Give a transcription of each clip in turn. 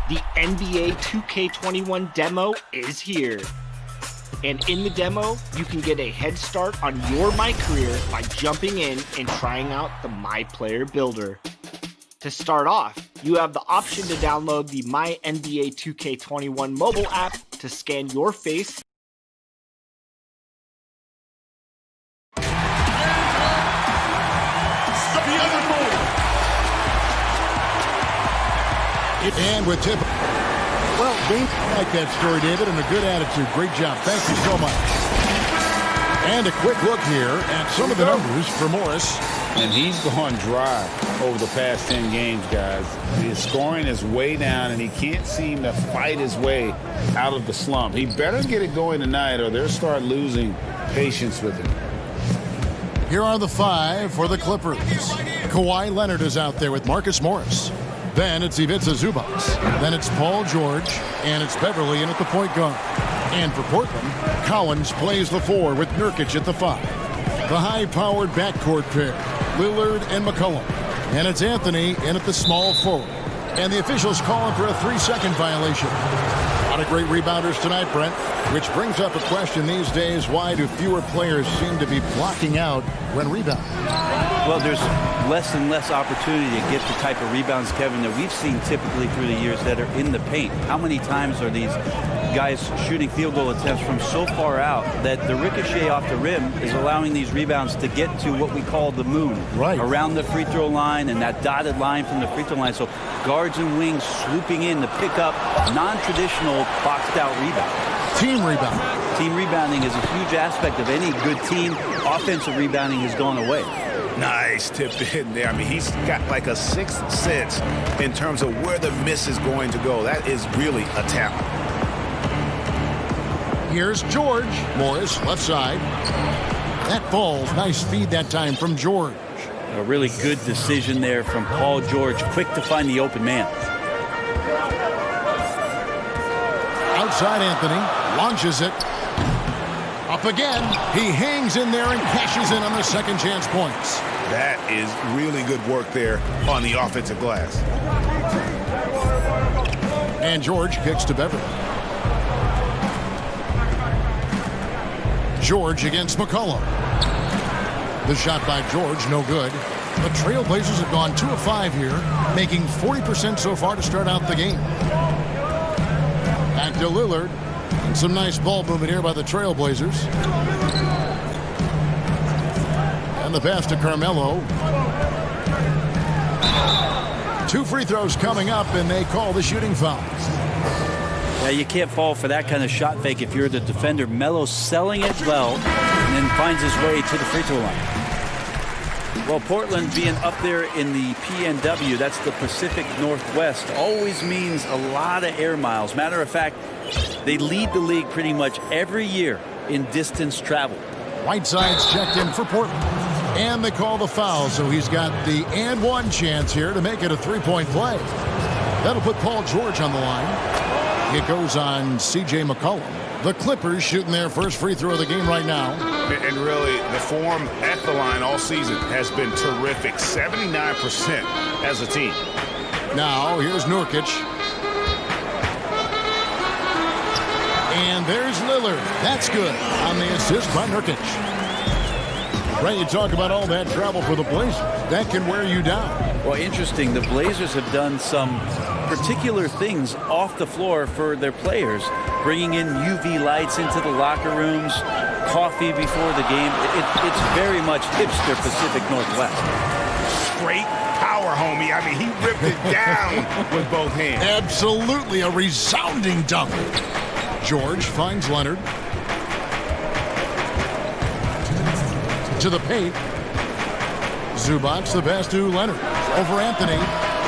The NBA 2K21 demo is here. And in the demo, you can get a head start on your My Career by jumping in and trying out the My Player Builder. To start off, you have the option to download the My NBA 2K21 mobile app to scan your face. And with tip. Well, they like that story, David, and a good attitude. Great job. Thank you so much. And a quick look here at some of the numbers for Morris. And he's gone dry over the past 10 games, guys. His scoring is way down, and he can't seem to fight his way out of the slump. He better get it going tonight, or they'll start losing patience with him. Here are the five for the Clippers. Kawhi Leonard is out there with Marcus Morris. Then it's Ivica Zubac. Then it's Paul George. And it's Beverly in at the point guard. And for Portland, Collins plays the 4 with Nurkic at the 5. The high-powered backcourt pair, Lillard and McCollum. And it's Anthony in at the small forward. And the officials calling for a 3-second violation. A lot of great rebounders tonight, Brent. Which brings up a question these days, why do fewer players seem to be blocking out when rebounding? Well, there's less and less opportunity to get the type of rebounds, Kevin, that we've seen typically through the years that are in the paint. How many times are these guys shooting field goal attempts from so far out that the ricochet off the rim is allowing these rebounds to get to what we call the moon, around the free throw line and that dotted line from the free throw line. So guards and wings swooping in to pick up non-traditional boxed out rebounds. Team rebounding. Team rebounding is a huge aspect of any good team. Offensive rebounding has gone away. Nice tip in there. I mean, he's got like a sixth sense in terms of where the miss is going to go. That is really a talent. Here's George. Morris, left side. That falls. Nice feed that time from George. A really good decision there from Paul George. Quick to find the open man. Outside Anthony. Launches it. Up again. He hangs in there and cashes in on the second chance points. That is really good work there on the offensive glass. And George kicks to Beverly. George against McCollum. The shot by George, no good. The Trailblazers have gone 2 of 5 here, making 40% so far to start out the game. Back to Lillard. And some nice ball movement here by the Trailblazers. And the pass to Carmelo. 2 free throws coming up, and they call the shooting foul. Yeah, you can't fall for that kind of shot fake if you're the defender. Melo selling it well and then finds his way to the free throw line. Well, Portland being up there in the PNW, that's the Pacific Northwest, always means a lot of air miles. Matter of fact, they lead the league pretty much every year in distance travel. Whiteside's checked in for Portland. And they call the foul, so he's got the and one chance here to make it a 3-point play. That'll put Paul George on the line. It goes on C.J. McCollum. The Clippers shooting their first free throw of the game right now. And really, the form at the line all season has been terrific. 79% as a team. Now, here's Nurkic. And there's Lillard. That's good on the assist by Nurkic. Right, you talk about all that travel for the Blazers. That can wear you down. Well, interesting. The Blazers have done some particular things off the floor for their players, bringing in UV lights into the locker rooms, coffee before the game. It's very much hipster Pacific Northwest. Straight power, homie. I mean, he ripped it down with both hands. Absolutely a resounding dunk. George finds Leonard. To the paint. Zubac, the pass to Leonard. Over Anthony.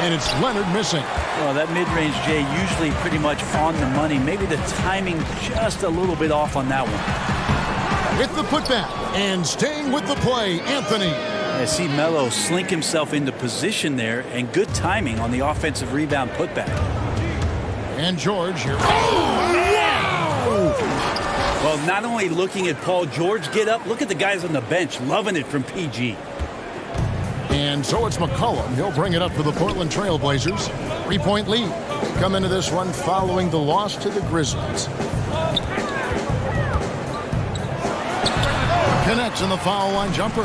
And it's Leonard missing. Well, that mid-range, Jay, usually pretty much on the money. Maybe the timing just a little bit off on that one. With the putback and staying with the play, Anthony. I see Melo slink himself into position there, and good timing on the offensive rebound putback. And George here. Well, not only looking at Paul George get up, look at the guys on the bench loving it from PG. And so it's McCollum. He'll bring it up for the Portland Trail Blazers. 3-point lead. Come into this one following the loss to the Grizzlies. Connects on the foul line jumper.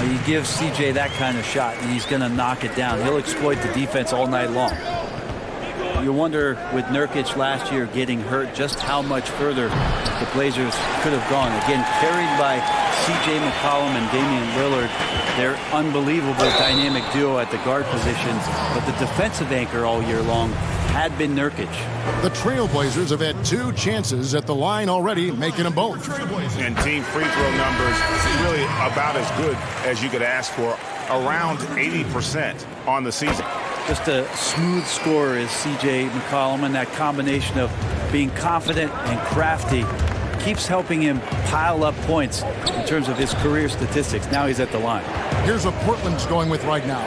You give CJ that kind of shot, and he's going to knock it down. He'll exploit the defense all night long. You wonder, with Nurkic last year getting hurt, just how much further the Blazers could have gone. Again, carried by C.J. McCollum and Damian Lillard. Their unbelievable dynamic duo at the guard position. But the defensive anchor all year long had been Nurkic. The Trailblazers have had 2 chances at the line already, making them both. And team free throw numbers really about as good as you could ask for. Around 80% on the season. Just a smooth scorer is C.J. McCollum, and that combination of being confident and crafty keeps helping him pile up points in terms of his career statistics. Now he's at the line. Here's what Portland's going with right now.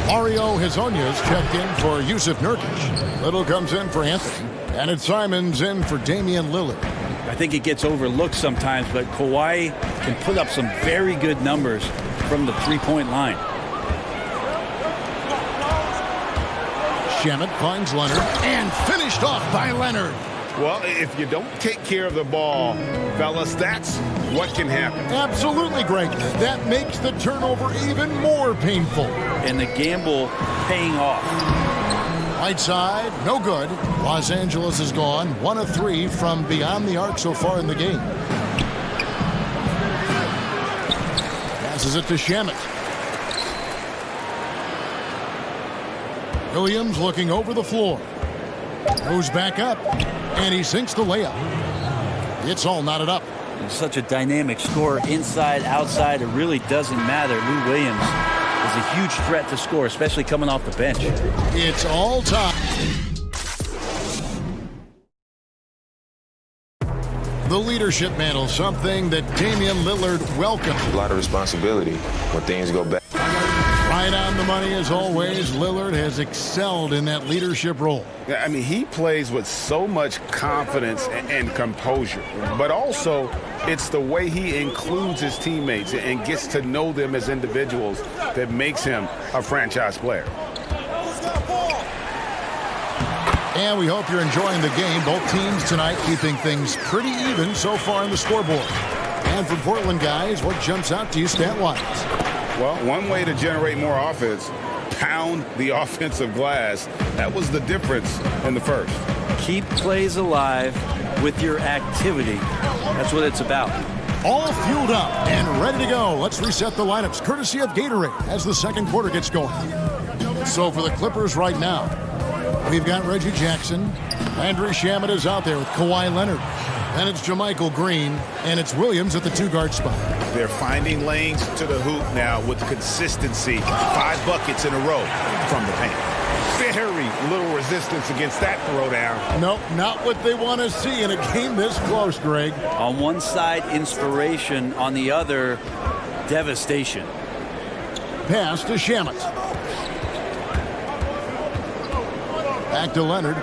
Mario Hezonja's checked in for Yusuf Nurkic. Little comes in for Anthony. And it's Simons in for Damian Lillard. I think it gets overlooked sometimes, but Kawhi can put up some very good numbers from the three-point line. Shamet finds Leonard and finished off by Leonard. Well, if you don't take care of the ball, fellas, that's what can happen. Absolutely, Greg. That makes the turnover even more painful. And the gamble paying off. Right side, no good. Los Angeles is gone. 1 of 3 from beyond the arc so far in the game. Passes it to Shamet. Williams looking over the floor. Goes back up. And he sinks the layup. It's all knotted up. He's such a dynamic scorer, inside, outside. It really doesn't matter. Lou Williams is a huge threat to score, especially coming off the bench. It's all time. The leadership mantle, something that Damian Lillard welcomed. A lot of responsibility when things go bad. Right on the money as always. Lillard has excelled in that leadership role. I mean, he plays with so much confidence and composure, but also it's the way he includes his teammates and gets to know them as individuals that makes him a franchise player. And we hope you're enjoying the game. Both teams tonight keeping things pretty even so far on the scoreboard. And for Portland guys, what jumps out to you stat-wise? Well, one way to generate more offense, pound the offensive glass. That was the difference in the first. Keep plays alive with your activity. That's what it's about. All fueled up and ready to go. Let's reset the lineups courtesy of Gatorade as the second quarter gets going. So for the Clippers right now, we've got Reggie Jackson. Andrew Shamet is out there with Kawhi Leonard. And it's JaMychal Green, and it's Williams at the 2-guard spot. They're finding lanes to the hoop now with consistency. 5 buckets in a row from the paint. Very little resistance against that throwdown. Nope, not what they want to see in a game this close, Greg. On one side, inspiration. On the other, devastation. Pass to Shamet. Back to Leonard.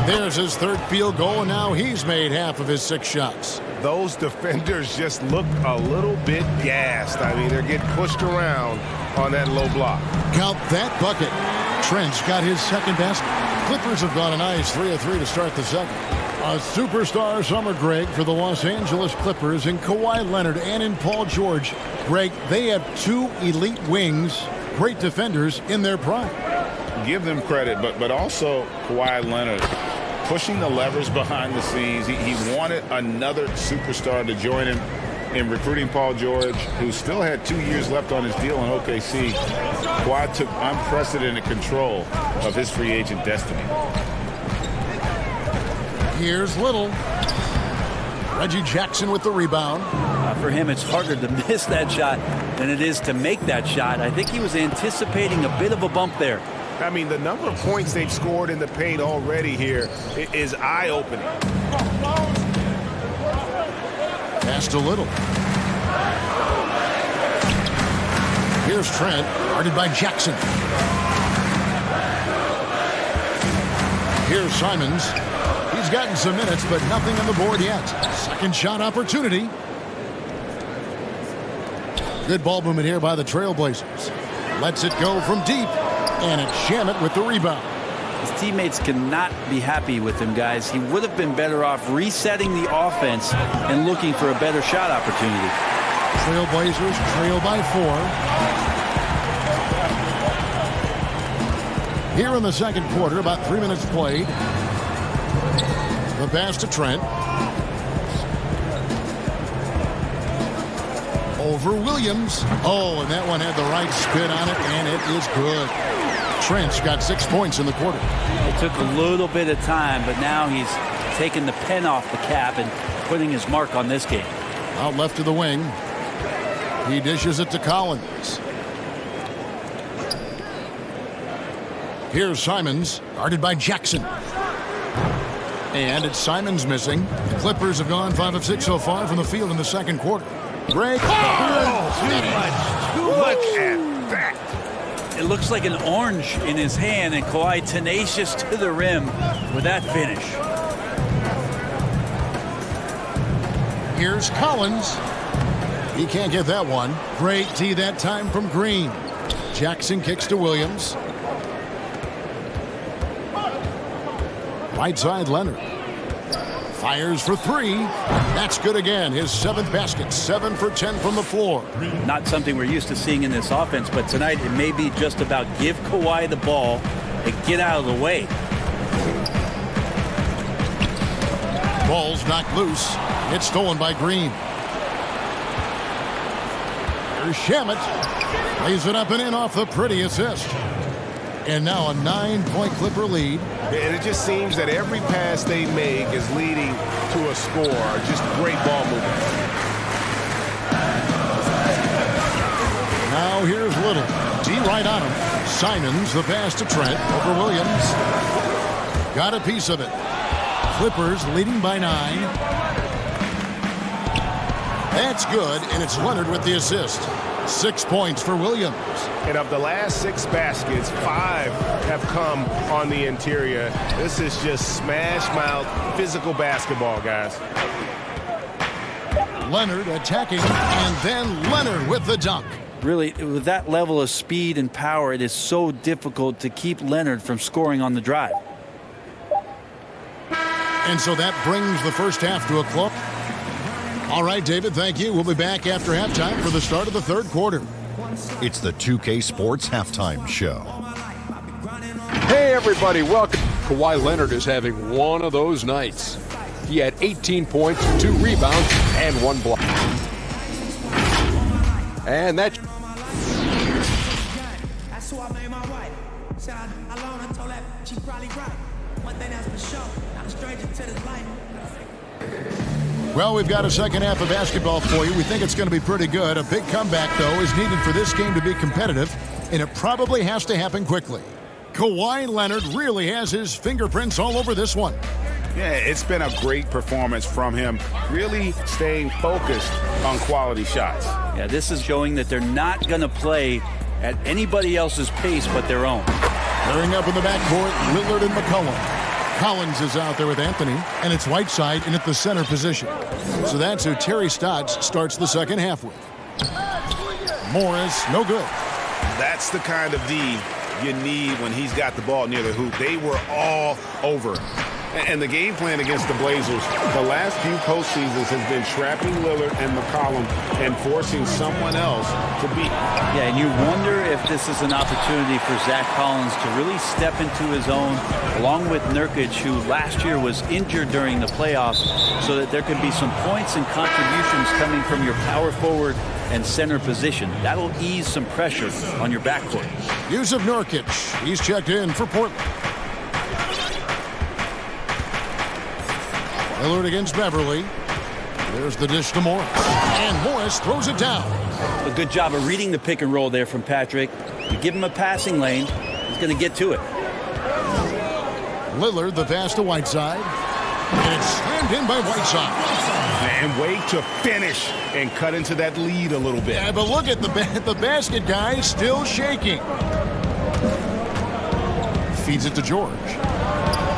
There's his third field goal, and now he's made half of his 6 shots. Those defenders just look a little bit gassed. I mean, they're getting pushed around on that low block. Count that bucket. Trent's got his second basket. Clippers have gone a nice 3 of 3 to start the second. A superstar summer, Greg, for the Los Angeles Clippers in Kawhi Leonard and in Paul George. Greg, they have 2 elite wings, great defenders in their prime. Give them credit, but also Kawhi Leonard pushing the levers behind the scenes. He wanted another superstar to join him in recruiting Paul George, who still had 2 years left on his deal in OKC. Kawhi took unprecedented control of his free agent destiny. Here's Little. Reggie Jackson with the rebound. For him, it's harder to miss that shot than it is to make that shot. I think he was anticipating a bit of a bump there. I mean, the number of points they've scored in the paint already here is eye-opening. Pass to Little. Here's Trent, guarded by Jackson. Here's Simons. He's gotten some minutes, but nothing on the board yet. Second shot opportunity. Good ball movement here by the Trailblazers. Lets it go from deep, and it's Shamet with the rebound. His teammates cannot be happy with him, guys. He would have been better off resetting the offense and looking for a better shot opportunity. Trailblazers trail by 4. Here in the second quarter, about 3 minutes played. The pass to Trent. Over Williams. Oh, and that one had the right spin on it, and it is good. Trent's got 6 points in the quarter. It took a little bit of time, but now he's taking the pen off the cap and putting his mark on this game. Out left to the wing. He dishes it to Collins. Here's Simons, guarded by Jackson. And it's Simons missing. The Clippers have gone 5 of 6 so far from the field in the second quarter. Greg. Too much. Look at that. It looks like an orange in his hand, and Kawhi tenacious to the rim with that finish. Here's Collins. He can't get that one. Great D that time from Green. Jackson kicks to Williams. Right side Leonard. Fires for 3. That's good again. His 7th basket. 7 for 10 from the floor. Not something we're used to seeing in this offense, but tonight it may be just about give Kawhi the ball and get out of the way. Ball's knocked loose. It's stolen by Green. Here's Shamet. Lays it up and in off the pretty assist. And now a 9-point Clipper lead. And it just seems that every pass they make is leading to a score. Just great ball movement. Now here's Little. D right on him. Simons, the pass to Trent over Williams. Got a piece of it. Clippers leading by 9. That's good, and it's Leonard with the assist. 6 points for Williams. And of the last 6 baskets, 5 have come on the interior. This is just smash mouth physical basketball, guys. Leonard attacking, and then Leonard with the dunk. Really, with that level of speed and power, it is so difficult to keep Leonard from scoring on the drive. And so that brings the first half to a close. All right, David, thank you. We'll be back after halftime for the start of the third quarter. It's the 2K Sports Halftime Show. Hey, everybody, welcome. Kawhi Leonard is having one of those nights. He had 18 points, 2 rebounds, and 1 block. And that... Well, we've got a second half of basketball for you. We think it's going to be pretty good. A big comeback, though, is needed for this game to be competitive, and it probably has to happen quickly. Kawhi Leonard really has his fingerprints all over this one. Yeah, it's been a great performance from him, really staying focused on quality shots. Yeah, this is showing that they're not going to play at anybody else's pace but their own. Clearing up in the backcourt, Lillard and McCollum. Collins is out there with Anthony, and it's Whiteside in at the center position. So that's who Terry Stotts starts the second half with. Morris, no good. That's the kind of D you need when he's got the ball near the hoop. They were all over. And the game plan against the Blazers, the last few postseasons has been trapping Lillard and McCollum and forcing someone else to beat. Yeah, and you wonder if this is an opportunity for Zach Collins to really step into his own, along with Nurkic, who last year was injured during the playoffs, so that there could be some points and contributions coming from your power forward and center position. That'll ease some pressure on your backcourt. Yusuf Nurkic, he's checked in for Portland. Lillard against Beverly. There's the dish to Morris. And Morris throws it down. A good job of reading the pick and roll there from Patrick. You give him a passing lane, he's going to get to it. Lillard, the pass to Whiteside. And it's slammed in by Whiteside. And wait to finish and cut into that lead a little bit. Yeah, but look at the basket, guys, still shaking. Feeds it to George.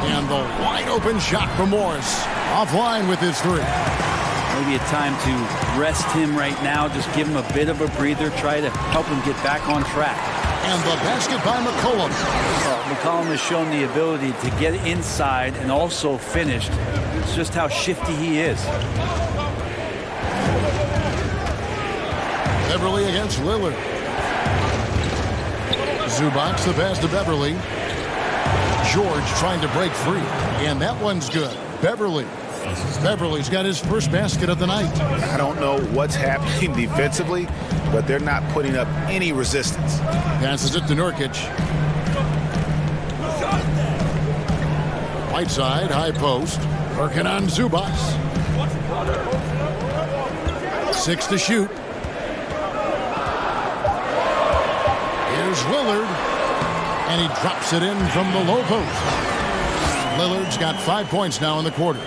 And the wide open shot from Morris. Offline with his 3. Maybe a time to rest him right now, just give him a bit of a breather, try to help him get back on track. And the basket by McCollum. McCollum has shown the ability to get inside and also finish. It's just how shifty he is. Beverly against Lillard. Zubac the pass to Beverly. George trying to break free. And that one's good. Beverly's got his first basket of the night. I don't know what's happening defensively, but they're not putting up any resistance. Passes it to Nurkic. Right side, high post. Working on Zubac. 6 to shoot. Here's Lillard. And he drops it in from the low post. Lillard's got 5 points now in the quarter.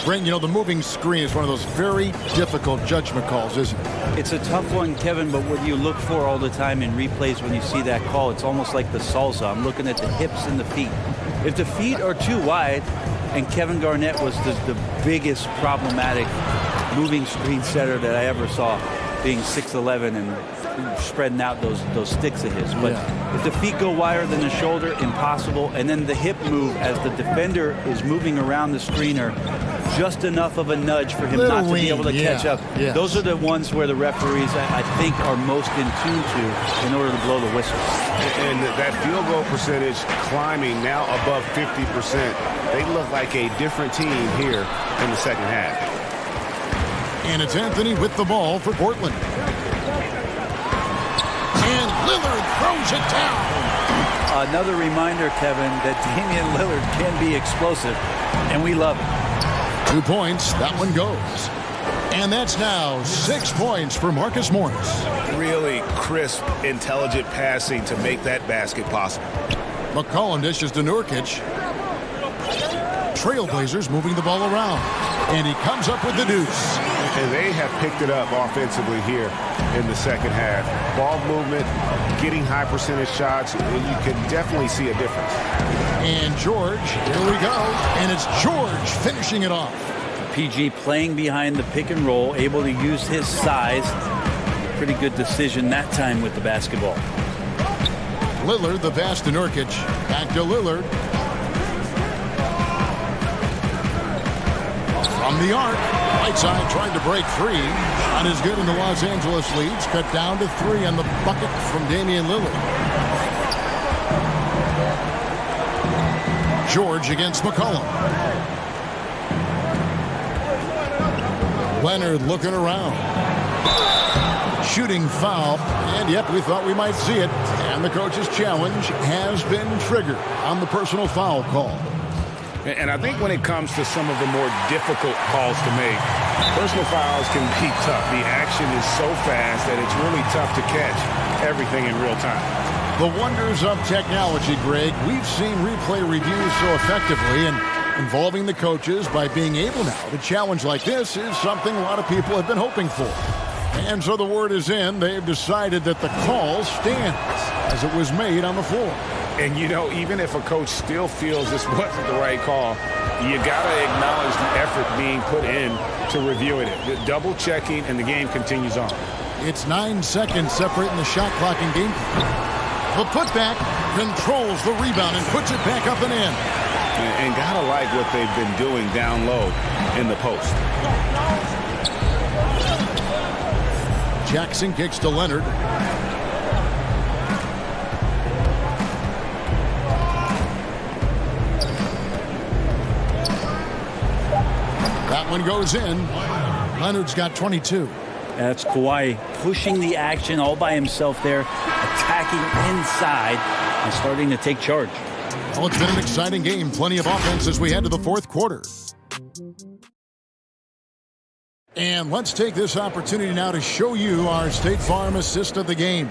Brent, you know, the moving screen is one of those very difficult judgment calls, isn't it? It's a tough one, Kevin, but what you look for all the time in replays when you see that call, it's almost like the salsa. I'm looking at the hips and the feet. If the feet are too wide, and Kevin Garnett was the biggest problematic moving screen setter that I ever saw, being 6'11" and spreading out those sticks of his. But if the feet go wider than the shoulder, impossible. And then the hip move as the defender is moving around the screener, just enough of a nudge for him not to be able to catch up. Yes. Those are the ones where the referees, I think, are most in tune to in order to blow the whistle. And that field goal percentage climbing now above 50%. They look like a different team here in the second half. And it's Anthony with the ball for Portland. And Lillard throws it down. Another reminder, Kevin, that Damian Lillard can be explosive, and we love it. 2 points, that one goes. And that's now 6 points for Marcus Morris. Really crisp, intelligent passing to make that basket possible. McCollum dishes to Nurkic. Trailblazers moving the ball around. And he comes up with the deuce. And they have picked it up offensively here in the second half. Ball movement, getting high percentage shots. You can definitely see a difference. And George, here we go. And it's George finishing it off. PG playing behind the pick and roll, able to use his size. Pretty good decision that time with the basketball. Lillard, the pass to Nurkic. Back to Lillard. From the arc. Right side trying to break free. Shot is good in the Los Angeles leads. Cut down to 3 on the bucket from Damian Lillard. George against McCollum. Leonard looking around. Shooting foul. And yet we thought we might see it. And the coach's challenge has been triggered on the personal foul call. And I think when it comes to some of the more difficult calls to make, personal fouls can be tough. The action is so fast that it's really tough to catch everything in real time. The wonders of technology, Greg. We've seen replay reviews so effectively, and involving the coaches by being able now to challenge like this is something a lot of people have been hoping for. And so the word is in. They've decided that the call stands as it was made on the floor. And, you know, even if a coach still feels this wasn't the right call, you got to acknowledge the effort being put in to reviewing it. The double checking, and the game continues on. It's 9 seconds separating the shot clock and game. The putback controls the rebound and puts it back up and in. And got to like what they've been doing down low in the post. Jackson kicks to Leonard. That one goes in. Leonard's got 22. That's Kawhi pushing the action all by himself there, attacking inside and starting to take charge. Well, it's been an exciting game. Plenty of offense as we head to the fourth quarter. And let's take this opportunity now to show you our State Farm assist of the game.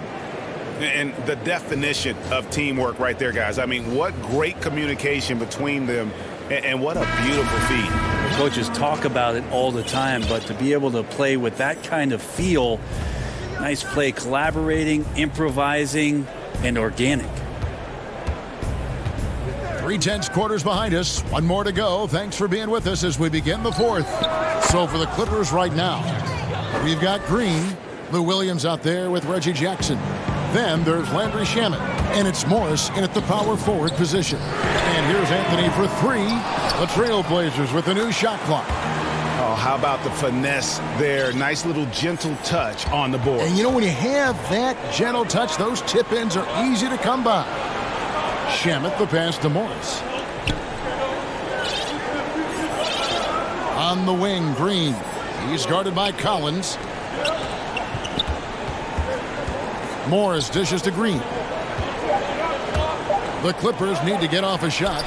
And the definition of teamwork right there, guys. I mean, what great communication between them, and what a beautiful feat. Coaches talk about it all the time, but to be able to play with that kind of feel, nice play, collaborating, improvising, and organic. 3/10 quarters behind us. One more to go. Thanks for being with us as we begin the fourth. So for the Clippers right now, we've got Green, Lou Williams out there with Reggie Jackson. Then there's Landry Shamet, and it's Morris in at the power forward position. And here's Anthony for three. The Trailblazers with a new shot clock. Oh, how about the finesse there? Nice little gentle touch on the board. And you know, when you have that gentle touch, those tip-ins are easy to come by. Shamet, the pass to Morris. On the wing, Green. He's guarded by Collins. Morris dishes to Green. The Clippers need to get off a shot.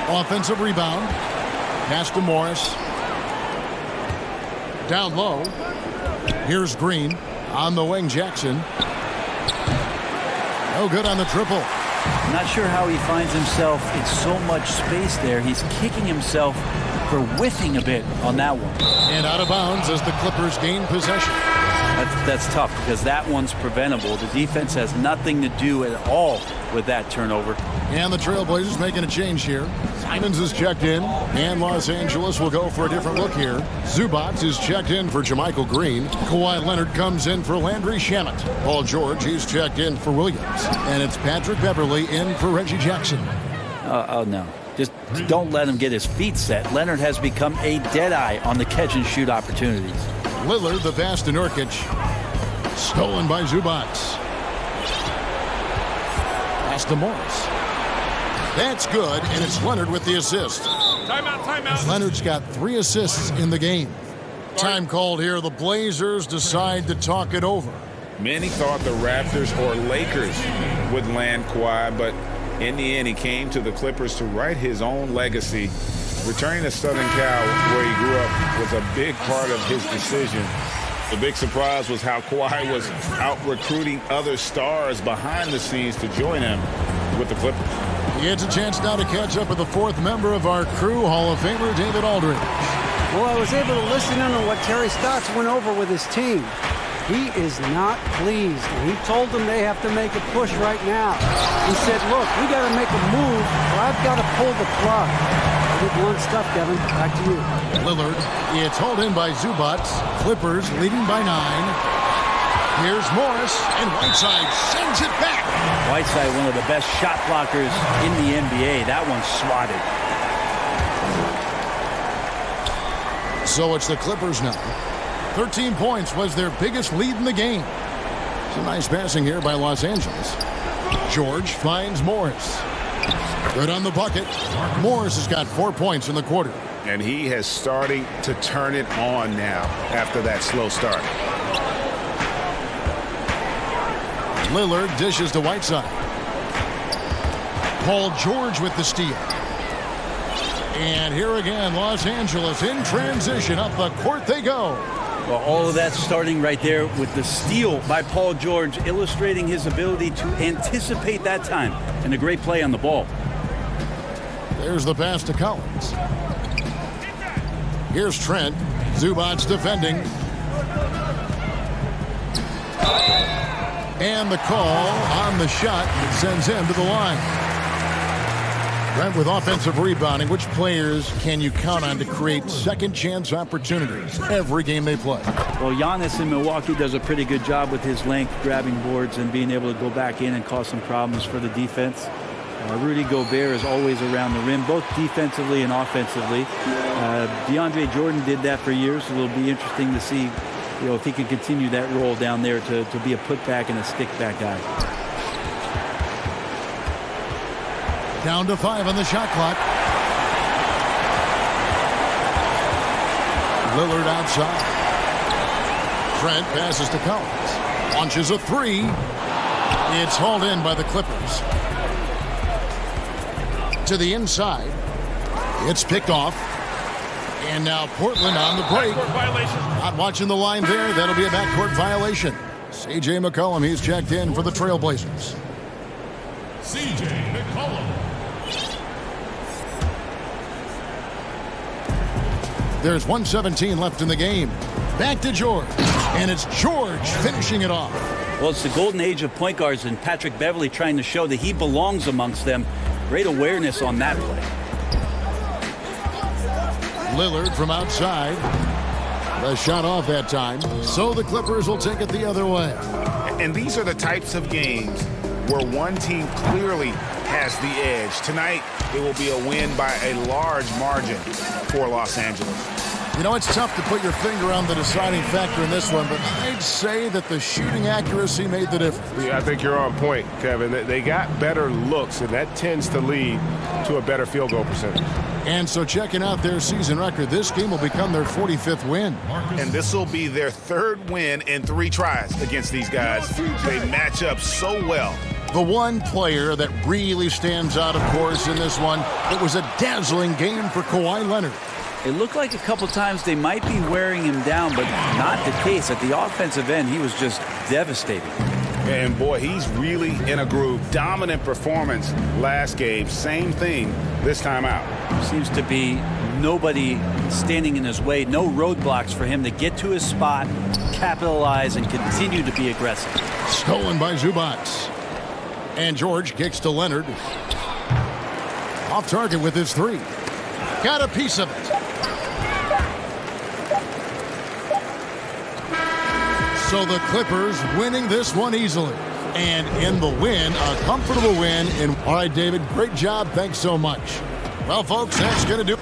Offensive rebound. Pass to Morris. Down low. Here's Green. On the wing, Jackson. No good on the triple. I'm not sure how he finds himself in so much space there. He's kicking himself for whiffing a bit on that one. And out of bounds as the Clippers gain possession. That's tough because that one's preventable. The defense has nothing to do at all with that turnover. And the Trailblazers making a change here. Simons is checked in, and Los Angeles will go for a different look here. Zubac is checked in for Jermichael Green. Kawhi Leonard comes in for Landry Shamet. Paul George, he's checked in for Williams. And it's Patrick Beverly in for Reggie Jackson. Oh, no. Just don't let him get his feet set. Leonard has become a deadeye on the catch-and-shoot opportunities. Lillard, the pass to Nurkic. Stolen by Zubac. Pass to Morris. That's good, and it's Leonard with the assist. Timeout. Leonard's got 3 assists in the game. Time called here. The Blazers decide to talk it over. Many thought the Raptors or Lakers would land Kawhi, but in the end, he came to the Clippers to write his own legacy. Returning to Southern Cal, where he grew up, was a big part of his decision. The big surprise was how Kawhi was out recruiting other stars behind the scenes to join him with the Clippers. He gets a chance now to catch up with the 4th member of our crew, Hall of Famer David Aldridge. Well, I was able to listen in on what Terry Stotts went over with his team. He is not pleased, and he told them they have to make a push right now. He said, look, we got to make a move, or I've got to pull the plug. Pretty blunt stuff, Kevin. Back to you. Lillard, it's hauled in by Zubac. Clippers leading by 9. Here's Morris, and Whiteside sends it back. Whiteside, one of the best shot blockers in the NBA. That one's swatted. So it's the Clippers now. 13 points was their biggest lead in the game. Some nice passing here by Los Angeles. George finds Morris. Good on the bucket. Morris has got 4 points in the quarter. And he has starting to turn it on now after that slow start. Lillard dishes to Whiteside. Paul George with the steal. And here again, Los Angeles in transition. Up the court they go. Well, all of that starting right there with the steal by Paul George, illustrating his ability to anticipate that time. And a great play on the ball. There's the pass to Collins. Here's Trent. Zubac defending. And the call on the shot sends him to the line. Trent with offensive rebounding. Which players can you count on to create second chance opportunities every game they play? Well, Giannis in Milwaukee does a pretty good job with his length, grabbing boards and being able to go back in and cause some problems for the defense. Rudy Gobert is always around the rim, both defensively and offensively. DeAndre Jordan did that for years. So it'll be interesting to see, if he can continue that role down there to be a putback and a stick-back guy. Down to 5 on the shot clock. Lillard outside. Trent passes to Collins. Launches a 3. It's hauled in by the Clippers. To the inside. It's picked off. And now Portland on the break. Not watching the line there. That'll be a backcourt violation. C.J. McCollum, he's checked in for the Trailblazers. C.J. McCollum. There's 1:17 left in the game. Back to George. And it's George finishing it off. Well, it's the golden age of point guards, and Patrick Beverly trying to show that he belongs amongst them. Great awareness on that play. Lillard from outside. The shot off that time. So the Clippers will take it the other way. And these are the types of games where one team clearly has the edge. Tonight, it will be a win by a large margin for Los Angeles. You know, it's tough to put your finger on the deciding factor in this one, but I'd say that the shooting accuracy made the difference. Yeah, I think you're on point, Kevin. They got better looks, and that tends to lead to a better field goal percentage. And so checking out their season record, this game will become their 45th win. And this will be their 3rd win in 3 tries against these guys. They match up so well. The one player that really stands out, of course, in this one, it was a dazzling game for Kawhi Leonard. It looked like a couple times they might be wearing him down, but not the case. At the offensive end, he was just devastating. And boy, he's really in a groove. Dominant performance last game. Same thing this time out. Seems to be nobody standing in his way. No roadblocks for him to get to his spot, capitalize, and continue to be aggressive. Stolen by Zubac. And George kicks to Leonard. Off target with his 3. Got a piece of it. So the Clippers winning this one easily. And in the win, a comfortable win. All right, David, great job. Thanks so much. Well, folks, that's going to do it.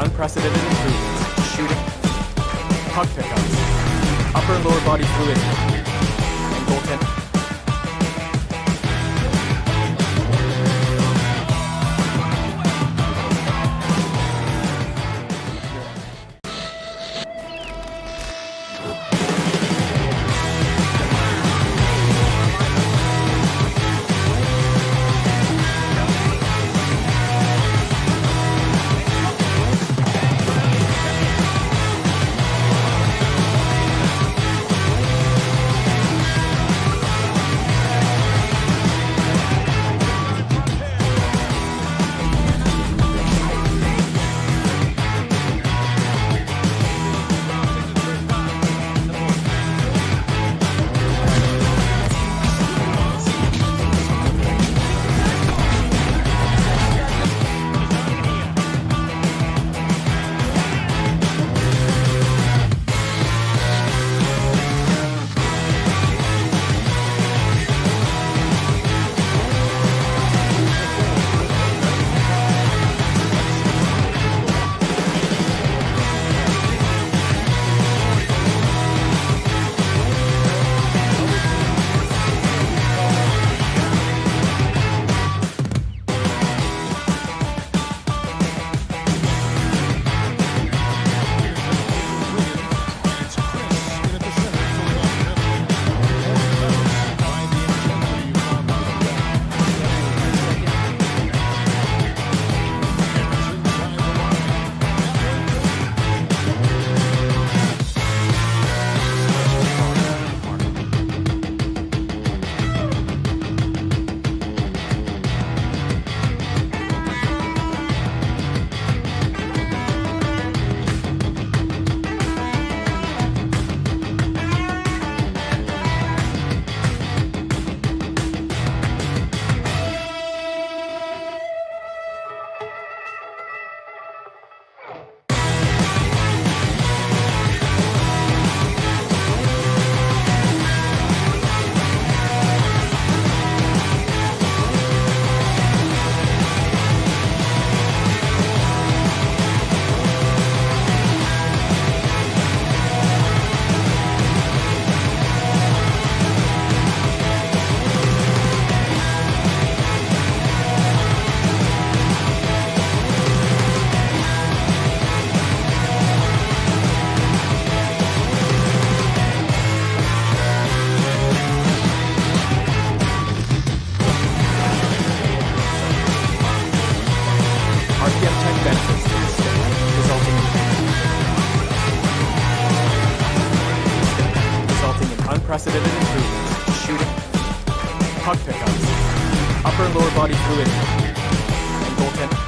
unprecedented improvements to shooting, puck pickups, upper and lower body fluidity, and goaltending. unprecedented improvements to shooting, puck pickups, upper and lower body fluidity, and goaltending.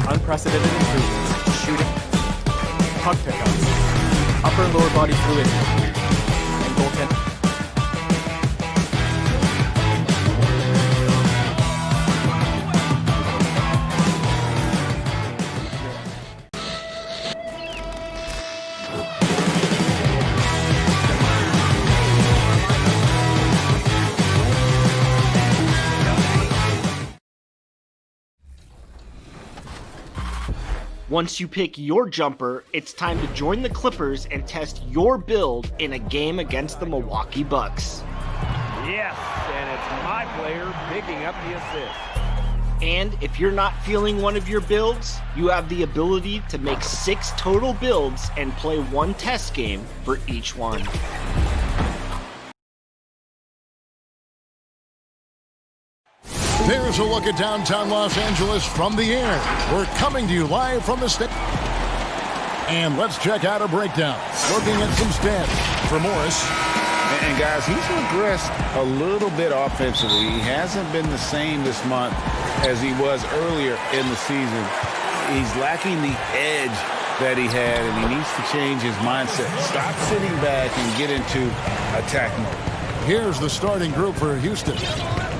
Unprecedented improvements to shooting, puck pickups, upper and lower body fluidity, and goaltending. Once you pick your jumper, it's time to join the Clippers and test your build in a game against the Milwaukee Bucks. Yes, and it's my player picking up the assist. And if you're not feeling one of your builds, you have the ability to make 6 total builds and play 1 test game for each one. There's a look at downtown Los Angeles from the air. We're coming to you live from the stage. And let's check out a breakdown. Looking at some stats for Morris. And guys, he's regressed a little bit offensively. He hasn't been the same this month as he was earlier in the season. He's lacking the edge that he had, and he needs to change his mindset. Stop sitting back and get into attack mode. Here's the starting group for Houston.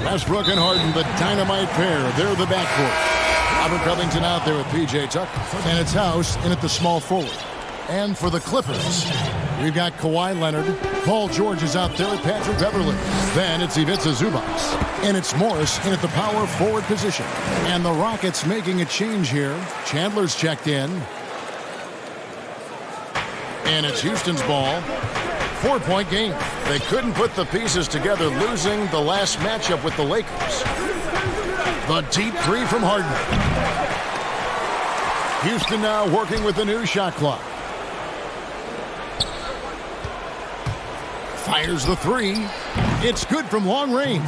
Westbrook and Harden, the dynamite pair. They're the backcourt. Robert Covington out there with P.J. Tucker. And it's House in at the small forward. And for the Clippers, we've got Kawhi Leonard. Paul George is out there with Patrick Beverley. Then it's Ivica Zubac. And it's Morris in at the power forward position. And the Rockets making a change here. Chandler's checked in. And it's Houston's ball. 4-point game. They couldn't put the pieces together, losing the last matchup with the Lakers. The deep three from Harden. Houston now working with the new shot clock. Fires the three. It's good from long range.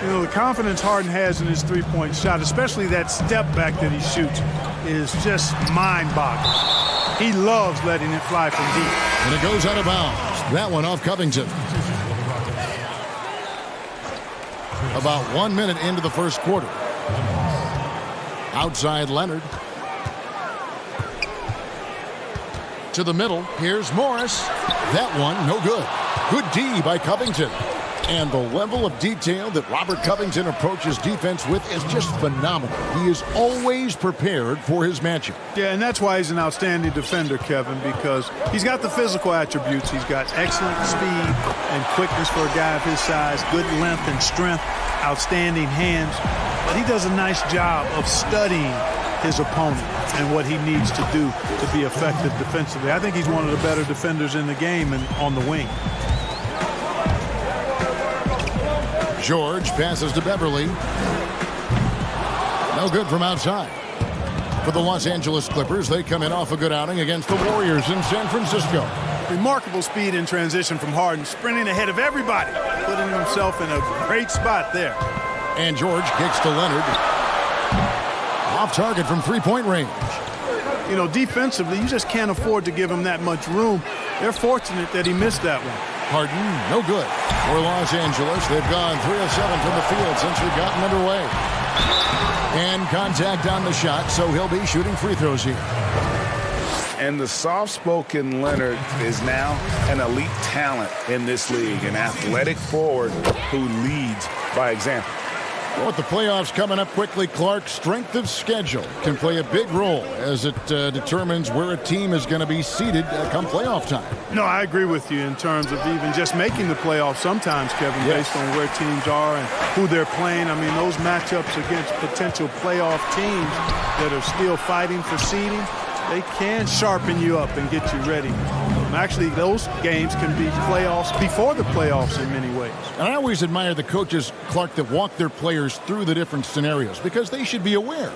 You know, the confidence Harden has in his three-point shot, especially that step back that he shoots, is just mind-boggling. He loves letting it fly from deep. And it goes out of bounds. That one off Covington. About 1 minute into the first quarter. Outside Leonard. To the middle. Here's Morris. That one, no good. Good D by Covington. And the level of detail that Robert Covington approaches defense with is just phenomenal. He is always prepared for his matchup. Yeah, and that's why he's an outstanding defender, Kevin, because he's got the physical attributes. He's got excellent speed and quickness for a guy of his size, good length and strength, outstanding hands. But he does a nice job of studying his opponent and what he needs to do to be effective defensively. I think he's one of the better defenders in the game and on the wing. George passes to Beverly. No good from outside. For the Los Angeles Clippers, they come in off a good outing against the Warriors in San Francisco. Remarkable speed in transition from Harden, sprinting ahead of everybody, putting himself in a great spot there. And George kicks to Leonard. Off target from three-point range. You know, defensively, you just can't afford to give him that much room. They're fortunate that he missed that one. Harden, no good. For Los Angeles, they've gone 3 of 7 from the field since we've gotten underway. And contact on the shot, so he'll be shooting free throws here. And the soft-spoken Leonard is now an elite talent in this league, an athletic forward who leads by example. Well, with the playoffs coming up quickly, Clark, strength of schedule can play a big role as it determines where a team is going to be seated come playoff time. No, I agree with you in terms of even just making the playoffs sometimes, Kevin, based on where teams are and who they're playing. I mean, those matchups against potential playoff teams that are still fighting for seeding, they can sharpen you up and get you ready. Actually, those games can be playoffs before the playoffs in many ways. And I always admire the coaches, Clark, that walk their players through the different scenarios because they should be aware.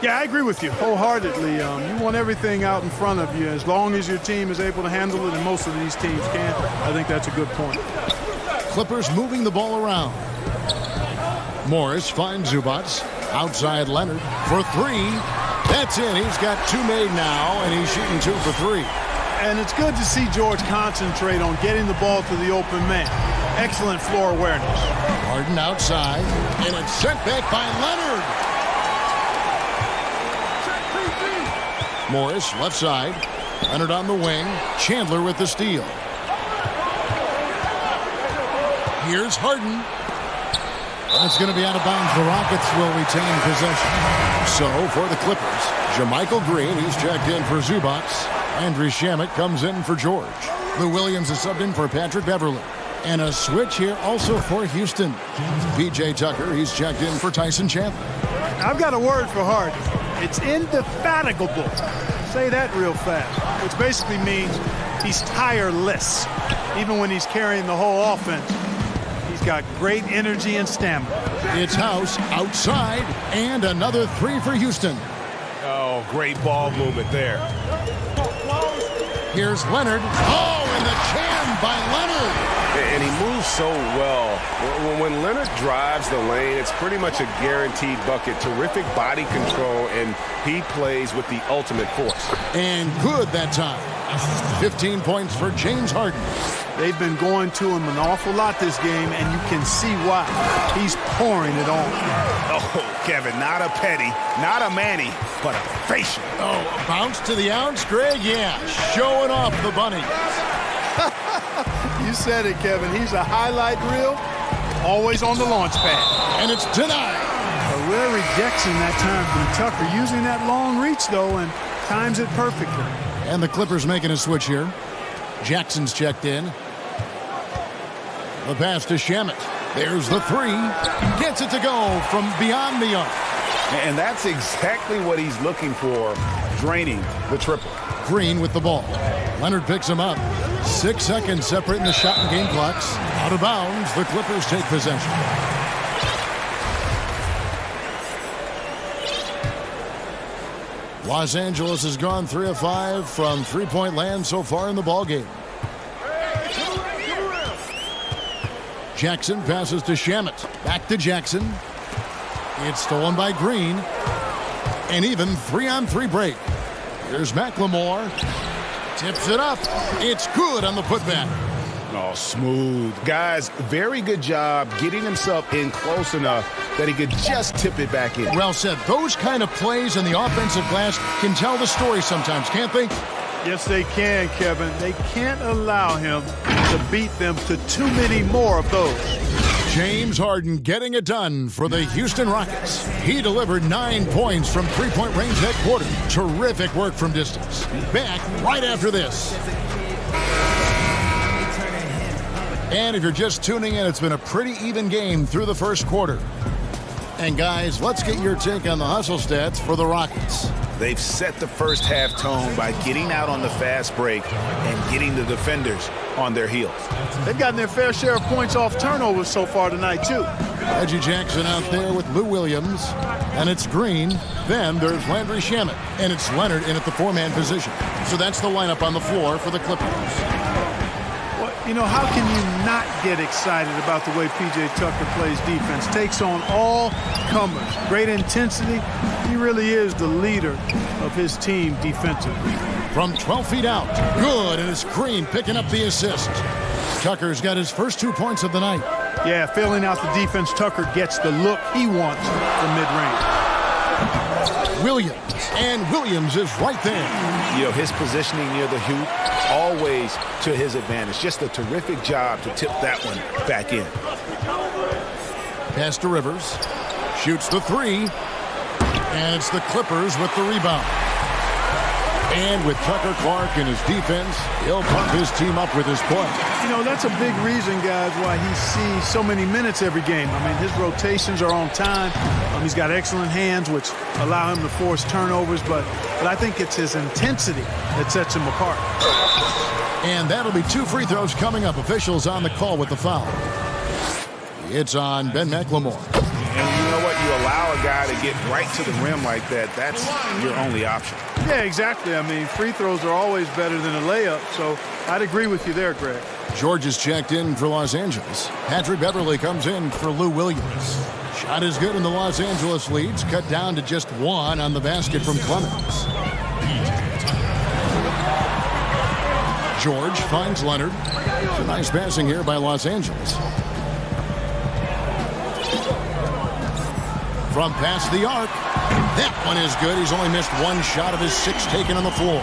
Yeah, I agree with you wholeheartedly. You want everything out in front of you as long as your team is able to handle it, and most of these teams can. I think that's a good point. Clippers moving the ball around. Morris finds Zubats. Outside Leonard for three. That's in. He's got two made now, and he's shooting 2 for 3. And it's good to see George concentrate on getting the ball to the open man. Excellent floor awareness. Harden outside, and it's sent back by Leonard. Morris left side. Leonard on the wing. Chandler with the steal. Here's Harden. It's going to be out of bounds. The Rockets will retain possession. So for the Clippers, JaMychal Green, he's checked in for Zubats. Andrew Shamet comes in for George. Lou Williams is subbed in for Patrick Beverly. And a switch here also for Houston. P.J. Tucker, he's checked in for Tyson Chandler. I've got a word for Harden. It's indefatigable. Say that real fast, which basically means he's tireless. Even when he's carrying the whole offense, he's got great energy and stamina. It's House outside, and another 3 for Houston. Oh, great ball movement there. Here's Leonard. Oh, and the jam by Leonard. And he moves so well. When Leonard drives the lane, it's pretty much a guaranteed bucket. Terrific body control, and he plays with the ultimate force. And good that time. 15 points for James Harden. They've been going to him an awful lot this game, and you can see why. He's pouring it on. Oh, Kevin, not a petty, not a Manny, but a facial. Oh, a bounce to the ounce, Greg? Yeah, showing off the bunny. You said it, Kevin. He's a highlight reel, always on the launch pad. And it's denied. A rare rejection that time from Tucker, using that long reach, though, and times it perfectly. And the Clippers making a switch here. Jackson's checked in. The pass to Shamet. There's the 3. Gets it to go from beyond the arc. And that's exactly what he's looking for, draining the triple. Green with the ball. Leonard picks him up. 6 seconds separating the shot and game clocks. Out of bounds, the Clippers take possession. Los Angeles has gone 3 of 5 from three-point land so far in the ballgame. Jackson passes to Shamet. Back to Jackson. It's stolen by Green. An even 3-on-3 break. Here's McLemore. Tips it up. It's good on the putback. Oh, smooth. Guys, very good job getting himself in close enough that he could just tip it back in. Well said. Those kind of plays in the offensive glass can tell the story sometimes, can't they? Yes, they can, Kevin. They can't allow him to beat them to too many more of those. James Harden getting it done for the Houston Rockets. He delivered 9 points from three-point range that quarter. Terrific work from distance. Back right after this. And if you're just tuning in, it's been a pretty even game through the first quarter. And guys, let's get your take on the hustle stats for the Rockets. They've set the first half tone by getting out on the fast break and getting the defenders on their heels. They've gotten their fair share of points off turnovers so far tonight, too. Reggie Jackson out there with Lou Williams. And it's Green. Then there's Landry Shamet. And it's Leonard in at the four-man position. So that's the lineup on the floor for the Clippers. You know, how can you not get excited about the way P.J. Tucker plays defense? Takes on all comers. Great intensity. He really is the leader of his team defensively. From 12 feet out. Good, and it's Green picking up the assist. Tucker's got his first 2 points of the night. Yeah, filling out the defense, Tucker gets the look he wants from mid-range. Williams, and Williams is right there. You know, his positioning near the hoop, always to his advantage. Just a terrific job to tip that one back in. Pass to Rivers. Shoots the three. And it's the Clippers with the rebound. And with Tucker Clark in his defense, he'll pump his team up with his play. You know, that's a big reason, guys, why he sees so many minutes every game. I mean, his rotations are on time. He's got excellent hands, which allow him to force turnovers. But I think it's his intensity that sets him apart. And that'll be 2 free throws coming up. Officials on the call with the foul. It's on Ben McLemore. And you know what? You allow a guy to get right to the rim like that. That's your only option. Yeah, exactly. I mean, free throws are always better than a layup. So I'd agree with you there, Greg. George is checked in for Los Angeles. Patrick Beverly comes in for Lou Williams. Shot is good, and the Los Angeles leads cut down to just 1 on the basket from Clemens. George finds Leonard. It's a nice passing here by Los Angeles. From past the arc. That one is good. He's only missed 1 shot of his 6 taken on the floor.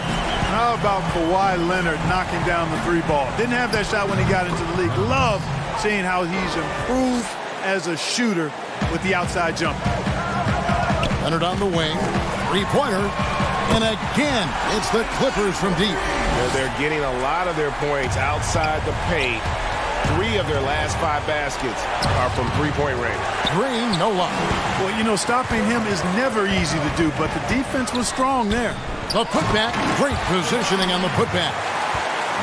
How about Kawhi Leonard knocking down the 3 ball? Didn't have that shot when he got into the league. Love seeing how he's improved as a shooter with the outside jumper. Leonard on the wing. 3-pointer. And again, it's the Clippers from deep. Well, they're getting a lot of their points outside the paint. 3 of their last 5 baskets are from three-point range. Green, no luck. Well, you know, stopping him is never easy to do, but the defense was strong there. The putback, great positioning on the putback.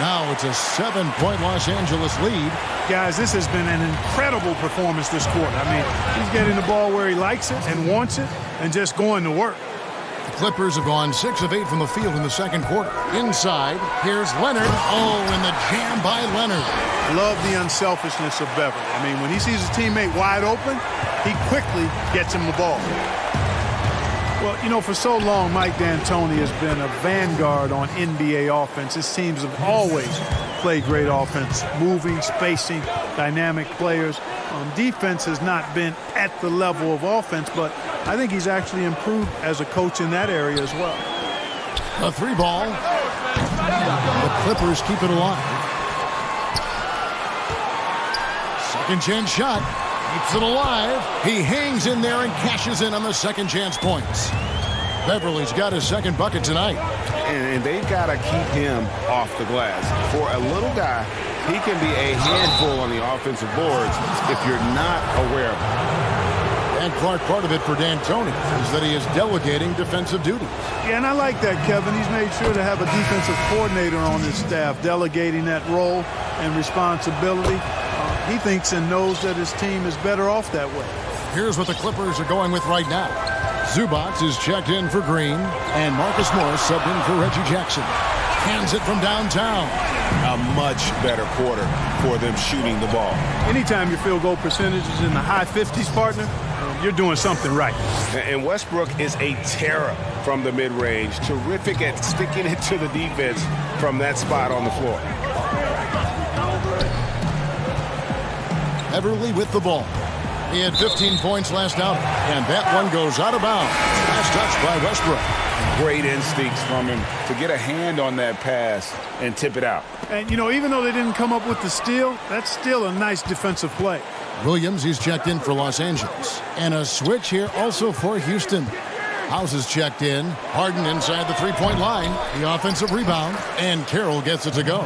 Now it's a 7-point Los Angeles lead. Guys, this has been an incredible performance this quarter. I mean, he's getting the ball where he likes it and wants it and just going to work. The Clippers have gone 6 of 8 from the field in the second quarter. Inside, here's Leonard. Oh, and the jam by Leonard. Love the unselfishness of Beverly. I mean, when he sees his teammate wide open, he quickly gets him the ball. Well, you know, for so long, Mike D'Antoni has been a vanguard on NBA offense. His teams have always played great offense, moving, spacing, dynamic players. Defense has not been at the level of offense, but I think he's actually improved as a coach in that area as well. A 3 ball. The Clippers keep it alive. Second chance shot. Keeps it alive. He hangs in there and cashes in on the second chance points. Beverly's got his second bucket tonight. And they've got to keep him off the glass. For a little guy, he can be a handful on the offensive boards if you're not aware of it. And Clark, part of it for D'Antoni is that he is delegating defensive duties. Yeah, and I like that, Kevin. He's made sure to have a defensive coordinator on his staff, delegating that role and responsibility. He thinks and knows that his team is better off that way. Here's what the Clippers are going with right now. Zubac is checked in for Green, and Marcus Morris subbed in for Reggie Jackson. Hands it from downtown. A much better quarter for them shooting the ball. Anytime your field goal percentage is in the high 50s, partner, you're doing something right. And Westbrook is a terror from the mid-range. Terrific at sticking it to the defense from that spot on the floor. Everly with the ball. He had 15 points last out, and that one goes out of bounds. Last touch by Westbrook. Great instincts from him to get a hand on that pass and tip it out. And, you know, even though they didn't come up with the steal, that's still a nice defensive play. Williams, he's checked in for Los Angeles. And a switch here also for Houston. House is checked in. Harden inside the three-point line. The offensive rebound. And Carroll gets it to go.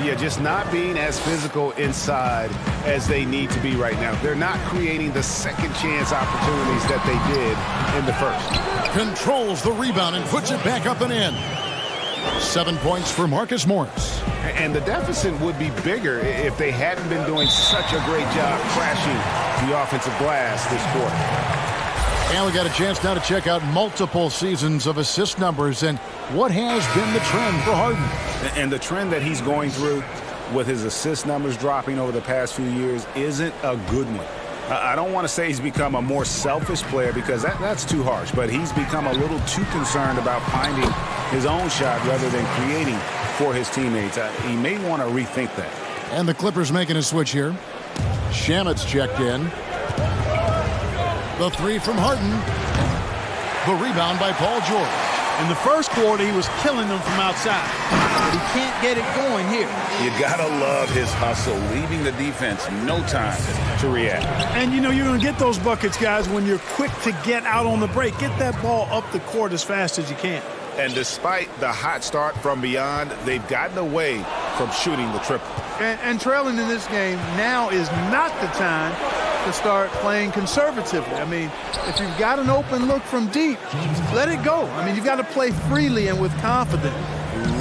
Yeah, just not being as physical inside as they need to be right now. They're not creating the second chance opportunities that they did in the first. Controls the rebound and puts it back up and in. 7 points for Marcus Morris. And the deficit would be bigger if they hadn't been doing such a great job crashing the offensive glass this quarter. And we got a chance now to check out multiple seasons of assist numbers and what has been the trend for Harden. And the trend that he's going through with his assist numbers dropping over the past few years isn't a good one. I don't want to say he's become a more selfish player because that's too harsh, but he's become a little too concerned about finding his own shot rather than creating for his teammates. He may want to rethink that. And the Clippers making a switch here. Shamet's checked in. The three from Harden. The rebound by Paul George. In the first quarter, he was killing them from outside. But he can't get it going here. You gotta love his hustle, leaving the defense no time to react. And, you know, you're going to get those buckets, guys, when you're quick to get out on the break. Get that ball up the court as fast as you can. And despite the hot start from beyond, they've gotten away from shooting the triple. And trailing in this game, now is not the time to start playing conservatively. I mean, if you've got an open look from deep, let it go. I mean, you've got to play freely and with confidence.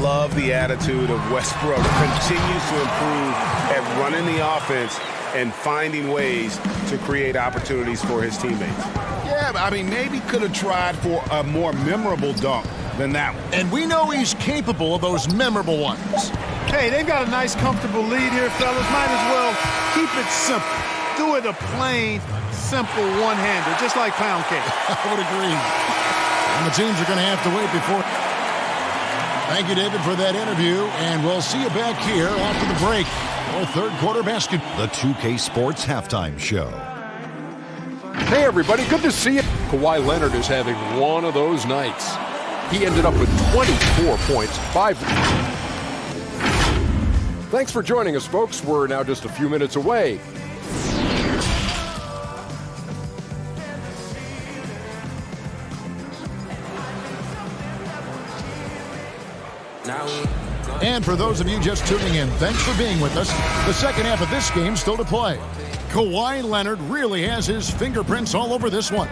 Love the attitude of Westbrook. Continues to improve at running the offense and finding ways to create opportunities for his teammates. Yeah, I mean, maybe could have tried for a more memorable dunk than that one. And we know he's capable of those memorable ones. Hey, they've got a nice, comfortable lead here, fellas. Might as well keep it simple. Do it a plain, simple one-hander, just like pound cake. I would agree. And the teams are going to have to wait before. Thank you, David, for that interview. And we'll see you back here after the break for third quarter basketball. The 2K Sports Halftime Show. Hey, everybody. Good to see you. Kawhi Leonard is having one of those nights. He ended up with 24 points, 5. Thanks for joining us, folks. We're now just a few minutes away. And for those of you just tuning in, thanks for being with us. The second half of this game still to play. Kawhi Leonard really has his fingerprints all over this one.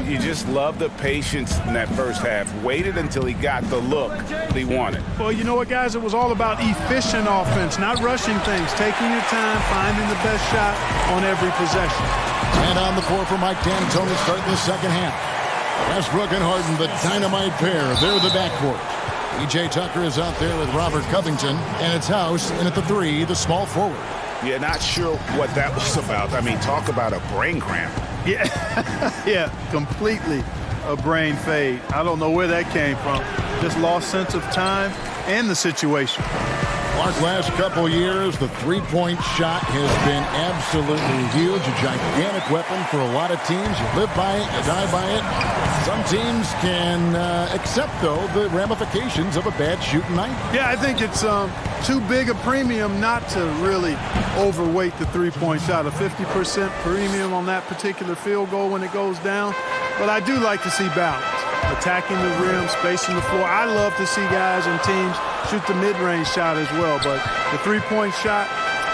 You just love the patience in that first half. Waited until he got the look he wanted. Well, you know what, guys? It was all about efficient offense, not rushing things, taking your time, finding the best shot on every possession. And on the floor for Mike D'Antoni starting the second half. Westbrook and Harden, the dynamite pair. They're the backcourt. E.J. Tucker is out there with Robert Covington, and it's House in at the three, the small forward. Yeah, not sure what that was about. I mean, talk about a brain cramp. Yeah, yeah, completely a brain fade. I don't know where that came from. Just lost sense of time and the situation. Mark, last couple years, the three-point shot has been absolutely huge, a gigantic weapon for a lot of teams. You live by it, you die by it. Some teams can accept, though, the ramifications of a bad shooting night. Yeah, I think it's too big a premium not to really overweight the three-point shot. A 50% premium on that particular field goal when it goes down. But I do like to see balance. Attacking the rim, spacing the floor. I love to see guys and teams shoot the mid-range shot as well. But the three-point shot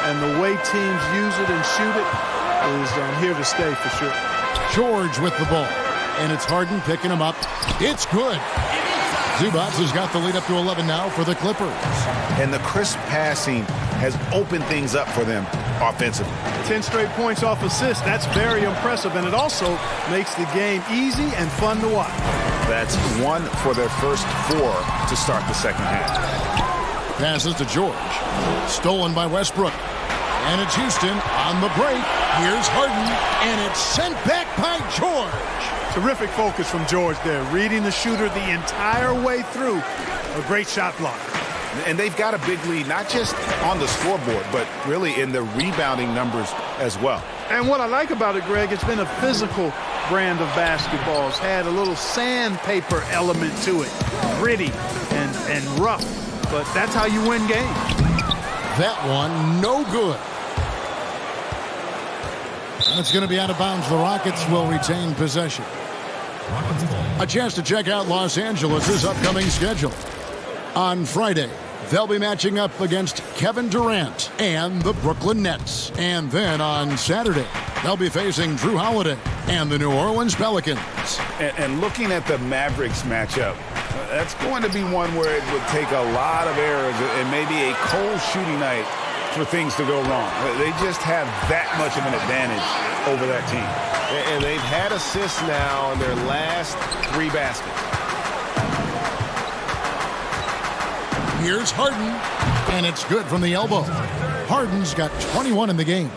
and the way teams use it and shoot it is here to stay for sure. George with the ball. And it's Harden picking him up. It's good. Zubac has got the lead up to 11 now for the Clippers. And the crisp passing has opened things up for them offensively. 10 straight points off assists. That's very impressive, and it also makes the game easy and fun to watch. That's 1 for their first 4 to start the second half. Passes to George. Stolen by Westbrook. And it's Houston on the break. Here's Harden, and it's sent back by George. Terrific focus from George there, reading the shooter the entire way through. A great shot block. And they've got a big lead, not just on the scoreboard, but really in the rebounding numbers as well. And what I like about it, Greg, it's been a physical brand of basketball. It's had a little sandpaper element to it. Gritty and rough. But that's how you win games. That one, no good. And it's going to be out of bounds. The Rockets will retain possession. A chance to check out Los Angeles' upcoming schedule. On Friday, they'll be matching up against Kevin Durant and the Brooklyn Nets. And then on Saturday, they'll be facing Drew Holiday and the New Orleans Pelicans. And looking at the Mavericks matchup, that's going to be one where it would take a lot of errors and maybe a cold shooting night for things to go wrong. They just have that much of an advantage over that team. And they've had assists now in their last 3 baskets. Here's Harden, and it's good from the elbow. Harden's got 21 in the game.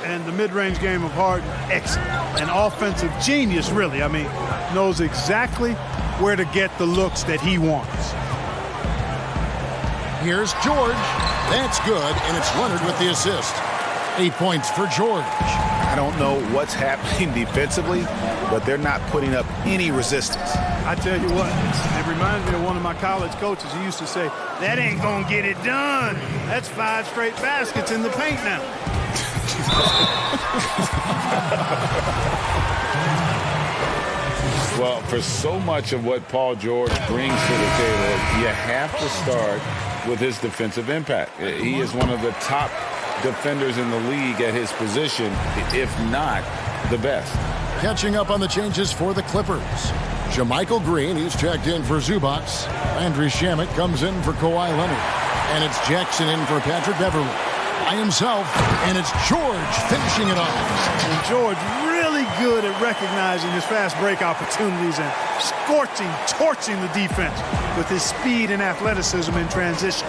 And the mid-range game of Harden, excellent. An offensive genius, really. I mean, knows exactly where to get the looks that he wants. Here's George. That's good, and it's Leonard with the assist. 8 points for George. I don't know what's happening defensively, but they're not putting up any resistance. I tell you what, it reminds me of one of my college coaches. He used to say, that ain't gonna get it done. That's 5 straight baskets in the paint now. Well, for so much of what Paul George brings to the table, you have to start with his defensive impact. He is one of the top defenders in the league at his position, if not the best. Catching up on the changes for the Clippers. JaMychal Green, he's checked in for Zubac. Landry Shamet comes in for Kawhi Leonard. And it's Jackson in for Patrick Beverly. By himself, and it's George finishing it off. And George really good at recognizing his fast break opportunities and torching the defense with his speed and athleticism in transition.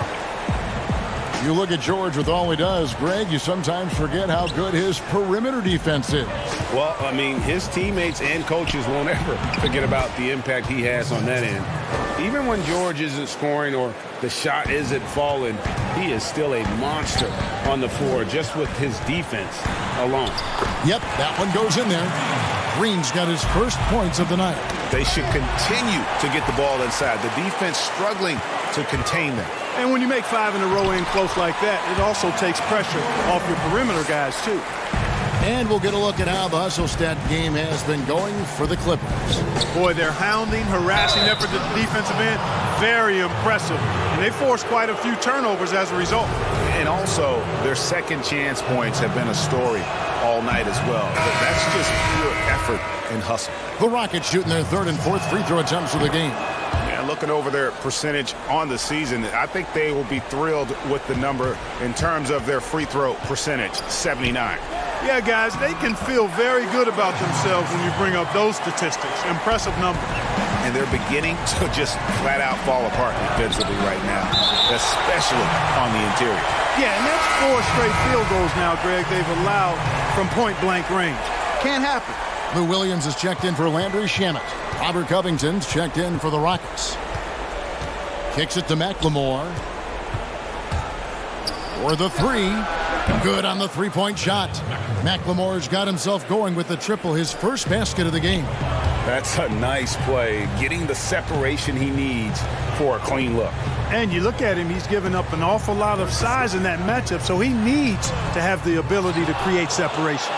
You look at George with all he does, Greg, you sometimes forget how good his perimeter defense is. Well, I mean, his teammates and coaches won't ever forget about the impact he has on that end. Even when George isn't scoring or the shot isn't falling, he is still a monster on the floor just with his defense alone. Yep, that one goes in there. Green's got his first points of the night. They should continue to get the ball inside. The defense struggling to contain them. And when you make 5 in a row in close like that, it also takes pressure off your perimeter guys, too. And we'll get a look at how the hustle stat game has been going for the Clippers. Boy, their hounding, harassing effort at the defensive end, very impressive. And they forced quite a few turnovers as a result. And also, their second chance points have been a story all night as well. But that's just pure effort and hustle. The Rockets shooting their 3rd and 4th free throw attempts of the game. Yeah, looking over their percentage on the season, I think they will be thrilled with the number in terms of their free throw percentage, 79. Yeah, guys, they can feel very good about themselves when you bring up those statistics. Impressive number. And they're beginning to just flat out fall apart defensively right now, especially on the interior. Yeah, and that's 4 straight field goals now, Greg, they've allowed from point-blank range. Can't happen. Lou Williams is checked in for Landry Shamet. Robert Covington's checked in for the Rockets. Kicks it to McLemore. For the 3. Good on the 3-point shot. McLemore's got himself going with the triple, his first basket of the game. That's a nice play, getting the separation he needs for a clean look. And you look at him, he's given up an awful lot of size in that matchup, so he needs to have the ability to create separation.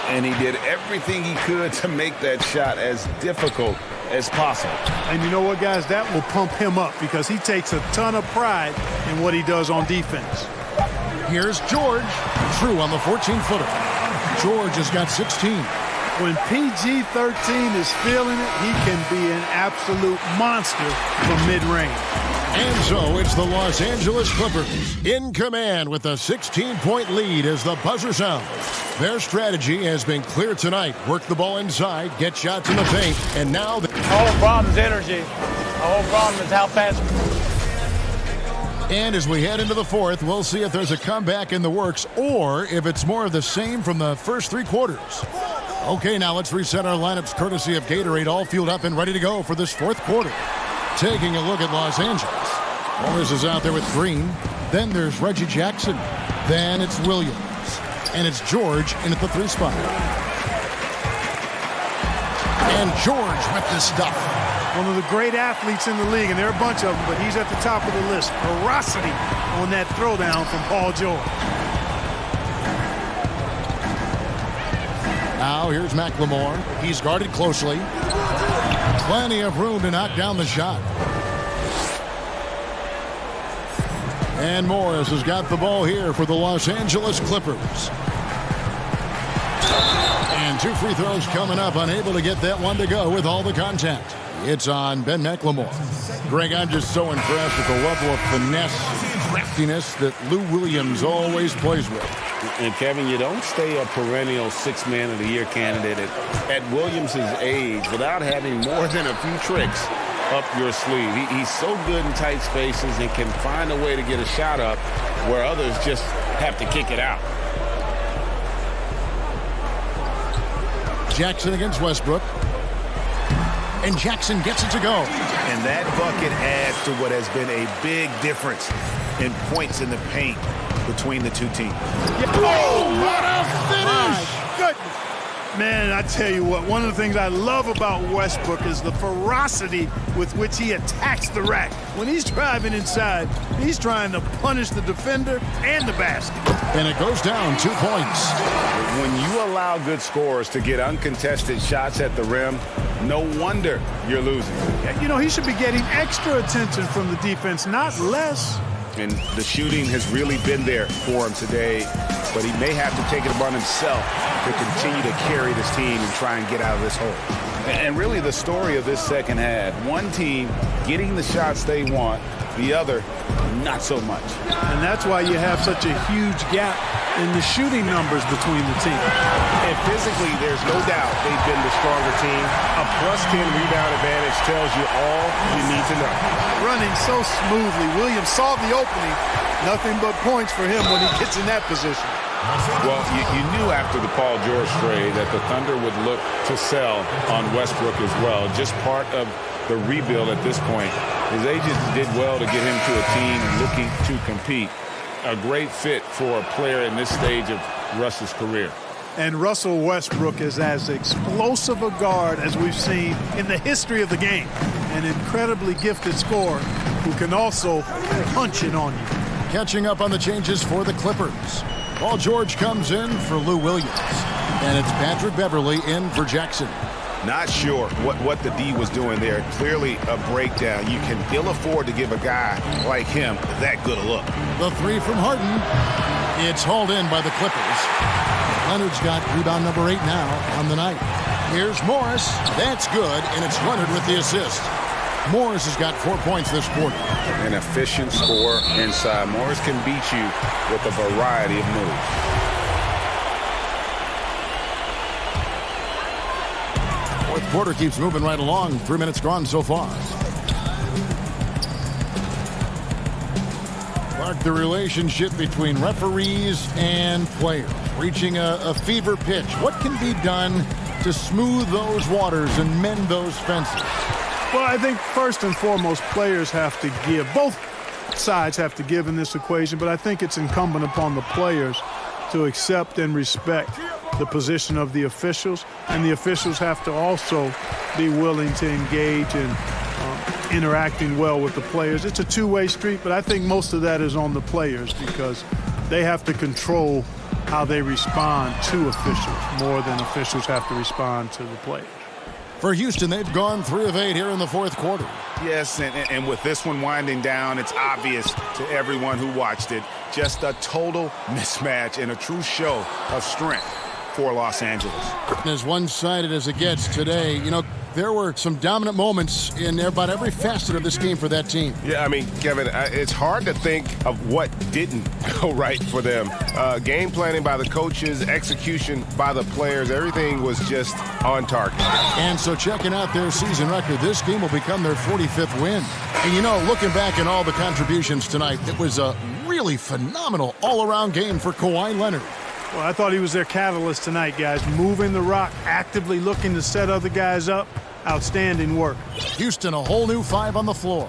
And he did everything he could to make that shot as difficult as possible. And you know what, guys? That will pump him up because he takes a ton of pride in what he does on defense. Here's George. True on the 14-footer. George has got 16. When PG-13 is feeling it, he can be an absolute monster from mid-range. And so it's the Los Angeles Clippers in command with a 16-point lead as the buzzer sounds. Their strategy has been clear tonight. Work the ball inside, get shots in the paint, and now... The whole problem is energy. The whole problem is how fast... And as we head into the fourth, we'll see if there's a comeback in the works or if it's more of the same from the first three quarters. Okay, now let's reset our lineups courtesy of Gatorade, all fueled up and ready to go for this fourth quarter. Taking a look at Los Angeles. Morris is out there with Green. Then there's Reggie Jackson. Then it's Williams. And it's George in at the 3 spot. And George with the stuff. One of the great athletes in the league, and there are a bunch of them, but he's at the top of the list. Ferocity on that throwdown from Paul George. Now here's McLemore. He's guarded closely. Plenty of room to knock down the shot. And Morris has got the ball here for the Los Angeles Clippers. And 2 free throws coming up, unable to get that one to go with all the contact. It's on Ben McLemore. Greg, I'm just so impressed with the level of finesse, craftiness that Lou Williams always plays with. And Kevin, you don't stay a perennial 6th Man of the Year candidate at Williams' age without having more than a few tricks up your sleeve. He's so good in tight spaces and can find a way to get a shot up where others just have to kick it out. Jackson against Westbrook. And Jackson gets it to go. And that bucket adds to what has been a big difference in points in the paint between the two teams. Oh, what a finish! My goodness. Man, I tell you what, one of the things I love about Westbrook is the ferocity with which he attacks the rack. When he's driving inside, he's trying to punish the defender and the basket. And it goes down 2 points. When you allow good scorers to get uncontested shots at the rim, no wonder you're losing. You know, he should be getting extra attention from the defense, not less. And the shooting has really been there for him today, but he may have to take it upon himself to continue to carry this team and try and get out of this hole. And really the story of this second half, one team getting the shots they want, the other not so much. And that's why you have such a huge gap in the shooting numbers between the teams. And physically, there's no doubt they've been the stronger team. A +10 rebound advantage tells you all you need to know. Running so smoothly. Williams saw the opening. Nothing but points for him when he gets in that position. Well, you knew after the Paul George trade that the Thunder would look to sell on Westbrook as well. Just part of the rebuild at this point. His agent did well to get him to a team looking to compete. A great fit for a player in this stage of Russ's career. And Russell Westbrook is as explosive a guard as we've seen in the history of the game. An incredibly gifted scorer who can also punch it on you. Catching up on the changes for the Clippers. Paul George comes in for Lou Williams. And it's Patrick Beverley in for Jackson. Not sure what the D was doing there. Clearly a breakdown. You can ill afford to give a guy like him that good a look. The 3 from Harden. It's hauled in by the Clippers. Leonard's got rebound number 8 now on the night. Here's Morris. That's good, and it's Leonard with the assist. Morris has got 4 points this quarter. An efficient scorer inside. Morris can beat you with a variety of moves. Fourth quarter keeps moving right along. 3 minutes gone so far. Mark, the relationship between referees and players reaching a fever pitch. What can be done to smooth those waters and mend those fences? Well, I think first and foremost, players have to give. Both sides have to give in this equation, but I think it's incumbent upon the players to accept and respect the position of the officials, and the officials have to also be willing to engage in interacting well with the players. It's a two-way street, but I think most of that is on the players because they have to control how they respond to officials more than officials have to respond to the players. For Houston, they've gone 3 of 8 here in the fourth quarter. Yes, and with this one winding down, it's obvious to everyone who watched it. Just a total mismatch and a true show of strength for Los Angeles. As one-sided as it gets today, you know, there were some dominant moments in about every facet of this game for that team. Yeah, I mean, Kevin, it's hard to think of what didn't go right for them. Game planning by the coaches, execution by the players, everything was just on target. And so checking out their season record, this game will become their 45th win. And, you know, looking back at all the contributions tonight, it was a really phenomenal all-around game for Kawhi Leonard. Well, I thought he was their catalyst tonight, guys. Moving the rock, actively looking to set other guys up. Outstanding work. Houston, a whole new 5 on the floor.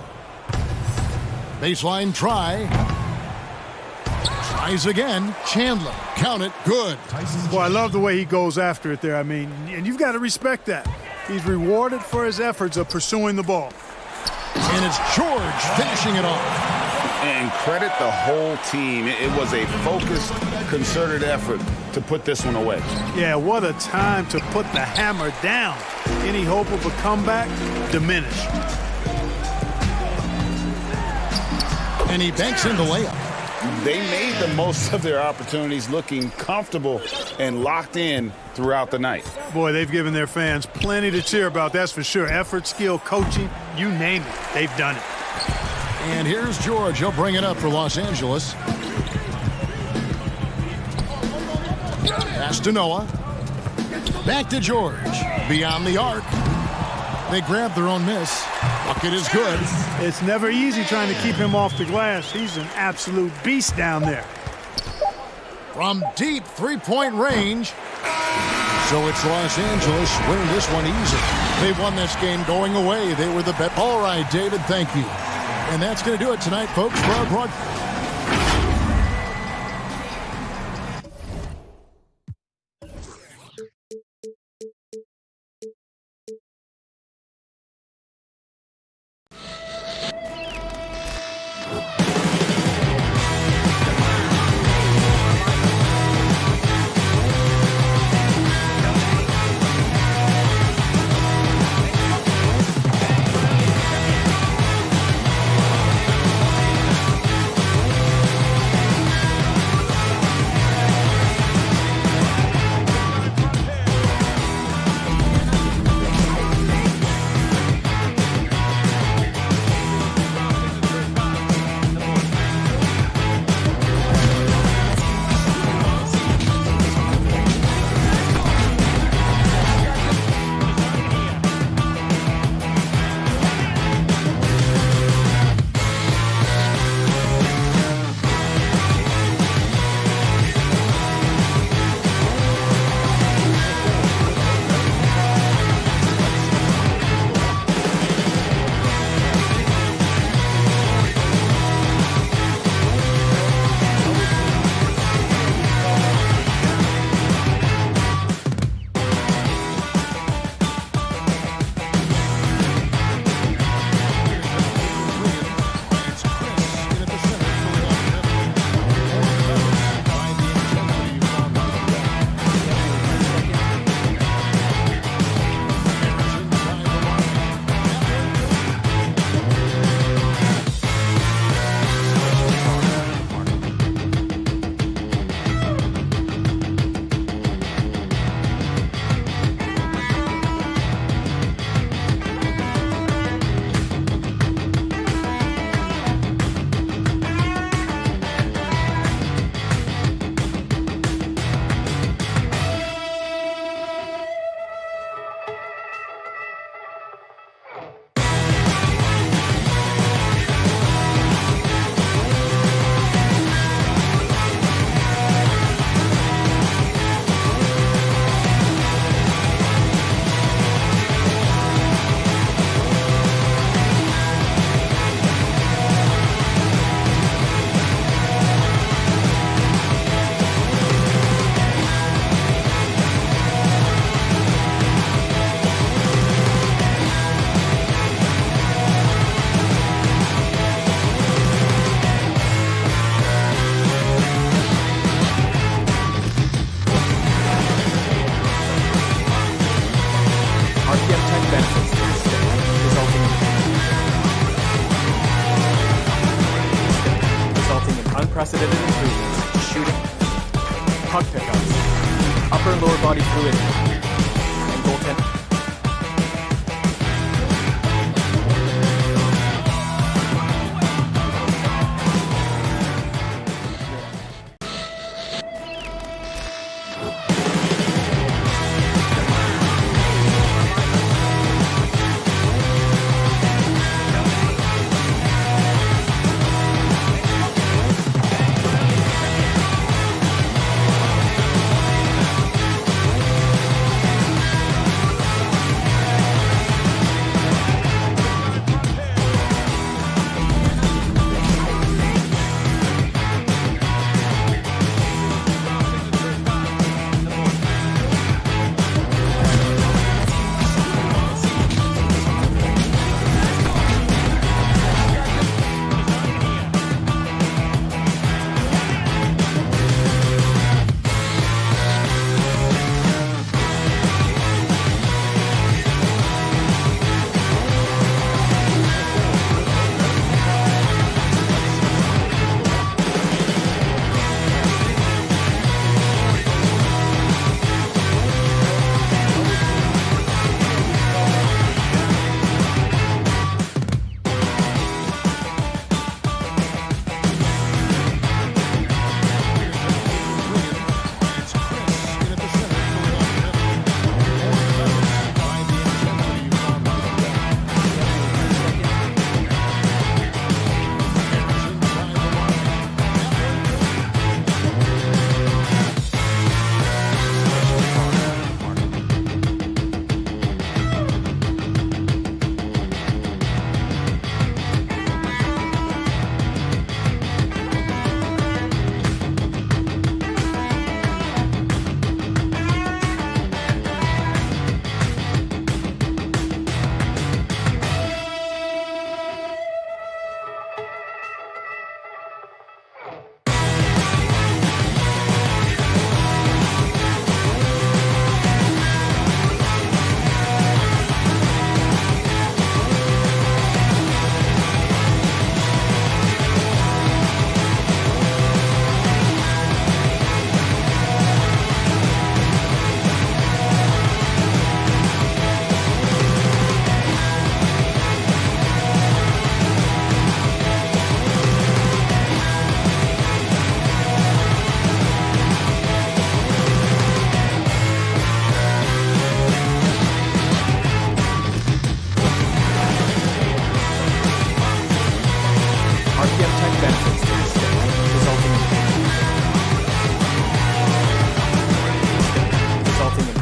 Baseline try. Tries again. Chandler. Count it. Good. Well, I love the way he goes after it there. I mean, and you've got to respect that. He's rewarded for his efforts of pursuing the ball. And it's George finishing it off. And credit the whole team. It was a focused, concerted effort to put this one away. Yeah, what a time to put the hammer down. Any hope of a comeback diminished. And he banks in the layup. They made the most of their opportunities, looking comfortable and locked in throughout the night. Boy, they've given their fans plenty to cheer about, that's for sure. Effort, skill, coaching, you name it, they've done it. And here's George. He'll bring it up for Los Angeles. Pass to Noah. Back to George. Beyond the arc. They grab their own miss. Bucket is good. It's never easy trying to keep him off the glass. He's an absolute beast down there. From deep three-point range. So it's Los Angeles winning this one easy. They won this game going away. They were the bet. All right, David, thank you. And that's going to do it tonight, folks, for our broadcast. unprecedented improvements, shooting, puck pickups, upper and lower body fluidity, and goaltending.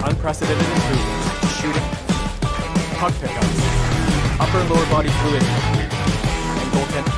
Unprecedented improvements to shooting, puck pickups, upper and lower body fluidity, and goaltending.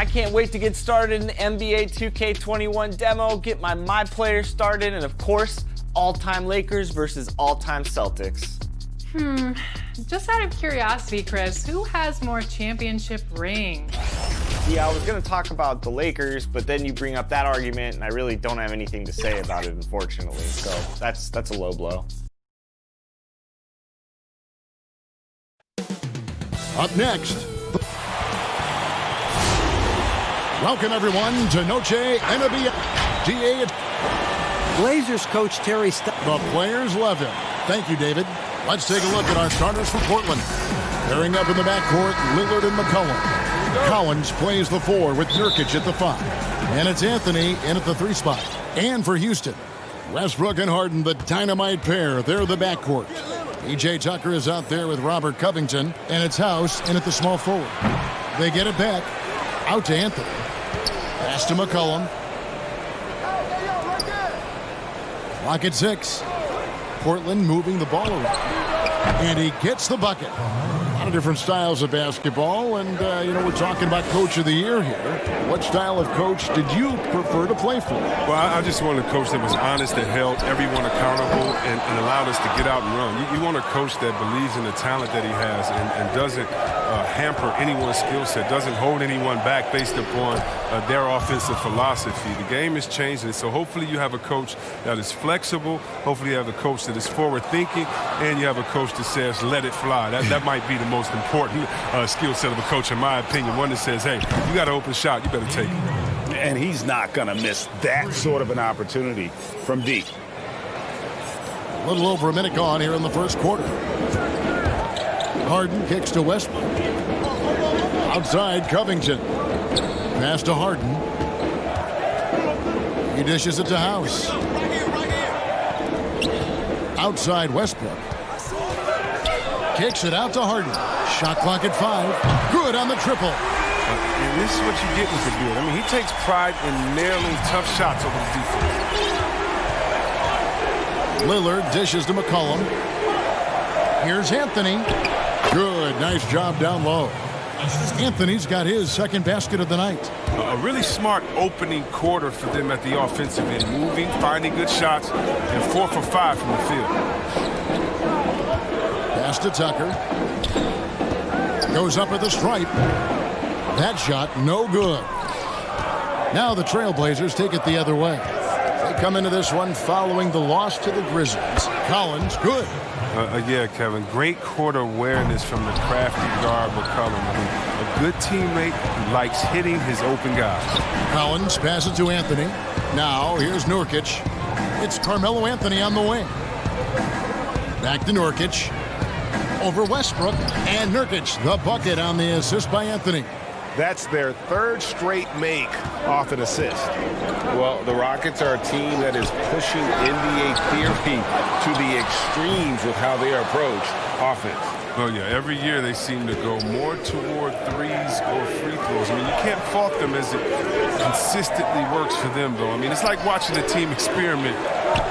I can't wait to get started in the NBA 2K21 demo, get my player started, and of course, all-time Lakers versus all-time Celtics. Just out of curiosity, Chris, who has more championship rings? Yeah, I was going to talk about the Lakers, but then you bring up that argument, and I really don't have anything to say about it, unfortunately. So that's a low blow. Up next, welcome everyone to Noche Latina. Blazers coach Terry Stotts. The players love him. Thank you, David. Let's take a look at our starters for Portland. Pairing up in the backcourt, Lillard and McCollum. Collins plays the 4 with Nurkic at the 5. And it's Anthony in at the 3 spot. And for Houston, Westbrook and Harden, the dynamite pair. They're the backcourt. PJ Tucker is out there with Robert Covington. And it's House in at the small forward. They get it back. Out to Anthony. Pass to McCollum. Clock at 6. Portland moving the ball around. And he gets the bucket. A lot of different styles of basketball. And, we're talking about Coach of the Year here. What style of coach did you prefer to play for? Well, I just wanted a coach that was honest, that held everyone accountable and allowed us to get out and run. You want a coach that believes in the talent that he has and doesn't hamper anyone's skill set, doesn't hold anyone back based upon their offensive philosophy. The game is changing, so hopefully you have a coach that is flexible. Hopefully you have a coach that is forward-thinking, and you have a coach that says, let it fly. That might be the most important skill set of a coach, in my opinion. One that says, hey, you got an open shot, you better take it. And he's not going to miss that sort of an opportunity from deep. A little over a minute gone here in the first quarter. Harden kicks to Westbrook. Outside, Covington. Pass to Harden. He dishes it to House. Outside, Westbrook. Kicks it out to Harden. Shot clock at 5. Good on the triple. And this is what you get with the dude. I mean, he takes pride in nailing tough shots over the defense. Lillard dishes to McCollum. Here's Anthony. Good. Nice job down low. Anthony's got his second basket of the night. A really smart opening quarter for them at the offensive end. Moving, finding good shots, and 4 for 5 from the field. Pass to Tucker. Goes up at the stripe. That shot, no good. Now the Trailblazers take it the other way. They come into this one following the loss to the Grizzlies. Collins, good. Yeah, Kevin, great court awareness from the crafty guard McCollum. I mean, a good teammate who likes hitting his open guys. Collins passes to Anthony. Now here's Nurkic. It's Carmelo Anthony on the wing. Back to Nurkic. Over Westbrook, and Nurkic, the bucket on the assist by Anthony. That's their third straight make off an assist. Well, the Rockets are a team that is pushing NBA theory to the extremes with how they approach offense. Oh, yeah, every year they seem to go more toward threes or free throws. I mean, you can't fault them as it consistently works for them, though. I mean, it's like watching a team experiment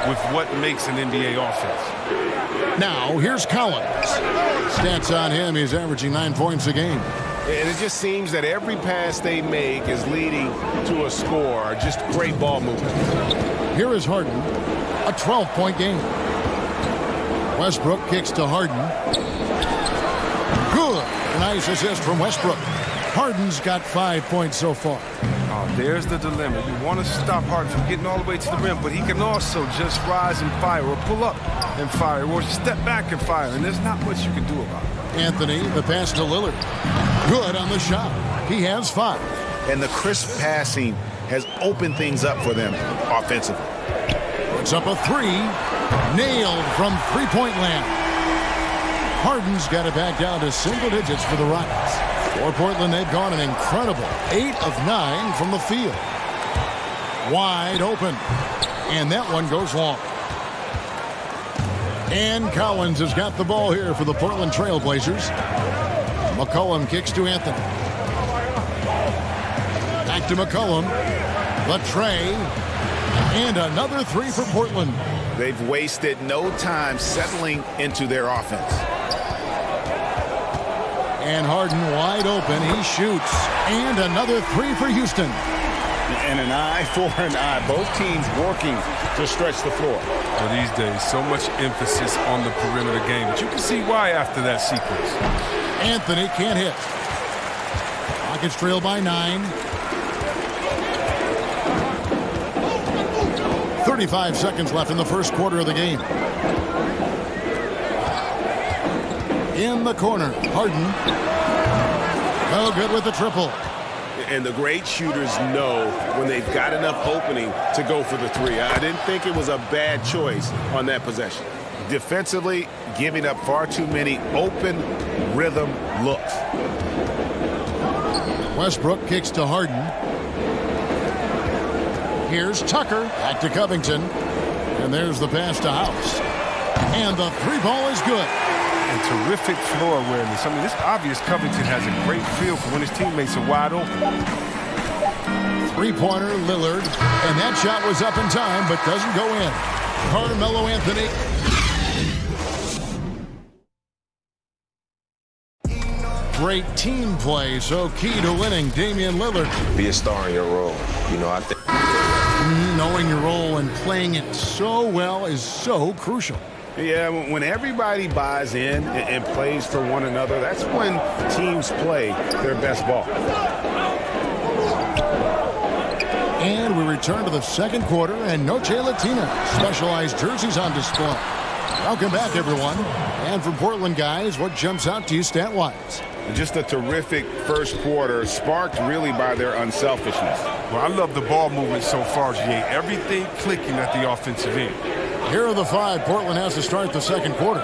with what makes an NBA offense. Now, here's Collins. Stats on him, he's averaging 9 points a game. And it just seems that every pass they make is leading to a score. Just great ball movement. Here is Harden, a 12-point game. Westbrook kicks to Harden. Good. Nice assist from Westbrook. Harden's got 5 points so far. Oh, there's the dilemma. You want to stop Harden from getting all the way to the rim, but he can also just rise and fire, or pull up and fire, or step back and fire, and there's not much you can do about it. Anthony, the pass to Lillard. Good on the shot. He has 5. And the crisp passing has opened things up for them offensively. Puts up a 3. Nailed from three-point land. Harden's got it back down to single digits for the Rockets. For Portland, they've gone an incredible 8 of 9 from the field. Wide open. And that one goes long. And Collins has got the ball here for the Portland Trailblazers. McCollum kicks to Anthony. Back to McCollum. The tray. And another 3 for Portland. They've wasted no time settling into their offense. And Harden wide open. He shoots. And another three for Houston. And an eye for an eye. Both teams working to stretch the floor. Well, these days, so much emphasis on the perimeter game. But you can see why after that sequence. Anthony can't hit. Rockets trail by 9. 35 seconds left in the first quarter of the game. In the corner, Harden. No good with the triple. And the great shooters know when they've got enough opening to go for the three. I didn't think it was a bad choice on that possession. Defensively, giving up far too many open rhythm looks. Westbrook kicks to Harden. Here's Tucker. Back to Covington. And there's the pass to House. And the three ball is good. And terrific floor awareness. I mean, it's obvious Covington has a great feel for when his teammates are wide open. Three-pointer, Lillard. And that shot was up in time, but doesn't go in. Carmelo Anthony. Great team play, so key to winning. Damian Lillard. Be a star in your role. You know, I think knowing your role and playing it so well is so crucial. Yeah, when everybody buys in and plays for one another, that's when teams play their best ball. And we return to the second quarter, and Noche Latina specialized jerseys on display. Welcome back, everyone. And from Portland, guys, what jumps out to you stat-wise? Just a terrific first quarter, sparked really by their unselfishness. Well, I love the ball movement so far, Jay. Everything clicking at the offensive end. Here are the 5 Portland has to start the second quarter.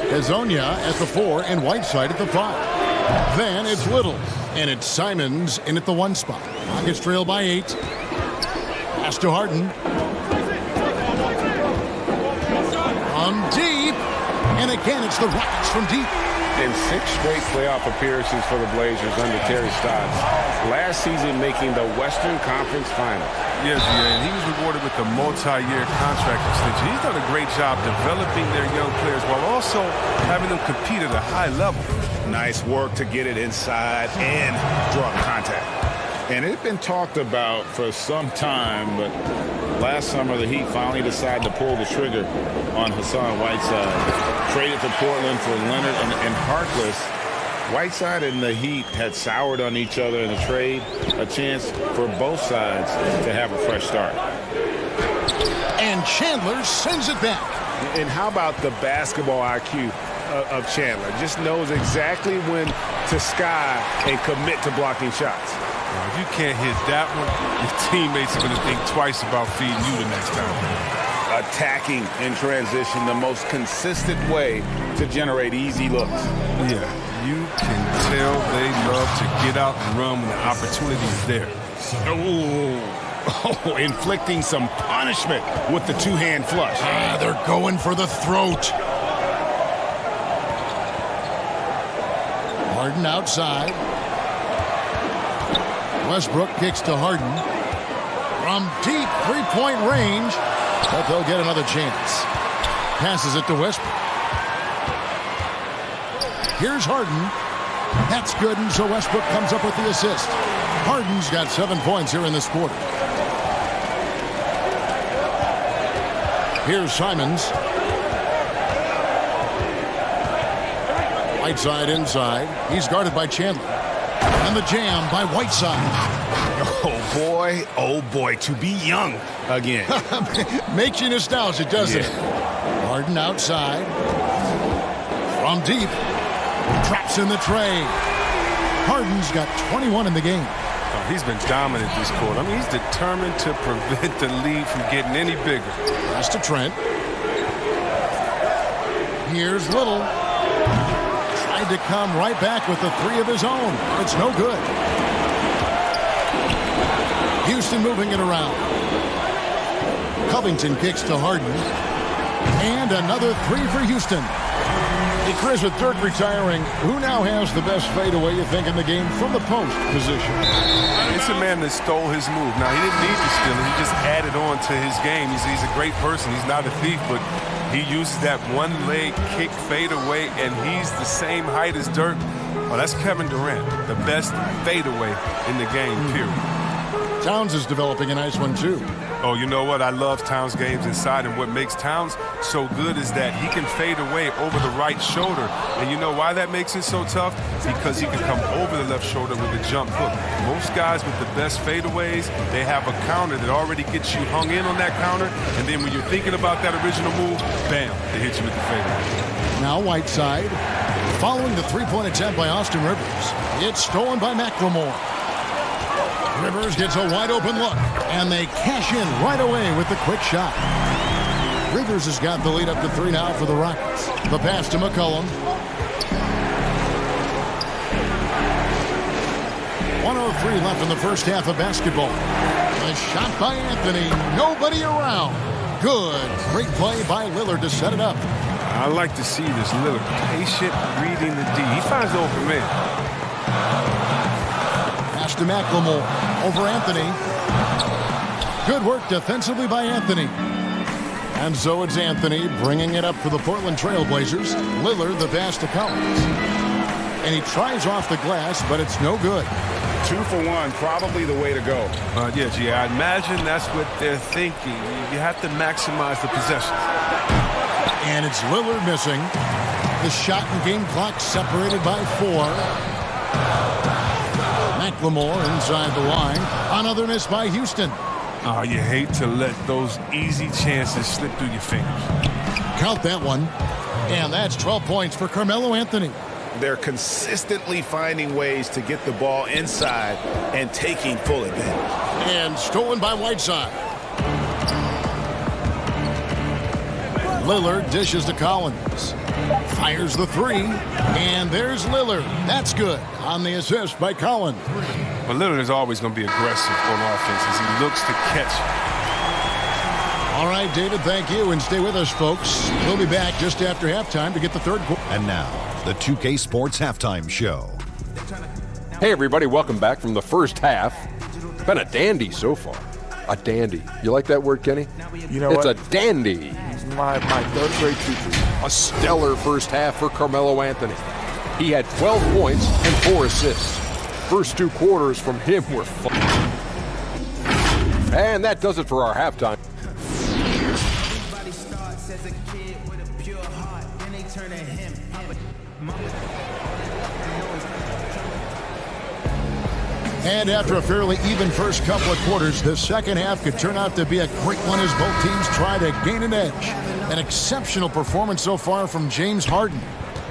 Hazonia at the 4 and Whiteside at the 5. Then it's Little, and it's Simons in at the 1 spot. Rockets trail by 8. Pass to Harden. From deep. And again, it's the Rockets from deep. In 6 straight playoff appearances for the Blazers under Terry Stotts. Last season making the Western Conference Finals. Yes, and he was rewarded with a multi-year contract extension. He's done a great job developing their young players while also having them compete at a high level. Nice work to get it inside and draw contact. And it had been talked about for some time, but last summer the Heat finally decided to pull the trigger on Hassan Whiteside. Traded to Portland for Leonard and Harkless. Whiteside and the Heat had soured on each other in the trade, a chance for both sides to have a fresh start. And Chandler sends it back. And how about the basketball IQ of Chandler? Just knows exactly when to sky and commit to blocking shots. Well, if you can't hit that one, your teammates are going to think twice about feeding you the next time. Attacking in transition, the most consistent way to generate easy looks. Yeah, you can tell they love to get out and run when the opportunity is there. Oh, inflicting some punishment with the two-hand flush. They're going for the throat. Harden outside. Westbrook kicks to Harden. From deep three-point range. But they'll get another chance. Passes it to Westbrook. Here's Harden. That's good, and so Westbrook comes up with the assist. Harden's got 7 points here in this quarter. Here's Simons. Whiteside inside. He's guarded by Chandler. And the jam by Whiteside. Oh boy, to be young again. Makes you nostalgic, doesn't it? Harden outside. From deep. Traps in the tray. Harden's got 21 in the game. Oh, he's been dominant this quarter. I mean, he's determined to prevent the lead from getting any bigger. Pass to Trent. Here's Little. Tried to come right back with the 3 of his own. It's no good. Houston moving it around. Covington kicks to Harden. And another 3 for Houston. Hey, Chris, with Dirk retiring, who now has the best fadeaway, you think, in the game from the post position? It's a man that stole his move. Now, he didn't need to steal it. He just added on to his game. He's a great person. He's not a thief, but he uses that one-leg kick fadeaway, and he's the same height as Dirk. Oh, that's Kevin Durant, the best fadeaway in the game, period. Towns is developing a nice one, too. Oh, you know what? I love Towns' games inside, and what makes Towns so good is that he can fade away over the right shoulder. And you know why that makes it so tough? Because he can come over the left shoulder with a jump hook. Most guys with the best fadeaways, they have a counter that already gets you hung in on that counter, and then when you're thinking about that original move, bam, they hit you with the fadeaway. Now Whiteside, following the three-point attempt by Austin Rivers. It's stolen by McLemore. Rivers gets a wide-open look, and they cash in right away with the quick shot. Rivers has got the lead up to 3 now for the Rockets. The pass to McCollum. 1:03 left in the first half of basketball. The shot by Anthony. Nobody around. Good. Great play by Lillard to set it up. I like to see this Lillard patient reading the D. He finds the open man. Pass to McLemore over Anthony. Good work defensively by Anthony. And so it's Anthony bringing it up for the Portland Trail Blazers. Lillard the pass to Collins. And he tries off the glass, but it's no good. 2 for 1, probably the way to go. Yeah, G, I imagine that's what they're thinking. You have to maximize the possessions. And it's Lillard missing. The shot and game clock separated by 4. McLemore inside the line. Another miss by Houston. Oh, you hate to let those easy chances slip through your fingers. Count that one. And that's 12 points for Carmelo Anthony. They're consistently finding ways to get the ball inside and taking full advantage. And stolen by Whiteside. Lillard dishes to Collins. Fires the 3. And there's Lillard. That's good on the assist by Collins. Well, Lillard is always going to be aggressive on offense as he looks to catch. All right, David, thank you. And stay with us, folks. We'll be back just after halftime to get the third quarter. And now, the 2K Sports Halftime Show. Hey, everybody. Welcome back from the first half. Been a dandy so far. A dandy. You like that word, Kenny? You know it's what? a dandy. My third grade teacher. A stellar first half for Carmelo Anthony. He had 12 points and 4 assists. First 2 quarters from him were fun. And that does it for our halftime. And after a fairly even first couple of quarters, the second half could turn out to be a great one as both teams try to gain an edge. An exceptional performance so far from James Harden.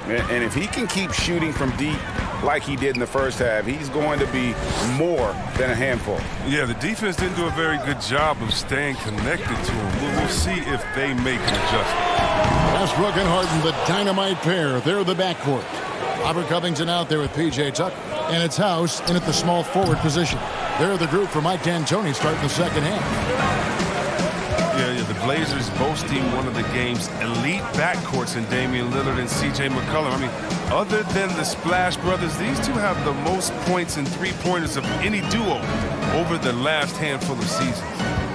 And if he can keep shooting from deep like he did in the first half, he's going to be more than a handful. Yeah, the defense didn't do a very good job of staying connected to him. We'll see if they make an adjustment. Westbrook and Harden, the dynamite pair. They're the backcourt. Robert Covington out there with P.J. Tucker. And it's House in at the small forward position. They're the group for Mike D'Antoni starting the second half. Yeah, the Blazers boasting one of the game's elite backcourts in Damian Lillard and C.J. McCollum. I mean, other than the Splash Brothers, these two have the most points and three-pointers of any duo over the last handful of seasons.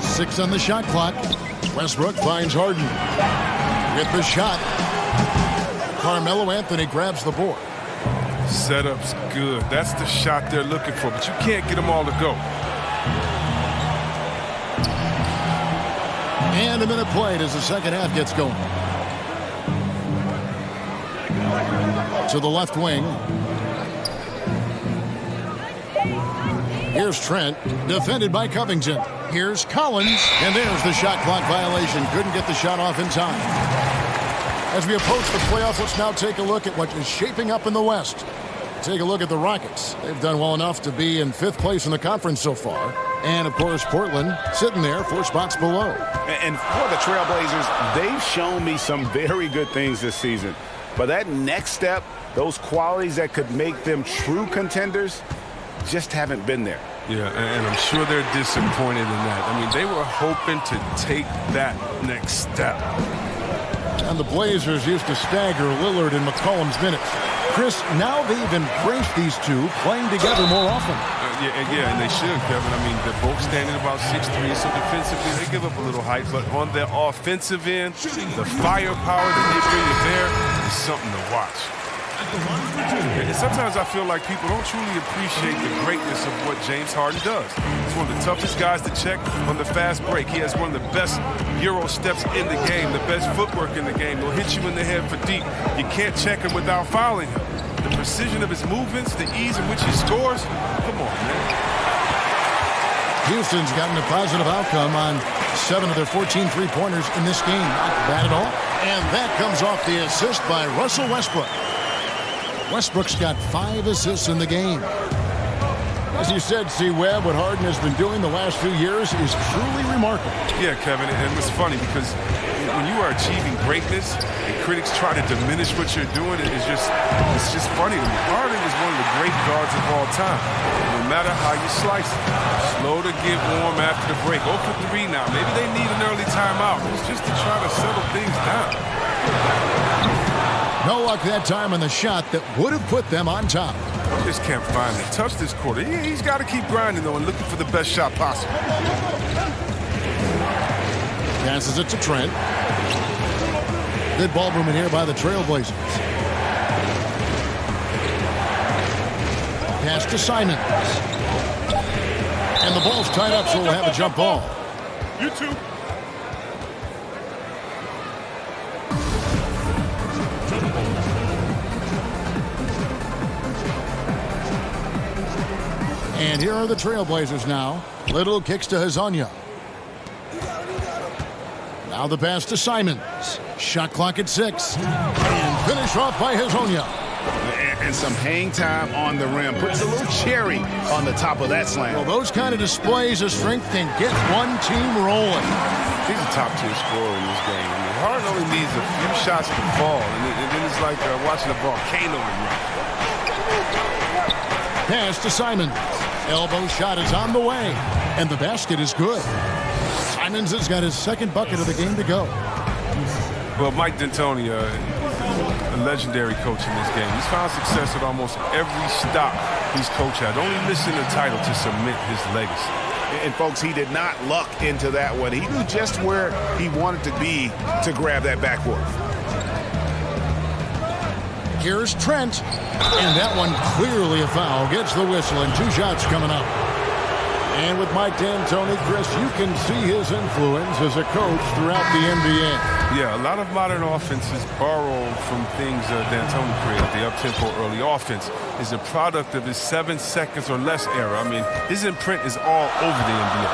6 on the shot clock. Westbrook finds Harden. With the shot. Carmelo Anthony grabs the board. Setup's good. That's the shot they're looking for, but you can't get them all to go. And a minute played as the second half gets going. To the left wing. Here's Trent, defended by Covington. Here's Collins, and there's the shot clock violation. Couldn't get the shot off in time. As we approach the playoffs, let's now take a look at what is shaping up in the West. Take a look at the Rockets. They've done well enough to be in 5th place in the conference so far. And, of course, Portland sitting there 4 spots below. And for the Trailblazers, they've shown me some very good things this season. But that next step, those qualities that could make them true contenders, just haven't been there. Yeah, and I'm sure they're disappointed in that. I mean, they were hoping to take that next step. And the Blazers used to stagger Lillard and McCollum's minutes. Chris, now they've embraced these two playing together more often. Yeah, and they should, Kevin. I mean, they're both standing about 6'3", so defensively they give up a little height. But on their offensive end, the firepower that they bring to bear is something to watch. at the line for two. And sometimes I feel like people don't truly appreciate the greatness of what James Harden does. He's one of the toughest guys to check on the fast break. He has one of the best Euro steps in the game, the best footwork in the game. He'll hit you in the head for deep. You can't check him without fouling him. The precision of his movements, the ease in which he scores. Come on, man. Houston's gotten a positive outcome on 7 of their 14 three-pointers in this game. Not bad at all. And that comes off the assist by Russell Westbrook. Westbrook's got 5 assists in the game. As you said, C-Webb, what Harden has been doing the last few years is truly remarkable. Yeah, Kevin, and it's funny because when you are achieving greatness and critics try to diminish what you're doing, it's just funny to me. Harden is one of the great guards of all time, no matter how you slice it. Slow to get warm after the break. 0 for 3 now. Maybe they need an early timeout. It's just to try to settle things down. No luck that time on the shot that would have put them on top. Just can't find the touch this quarter. He's got to keep grinding, though, and looking for the best shot possible. Passes it to Trent. Good ball movement here by the Trailblazers. Pass to Simons. And the ball's tied up, so we'll have a jump ball. You too. And here are the Trailblazers now. Little kicks to Hazonia. Now the pass to Simons. Shot clock at 6. And finish off by Hazonia. And some hang time on the rim. Puts a little cherry on the top of that slam. Well, those kind of displays of strength can get one team rolling. He's a top-tier scorer in this game. I mean, Harden only needs a few shots to fall, and then it's like watching a volcano erupt. Pass to Simons. Elbow shot is on the way, and the basket is good. Simons has got his second bucket of the game to go. Well, Mike D'Antoni, a legendary coach in this game. He's found success at almost every stop he's coached at, only missing a title to cement his legacy. And, folks, he did not luck into that one. He knew just where he wanted to be to grab that backboard. Here's Trent. And that one clearly a foul. Gets the whistle, and 2 shots coming up. And with Mike D'Antoni, Chris, you can see his influence as a coach throughout the NBA. Yeah, a lot of modern offenses borrow from things D'Antoni created. The up-tempo early offense is a product of his 7 seconds or less era. I mean, his imprint is all over the NBA.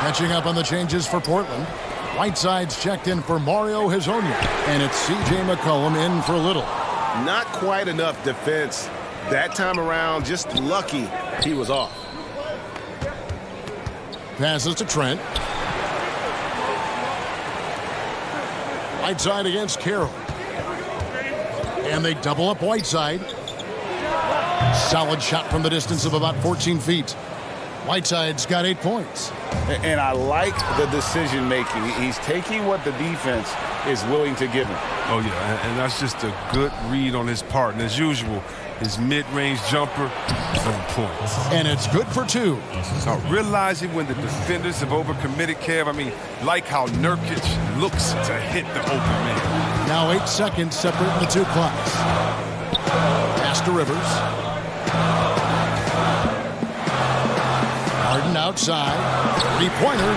Catching up on the changes for Portland. Whiteside's checked in for Mario Hazonia. And it's C.J. McCollum in for Little. Not quite enough defense that time around. Just lucky he was off. Passes to Trent. Whiteside against Carroll. And they double up Whiteside. Solid shot from the distance of about 14 feet. Whiteside's got 8 points. And I like the decision making. He's taking what the defense is willing to give him. Oh, yeah, and that's just a good read on his part. And as usual, his mid-range jumper is on point. And it's good for 2. Now, realizing when the defenders have overcommitted, Kev, I mean, like how Nurkic looks to hit the open man. Now 8 seconds separating the 2 clocks. Pass to Rivers. Harden outside. 3-pointer.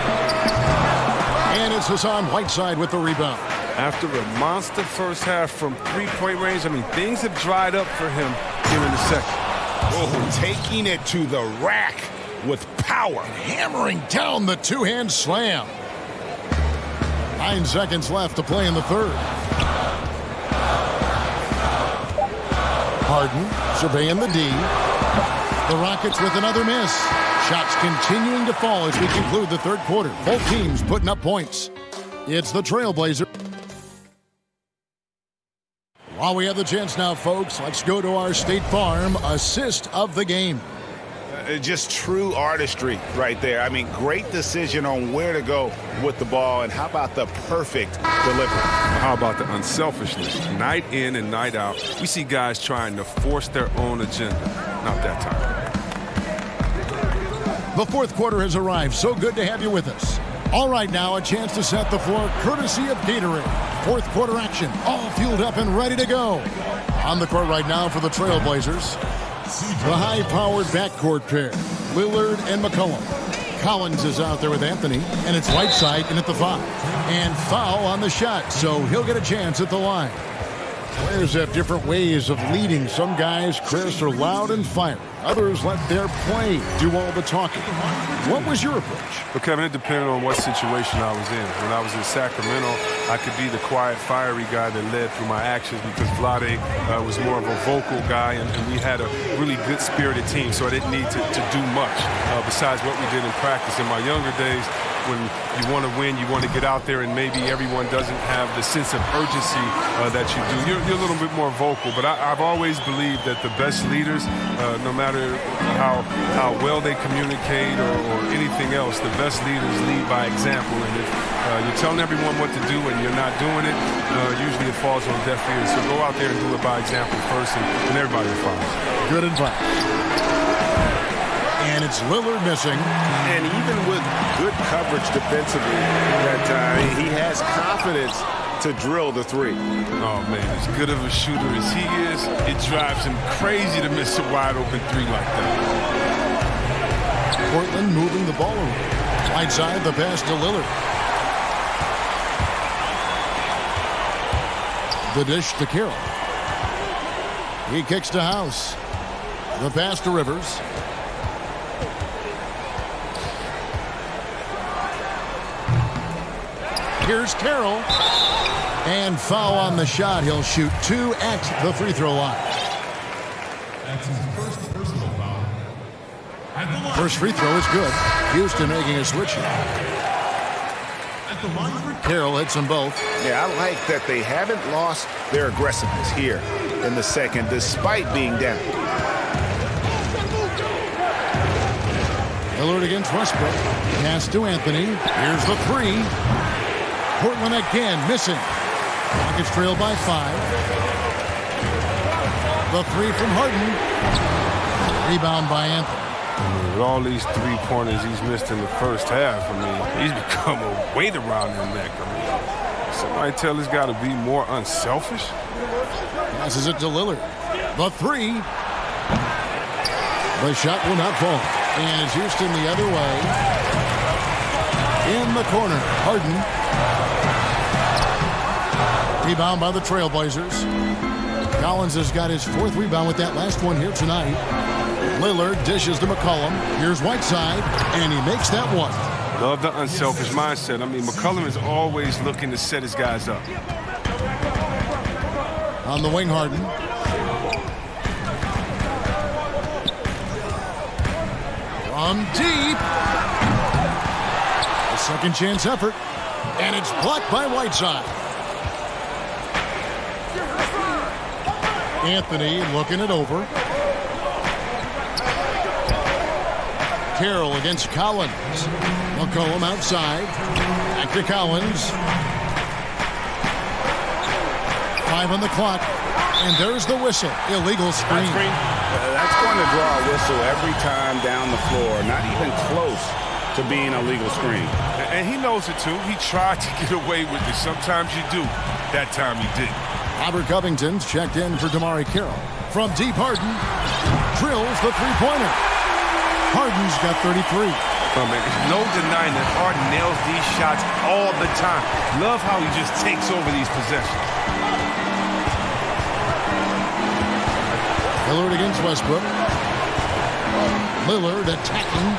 And it's Hassan Whiteside with the rebound. After a monster first half from 3-point range, I mean, things have dried up for him here in the second. Oh, taking it to the rack with power. Hammering down the 2-hand slam. 9 seconds left to play in the third. Harden surveying the D. The Rockets with another miss. Shots continuing to fall as we conclude the third quarter. Both teams putting up points. It's the Trailblazers. While we have the chance now, folks, let's go to our State Farm assist of the game. Just true artistry right there. I mean, great decision on where to go with the ball, and how about the perfect delivery? How about the unselfishness? Night in and night out, we see guys trying to force their own agenda. Not that time. The fourth quarter has arrived. So good to have you with us. All right, now a chance to set the floor courtesy of Gatorade. Fourth quarter action, all fueled up and ready to go. On the court right now for the Trailblazers, the high-powered backcourt pair, Lillard and McCollum. Collins is out there with Anthony, and it's Whiteside in at the 5. And foul on the shot, so he'll get a chance at the line. Players have different ways of leading. Some guys, Chris, are loud and fiery. Others let their play do all the talking. What was your approach? Well, Kevin, it depended on what situation I was in. When I was in Sacramento, I could be the quiet, fiery guy that led through my actions because Vlade was more of a vocal guy, and we had a really good-spirited team, so I didn't need to do much besides what we did in practice. In my younger days, when you want to win, you want to get out there, and maybe everyone doesn't have the sense of urgency that you do. You're a little bit more vocal, but I've always believed that the best leaders, no matter how well they communicate or anything else, the best leaders lead by example. And if you're telling everyone what to do and you're not doing it, usually it falls on deaf ears. So go out there and do it by example first, and everybody will follow. Good advice. And it's Lillard missing. And even with good coverage defensively that time, he has confidence to drill the 3. Oh, man, as good of a shooter as he is, it drives him crazy to miss a wide-open 3 like that. Portland moving the ball around. Whiteside, the pass to Lillard. The dish to Carroll. He kicks to House. The pass to Rivers. Here's Carroll. And foul on the shot. He'll shoot 2 at the free throw line. That's his first personal foul. At the line. First free throw is good. Houston making a switch. At the line for Carroll hits them both. Yeah, I like that they haven't lost their aggressiveness here in the second, despite being down. Lillard against Westbrook. Pass to Anthony. Here's the 3. Portland again missing. Rockets trail by 5. The 3 from Harden. Rebound by Anthony. With all these 3-pointers he's missed in the first half, he's become a weight around their neck. Somebody tell this guy to be more unselfish. Passes it to Lillard. The 3. The shot will not fall. And it's Houston the other way. In the corner, Harden. Rebound by the Trailblazers. Collins has got his 4th rebound with that last one here tonight. Lillard dishes to McCollum. Here's Whiteside, and he makes that one. Love the unselfish mindset. McCollum is always looking to set his guys up. On the wing, Harden. From deep. A second chance effort. And it's blocked by Whiteside. Anthony looking it over. Carroll against Collins. McCollum outside. Back to Collins. 5 on the clock. And there's the whistle. Illegal screen. That's going to draw a whistle every time down the floor. Not even close to being a legal screen. And he knows it, too. He tried to get away with it. Sometimes you do. That time he didn't. Robert Covington's checked in for Damari Carroll. From deep, Harden drills the 3-pointer. Harden's got 33. Oh, man, there's no denying that Harden nails these shots all the time. Love how he just takes over these possessions. Lillard against Westbrook. Lillard attacking.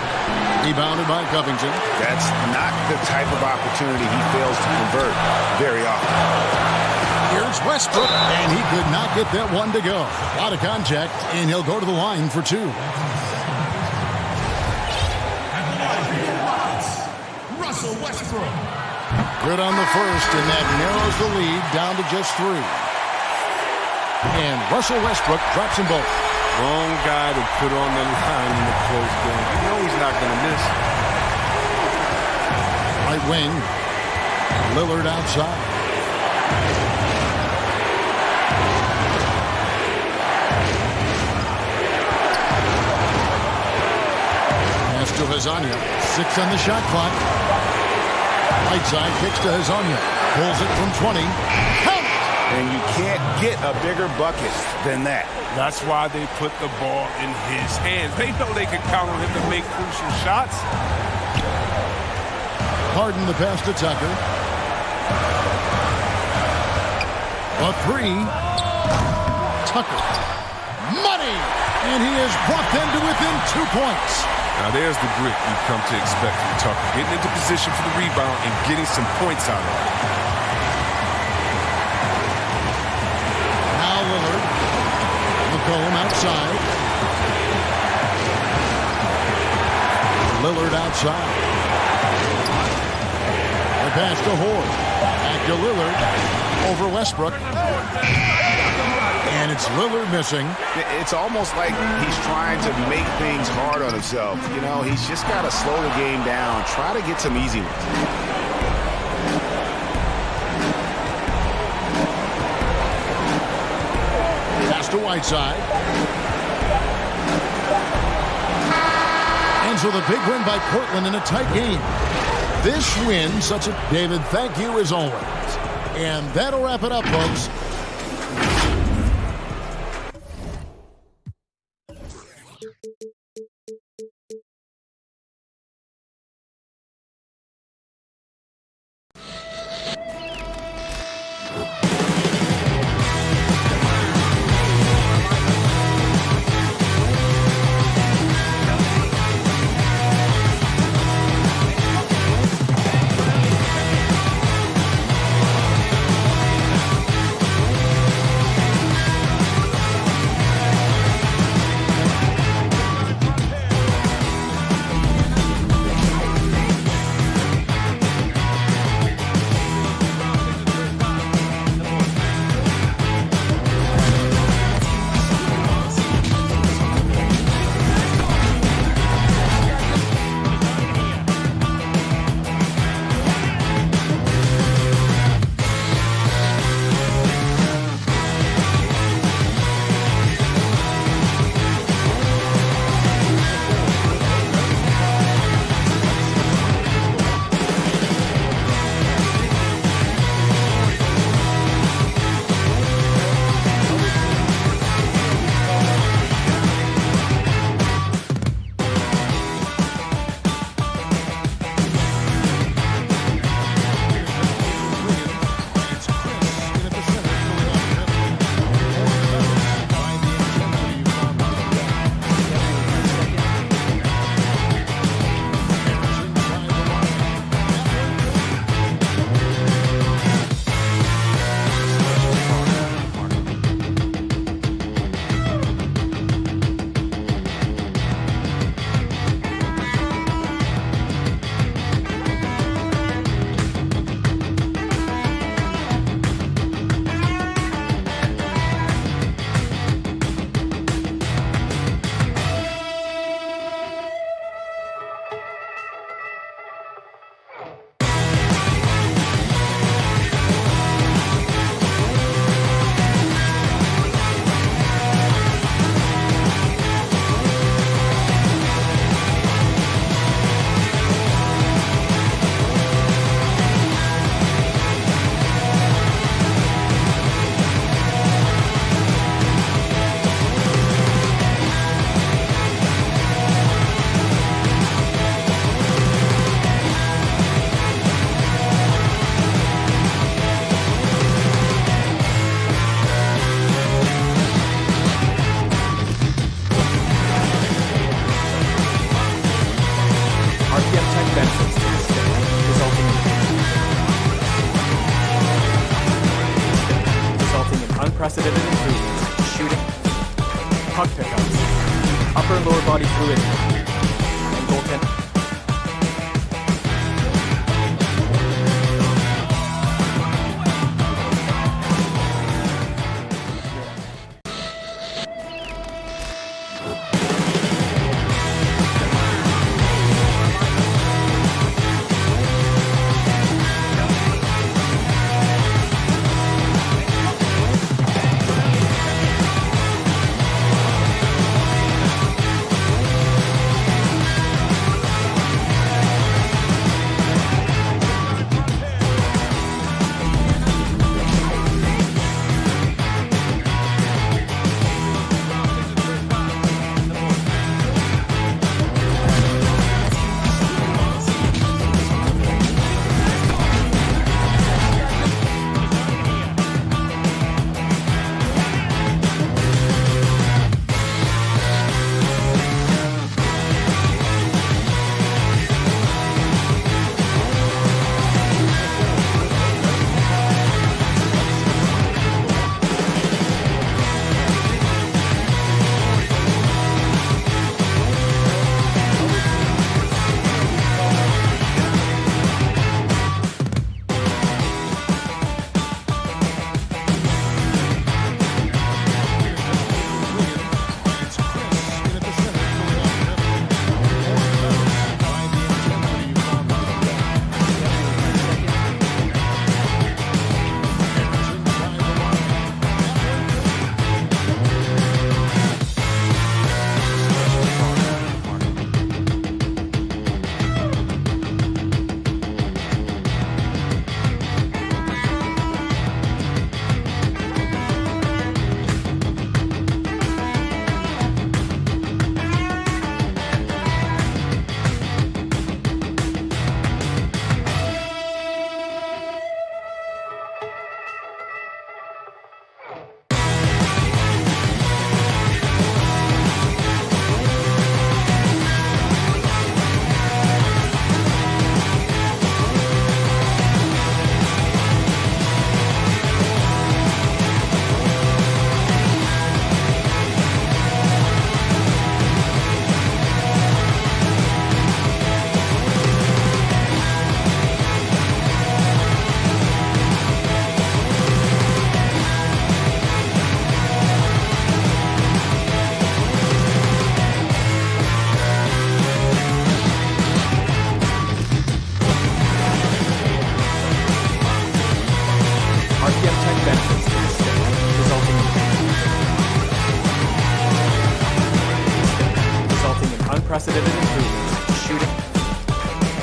Rebounded by Covington. That's not the type of opportunity he fails to convert very often. Here's Westbrook, and he could not get that one to go. Out of contact, and he'll go to the line for 2. Russell Westbrook. Good on the first, and that narrows the lead down to just 3. And Russell Westbrook drops them both. Wrong guy to put on the line in the close game. You know he's not going to miss. Right wing. Lillard outside. Pass to Hazania. 6 on the shot clock. Whiteside kicks to Hezonja. Pulls it from 20. Count! And you can't get a bigger bucket than that. That's why they put the ball in his hands. They know they can count on him to make crucial shots. Harden the pass to Tucker. A three. Tucker. Money! And he is brought them to within 2 points. Now there's the grit you've come to expect from Tucker. Getting into position for the rebound and getting some points out of it. Now Lillard. McCollum outside. Lillard outside. The pass to Horde. Back to Lillard. Over Westbrook. And it's Lillard missing. It's almost like he's trying to make things hard on himself. You know, he's just got to slow the game down. Try to get some easy ones. Pass to Whiteside. And so the big win by Portland in a tight game. This win, such a... David, thank you as always. And that'll wrap it up, folks. unprecedented improvements, shooting, puck pickups, upper and lower body fluidity, and goaltending.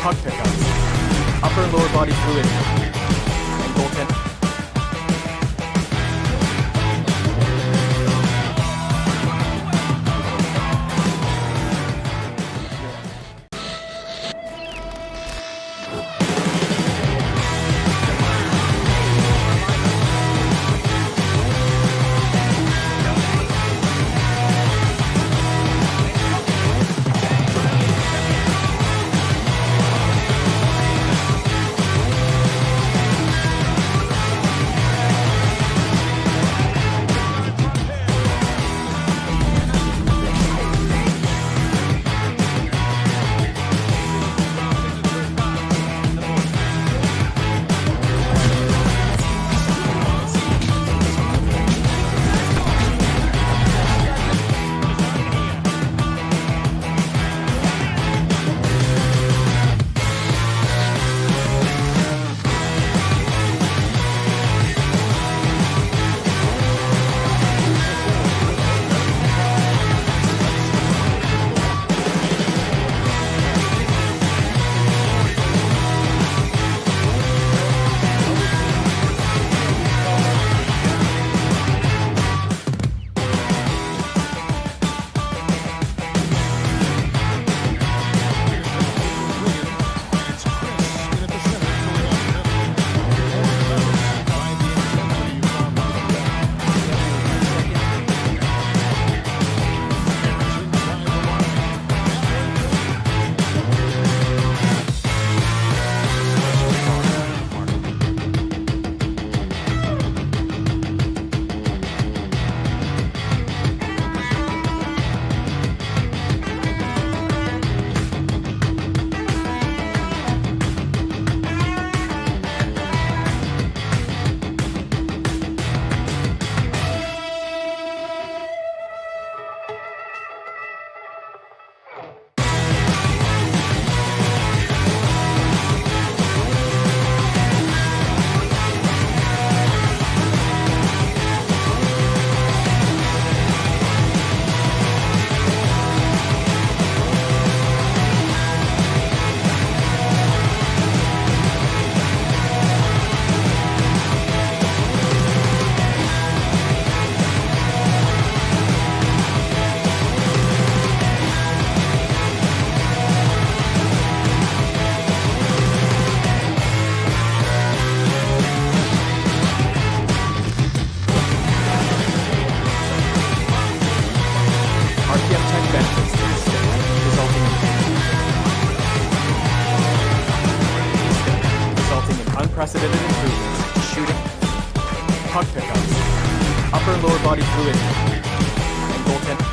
puck pickups, upper and lower body fluidity, and goaltending. Unprecedented improvements, shooting, puck pickups, upper and lower body fluidity, and goaltending.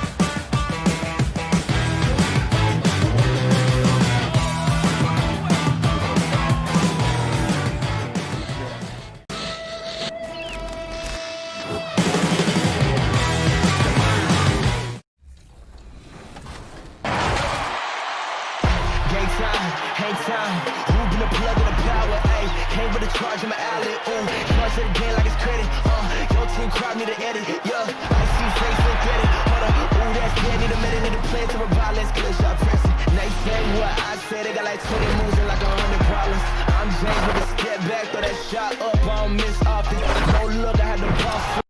Hang time, moving the plug of the power, ayy. Came with a charge in my alley, ooh. Charge it again like it's credit, your team crowd need to edit, yeah. I see face and get it, hold up, ooh, that's dead. Need a minute, need a plan to revive, let's clear shot pressing. They say what I said, they got like 20 moves and like 100 problems. I'm James with a step back, throw that shot up, I don't miss often. No look, I had the ball.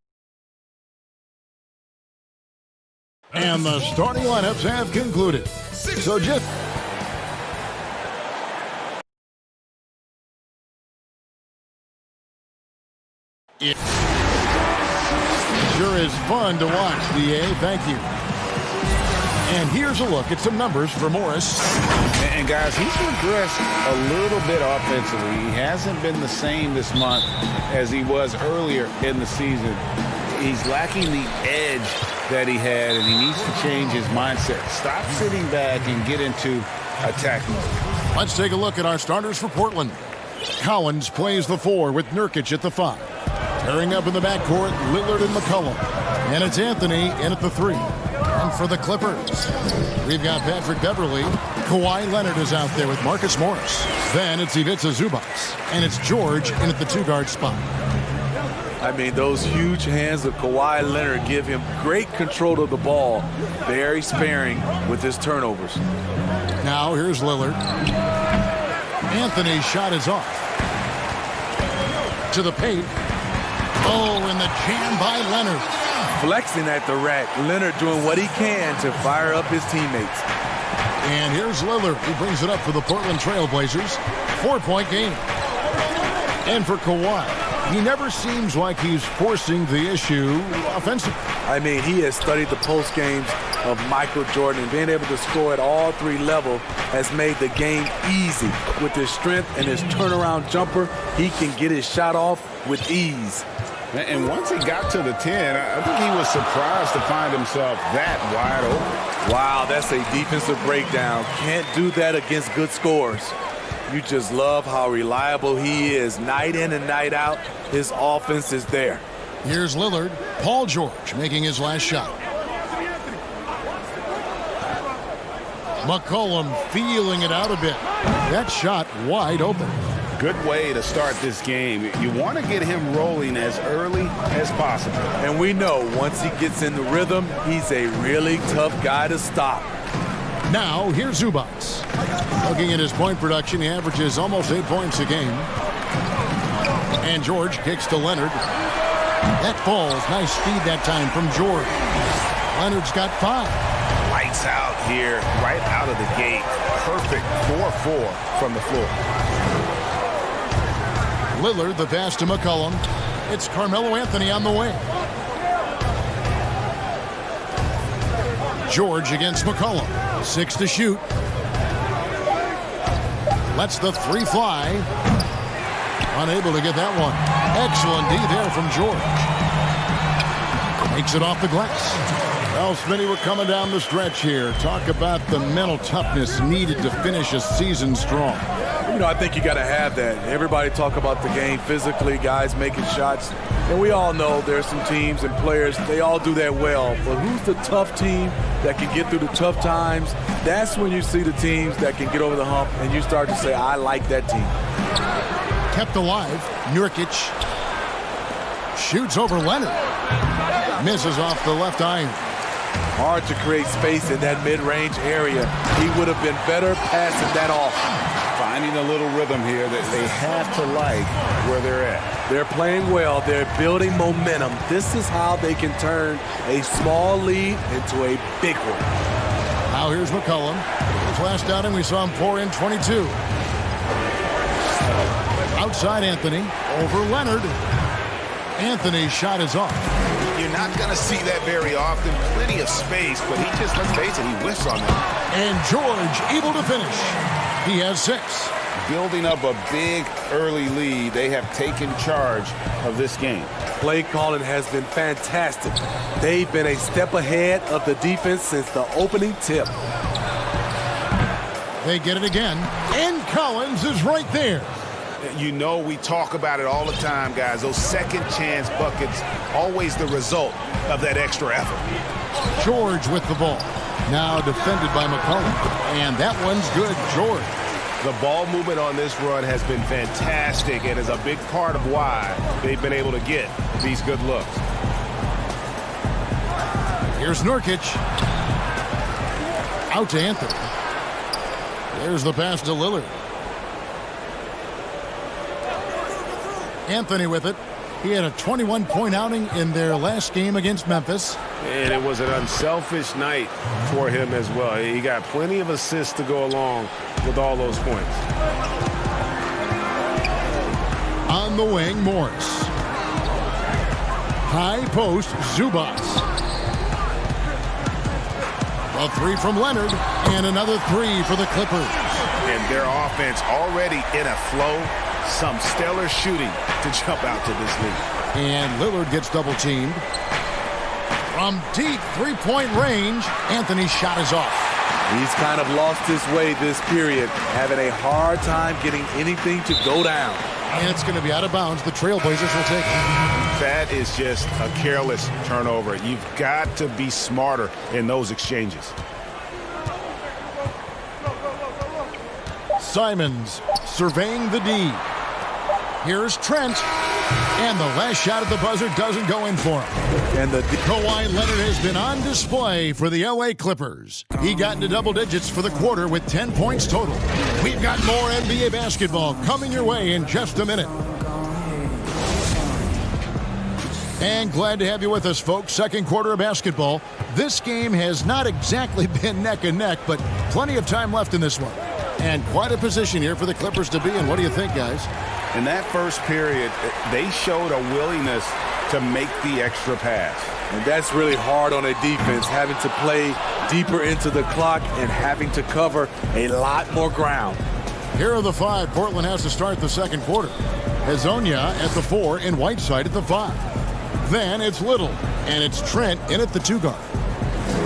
And the starting lineups have concluded. So just it sure is fun to watch, DA. Thank you. And here's a look at some numbers for Morris. And guys, he's regressed a little bit offensively. He hasn't been the same this month as he was earlier in the season. He's lacking the edge that he had, and he needs to change his mindset. Stop sitting back and get into attack mode. Let's take a look at our starters for Portland. Collins plays the 4 with Nurkic at the 5. Pairing up in the backcourt, Lillard and McCollum. And it's Anthony in at the 3. And for the Clippers, we've got Patrick Beverley. Kawhi Leonard is out there with Marcus Morris. Then it's Ivica Zubac. And it's George in at the 2-guard spot. I mean, those huge hands of Kawhi Leonard give him great control of the ball. Very sparing with his turnovers. Now here's Lillard. Anthony's shot is off. To the paint. Oh, and the jam by Leonard. Flexing at the rack. Leonard doing what he can to fire up his teammates. And here's Lillard. He brings it up for the Portland Trail Blazers. 4-point game. And for Kawhi, he never seems like he's forcing the issue offensively. I mean, he has studied the post games of Michael Jordan, and being able to score at all three levels has made the game easy. With his strength and his turnaround jumper, he can get his shot off with ease. And once he got to the 10, I think he was surprised to find himself that wide open. Wow, that's a defensive breakdown. Can't do that against good scores. You just love how reliable he is. Night in and night out, his offense is there. Here's Lillard. Paul George making his last shot. McCollum feeling it out a bit. That shot wide open. Good way to start this game. You want to get him rolling as early as possible. And we know once he gets in the rhythm, he's a really tough guy to stop. Now, here's Zubats. Looking at his point production, he averages almost 8 points a game. And George kicks to Leonard. That falls. Nice speed that time from George. Leonard's got 5. Lights out here, right out of the gate. Perfect 4-4 from the floor. Lillard, the pass to McCollum. It's Carmelo Anthony on the wing. George against McCollum. 6 to shoot. Lets the 3 fly. Unable to get that one. Excellent D there from George. Makes it off the glass. Well, Smitty, we're coming down the stretch here. Talk about the mental toughness needed to finish a season strong. You know, I think you got to have that. Everybody talk about the game physically, guys making shots. And we all know there's some teams and players, they all do that well. But who's the tough team that can get through the tough times? That's when you see the teams that can get over the hump and you start to say, I like that team. Kept alive. Nurkic shoots over Leonard. Misses off the left iron. Hard to create space in that mid-range area. He would have been better passing that off. Finding a little rhythm here that they have to like where they're at. They're playing well. They're building momentum. This is how they can turn a small lead into a big one. Now here's McCollum. His last outing, we saw him pour in 22. Outside Anthony. Over Leonard. Anthony's shot is off. You're not going to see that very often. Plenty of space, but he just, let's face it, he whiffs on that. And George able to finish. He has 6. Building up a big early lead. They have taken charge of this game. Play calling has been fantastic. They've been a step ahead of the defense since the opening tip. They get it again. And Collins is right there. You know, we talk about it all the time, guys. Those second chance buckets, always the result of that extra effort. George with the ball. Now defended by McCollum. And that one's good, George. The ball movement on this run has been fantastic and is a big part of why they've been able to get these good looks. Here's Nurkic. Out to Anthony. There's the pass to Lillard. Anthony with it. He had a 21-point outing in their last game against Memphis. And it was an unselfish night for him as well. He got plenty of assists to go along with all those points. On the wing, Morris. High post, Zubats. A 3 from Leonard, and another 3 for the Clippers. And their offense already in a flow. Some stellar shooting to jump out to this lead. And Lillard gets double teamed. From deep 3-point range, Anthony's shot is off. He's kind of lost his way this period, having a hard time getting anything to go down. And it's going to be out of bounds. The Trailblazers will take it. That is just a careless turnover. You've got to be smarter in those exchanges. Simons surveying the D. Here's Trent. And the last shot at the buzzer doesn't go in for him. And Kawhi Leonard has been on display for the LA Clippers. He got into double digits for the quarter with 10 points total. We've got more NBA basketball coming your way in just a minute. And glad to have you with us, folks. Second quarter of basketball. This game has not exactly been neck and neck, but plenty of time left in this one. And quite a position here for the Clippers to be in. What do you think, guys? In that first period, they showed a willingness to make the extra pass. And that's really hard on a defense, having to play deeper into the clock and having to cover a lot more ground. Here are the 5 Portland has to start the second quarter. Hazonia at the 4 and Whiteside at the 5. Then it's Little, and it's Trent in at the 2 guard.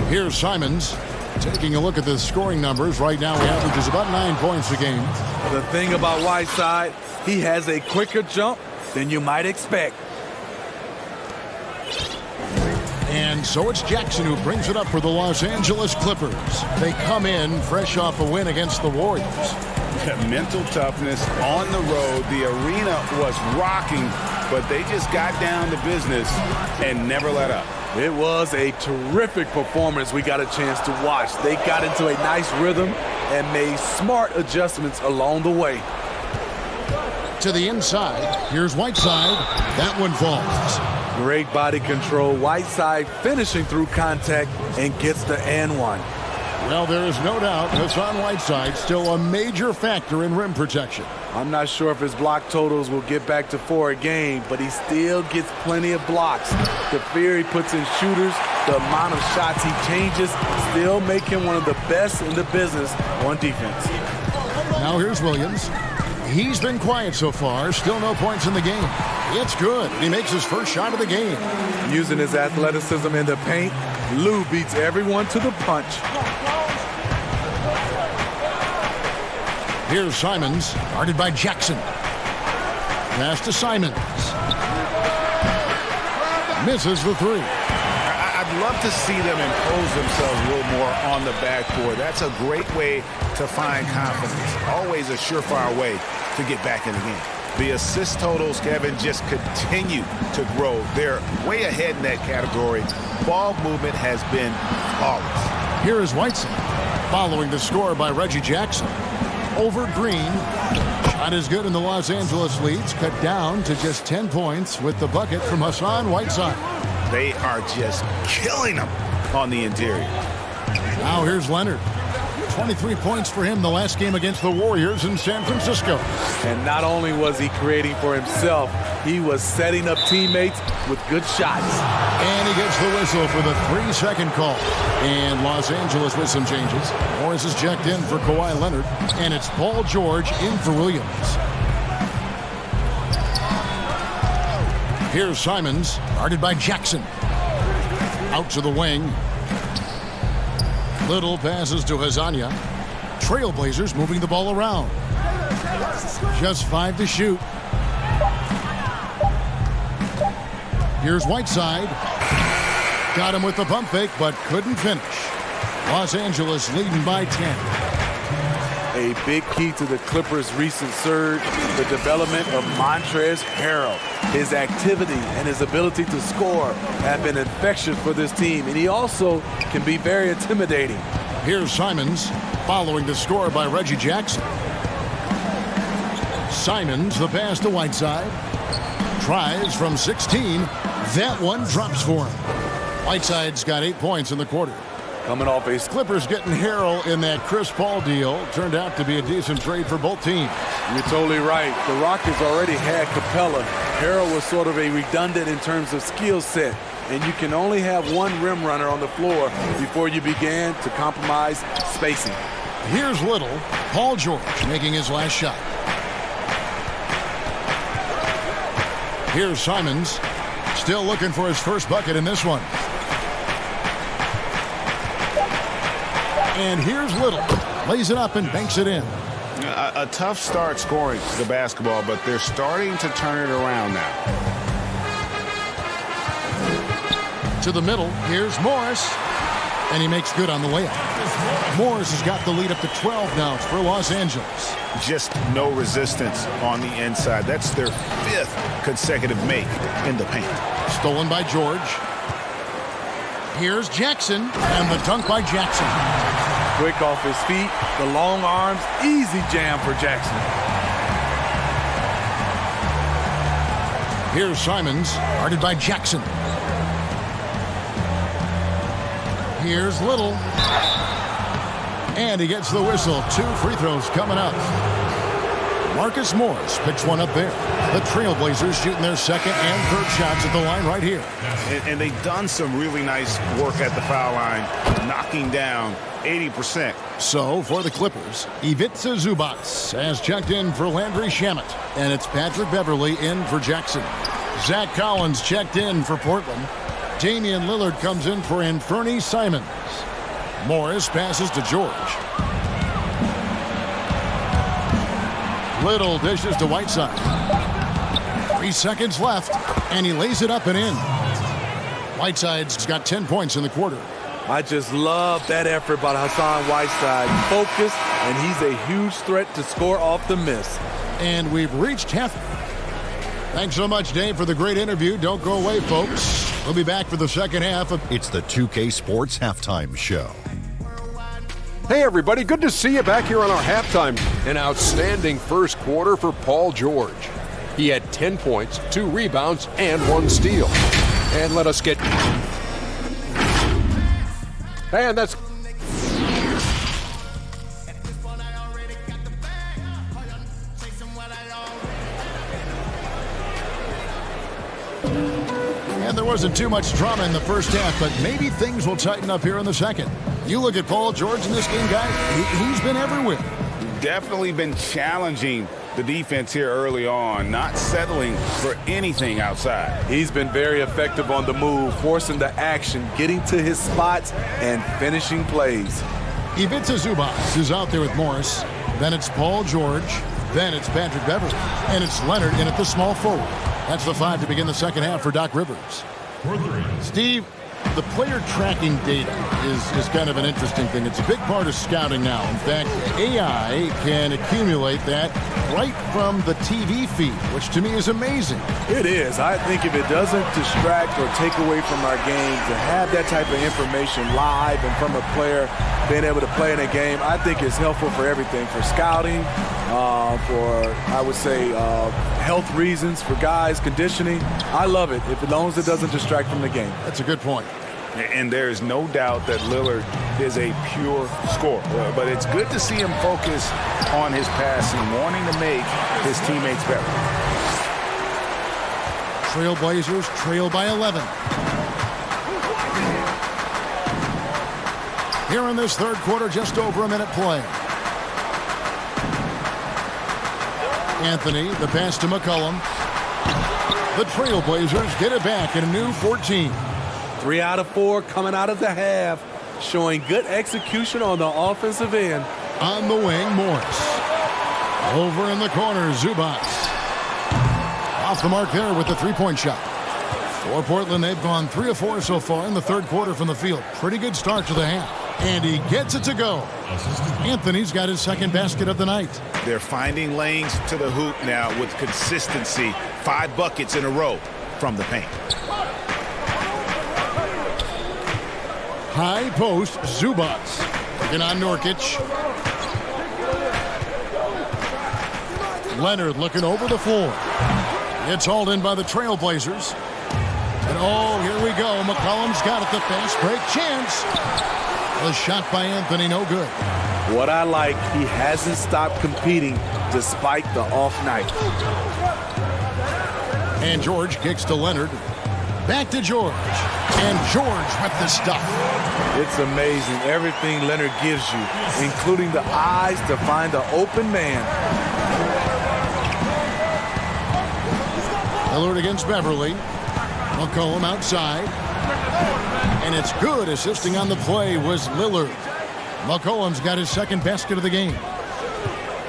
Here's Simons. Taking a look at the scoring numbers, right now he averages about 9 points a game. The thing about Whiteside, he has a quicker jump than you might expect. And so it's Jackson who brings it up for the Los Angeles Clippers. They come in fresh off a win against the Warriors. Mental toughness on the road. The arena was rocking, but they just got down to business and never let up. It was a terrific performance we got a chance to watch. They got into a nice rhythm and made smart adjustments along the way. To the inside, here's Whiteside. That one falls. Great body control. Whiteside finishing through contact and gets the and one. Well, there is no doubt Hassan Whiteside still a major factor in rim protection. I'm not sure if his block totals will get back to 4 a game, but he still gets plenty of blocks. The fear he puts in shooters, the amount of shots he changes, still make him one of the best in the business on defense. Now here's Williams. He's been quiet so far. Still no points in the game. It's good. He makes his first shot of the game. Using his athleticism in the paint, Lou beats everyone to the punch. Here's Simons, guarded by Jackson. Pass to Simons. Misses the 3. I'd love to see them impose themselves a little more on the backboard. That's a great way to find confidence. Always a surefire way to get back in the game. The assist totals, Kevin, just continue to grow. They're way ahead in that category. Ball movement has been flawless. Here is Whiteside, following the score by Reggie Jackson. Over Green. Shot is good in the Los Angeles leads. Cut down to just 10 points with the bucket from Hassan Whiteside. They are just killing them on the interior. Now here's Leonard. 23 points for him the last game against the Warriors in San Francisco. And not only was he creating for himself, he was setting up teammates with good shots. And he gets the whistle for the 3-second call. And Los Angeles with some changes. Morris is checked in for Kawhi Leonard. And it's Paul George in for Williams. Here's Simons, guarded by Jackson. Out to the wing. Little passes to Hazonia. Trailblazers moving the ball around. Just 5 to shoot. Here's Whiteside. Got him with the pump fake, but couldn't finish. Los Angeles leading by 10. A big key to the Clippers' recent surge, the development of Montrezl Harrell. His activity and his ability to score have been infectious for this team, and he also can be very intimidating. Here's Simons, following the score by Reggie Jackson. Simons, the pass to Whiteside. Tries from 16. That one drops for him. Whiteside's got 8 points in the quarter. Coming off a Clippers getting Harrell in that Chris Paul deal. Turned out to be a decent trade for both teams. You're totally right. The Rockets already had Capella. Harrell was sort of a redundant in terms of skill set. And you can only have one rim runner on the floor before you began to compromise spacing. Here's Little. Paul George making his last shot. Here's Simons. Still looking for his first bucket in this one. And here's Little. Lays it up and banks it in. A tough start scoring the basketball, but they're starting to turn it around now. To the middle. Here's Morris. And he makes good on the layup. Morris has got the lead up to 12 now for Los Angeles. Just no resistance on the inside. That's their 5th consecutive make in the paint. Stolen by George. Here's Jackson, and the dunk by Jackson. Quick off his feet, the long arms, easy jam for Jackson. Here's Simons, guarded by Jackson. Here's Little. And he gets the whistle. 2 free throws coming up. Marcus Morris picks one up there. The Trailblazers shooting their second and third shots at the line right here. And they've done some really nice work at the foul line, knocking down 80%. So for the Clippers, Ivica Zubac has checked in for Landry Shamet. And it's Patrick Beverly in for Jackson. Zach Collins checked in for Portland. Damian Lillard comes in for Anthony Simons. Morris passes to George. Little dishes to Whiteside. 3 seconds left, and he lays it up and in. Whiteside's got 10 points in the quarter. I just love that effort by Hassan Whiteside. Focused, and he's a huge threat to score off the miss. And we've reached half. Thanks so much, Dave, for the great interview. Don't go away, folks. We'll be back for the second half of... It's the 2K Sports Halftime Show. Hey, everybody. Good to see you back here on our halftime. An outstanding first quarter for Paul George. He had 10 points, 2 rebounds, and 1 steal. And let us get... And that's... And there wasn't too much drama in the first half, but maybe things will tighten up here in the second. You look at Paul George in this game, guys, he's been everywhere. Definitely been challenging the defense here early on, not settling for anything outside. He's been very effective on the move, forcing the action, getting to his spots, and finishing plays. Ivica Zubac is out there with Morris. Then it's Paul George. Then it's Patrick Beverly. And it's Leonard in at the small forward. That's the 5 to begin the second half for Doc Rivers. Steve, the player tracking data is kind of an interesting thing. It's a big part of scouting now. In fact, AI can accumulate that right from the TV feed, which to me is amazing. It is. I think if it doesn't distract or take away from our game, to have that type of information live and from a player being able to play in a game, I think it's helpful for everything, for scouting, for, I would say, health reasons, for guys, conditioning. I love it, as long as it doesn't distract from the game. That's a good point. And there's no doubt that Lillard is a pure scorer. But it's good to see him focus on his passing, wanting to make his teammates better. Trailblazers trail by 11. Here in this third quarter, just over a minute play. Anthony, the pass to McCollum. The Trailblazers get it back in a new 14. 3 out of 4 coming out of the half, showing good execution on the offensive end. On the wing, Morris. Over in the corner, Zubac. Off the mark there with the three-point shot. For Portland, they've gone 3 of 4 so far in the third quarter from the field. Pretty good start to the half. And he gets it to go. Anthony's got his second basket of the night. They're finding lanes to the hoop now with consistency. 5 buckets in a row from the paint. High post, Zubac. Looking on Nurkic. Leonard looking over the floor. It's hauled in by the Trailblazers. And oh, here we go. McCollum's got it. The fast break chance. The shot by Anthony, no good. What I like, he hasn't stopped competing despite the off night. And George kicks to Leonard. Back to George. And George with the stuff. It's amazing everything Leonard gives you, including the eyes to find the open man. Lillard against Beverly. McCollum outside. And it's good. Assisting on the play was Lillard. McCollum's got his second basket of the game.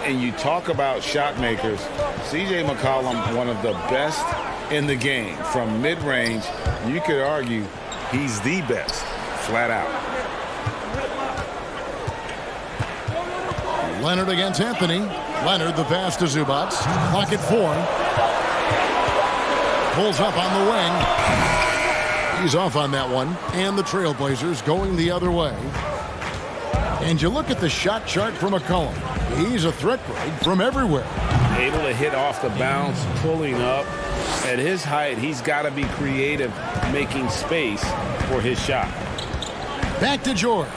And you talk about shot makers. C.J. McCollum, one of the best in the game. From mid-range, you could argue he's the best, flat out. Leonard against Anthony. Leonard, the pass to Zubac. Clock at 4. Pulls up on the wing. He's off on that one. And the Trailblazers going the other way. And you look at the shot chart from McCollum. He's a threat, Greg, from everywhere. Able to hit off the bounce, pulling up. At his height, he's got to be creative, making space for his shot. Back to George.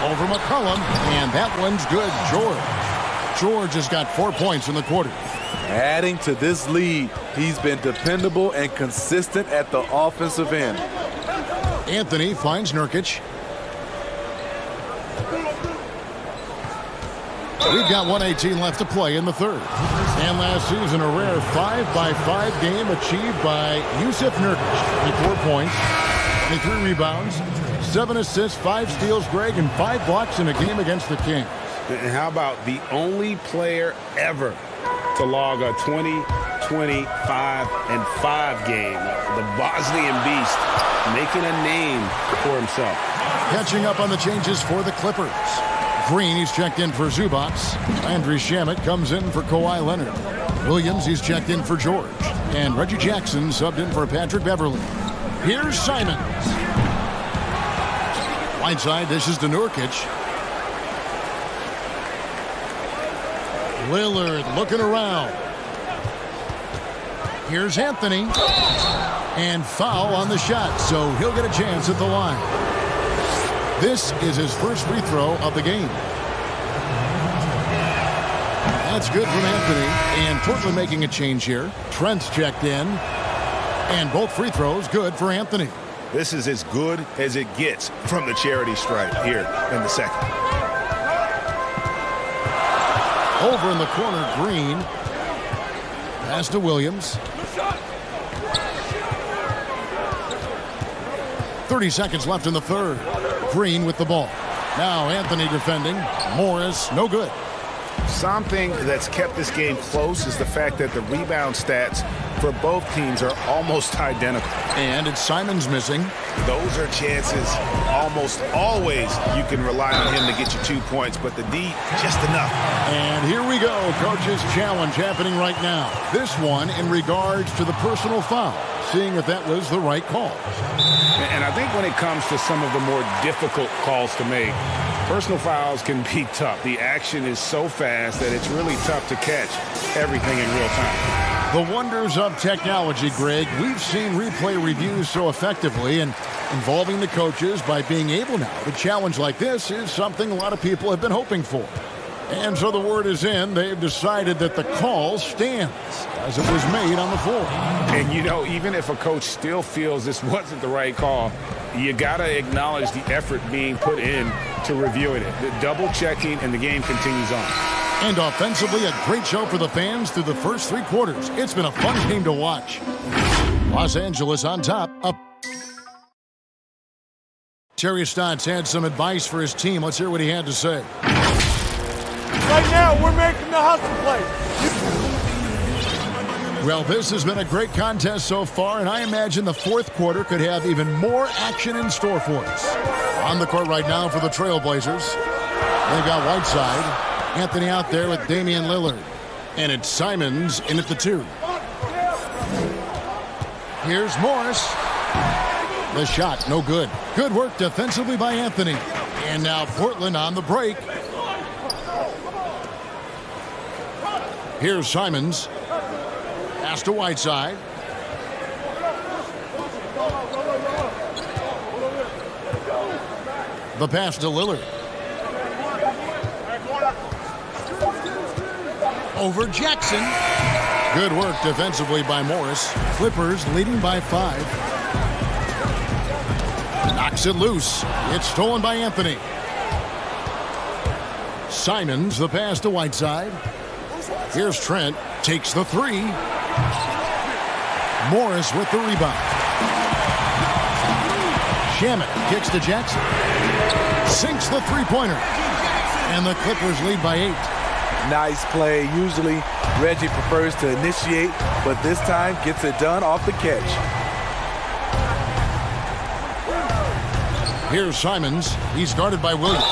Over McCollum. And that one's good. George has got 4 points in the quarter. Adding to this lead, he's been dependable and consistent at the offensive end. Anthony finds Nurkic. We've got 1:18 left to play in the third. And last season, a rare 5-by-5 game achieved by Yusuf Nurkic. 24 points, 23 rebounds, 7 assists, 5 steals, Greg, and 5 blocks in a game against the Kings. And how about the only player ever to log a 20, 25, and 5 game? The Bosnian Beast making a name for himself. Catching up on the changes for the Clippers. Green, he's checked in for Zubac. Landry Shamet comes in for Kawhi Leonard. Williams, he's checked in for George. And Reggie Jackson subbed in for Patrick Beverly. Here's Simons. Whiteside dishes to Nurkic. Lillard looking around. Here's Anthony. And foul on the shot, so he'll get a chance at the line. This is his first free throw of the game. That's good from Anthony. And Portland making a change here. Trent's checked in. And both free throws good for Anthony. This is as good as it gets from the charity stripe here in the second. Over in the corner, Green. Pass to Williams. 30 seconds left in the third. Green with the ball. Now Anthony defending. Morris, no good. Something that's kept this game close is the fact that the rebound stats for both teams are almost identical. And it's Simons missing. Those are chances almost always you can rely on him to get you 2 points, but the D, just enough. And here we go. Coach's challenge happening right now. This one in regards to the personal foul. Seeing if that was the right call. And I think when it comes to some of the more difficult calls to make, personal fouls can be tough. The action is so fast that it's really tough to catch everything in real time. The wonders of technology, Greg. We've seen replay reviews so effectively, and involving the coaches by being able now to challenge like this is something a lot of people have been hoping for. And so the word is in. They've decided that the call stands as it was made on the floor. And, you know, even if a coach still feels this wasn't the right call, you got to acknowledge the effort being put in to reviewing it. The double checking, and the game continues on. And offensively, a great show for the fans through the first 3 quarters. It's been a fun game to watch. Los Angeles on top. Up. Terry Stotts had some advice for his team. Let's hear what he had to say. Right now, we're making the hustle play. Well, this has been a great contest so far, and I imagine the fourth quarter could have even more action in store for us. On the court right now for the Trailblazers. They've got Whiteside. Anthony out there with Damian Lillard. And it's Simons in at the 2. Here's Morris. The shot, no good. Good work defensively by Anthony. And now Portland on the break. Here's Simons. Pass to Whiteside. The pass to Lillard. Over Jackson. Good work defensively by Morris. Clippers leading by 5. Knocks it loose. It's stolen by Anthony. Simons, the pass to Whiteside. Here's Trent. Takes the 3. Morris with the rebound. Shamet kicks to Jackson. Sinks the three-pointer. And the Clippers lead by 8. Nice play. Usually Reggie prefers to initiate, but this time gets it done off the catch. Here's Simons. He's guarded by Williams.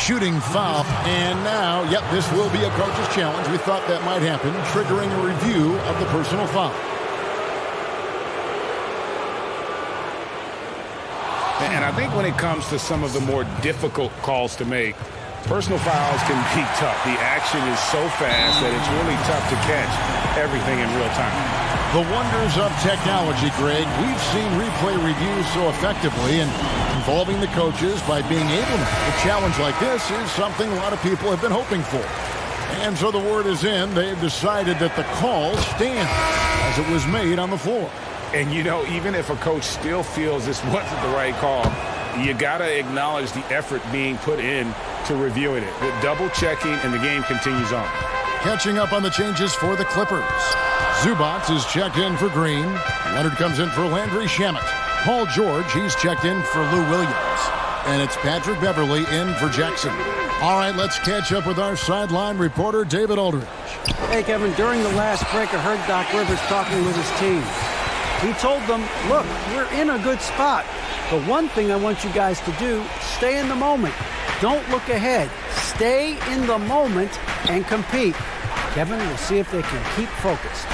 Shooting foul. And now, yep, this will be a coach's challenge. We thought that might happen, triggering a review of the personal foul. And I think when it comes to some of the more difficult calls to make, personal fouls can be tough. The action is so fast that it's really tough to catch everything in real time. The wonders of technology, Greg. We've seen replay reviews so effectively, and involving the coaches by being able to make a challenge like this is something a lot of people have been hoping for. And so the word is in. They've decided that the call stands as it was made on the floor. And, you know, even if a coach still feels this wasn't the right call, you got to acknowledge the effort being put in to reviewing it. The double-checking, and the game continues on. Catching up on the changes for the Clippers. Zubac is checked in for Green. Leonard comes in for Landry Shamet. Paul George, he's checked in for Lou Williams. And it's Patrick Beverly in for Jackson. All right, let's catch up with our sideline reporter, David Aldridge. Hey, Kevin, during the last break, I heard Doc Rivers talking with his team. He told them, look, we're in a good spot. The one thing I want you guys to do, stay in the moment. Don't look ahead. Stay in the moment and compete. Kevin, we'll see if they can keep focused.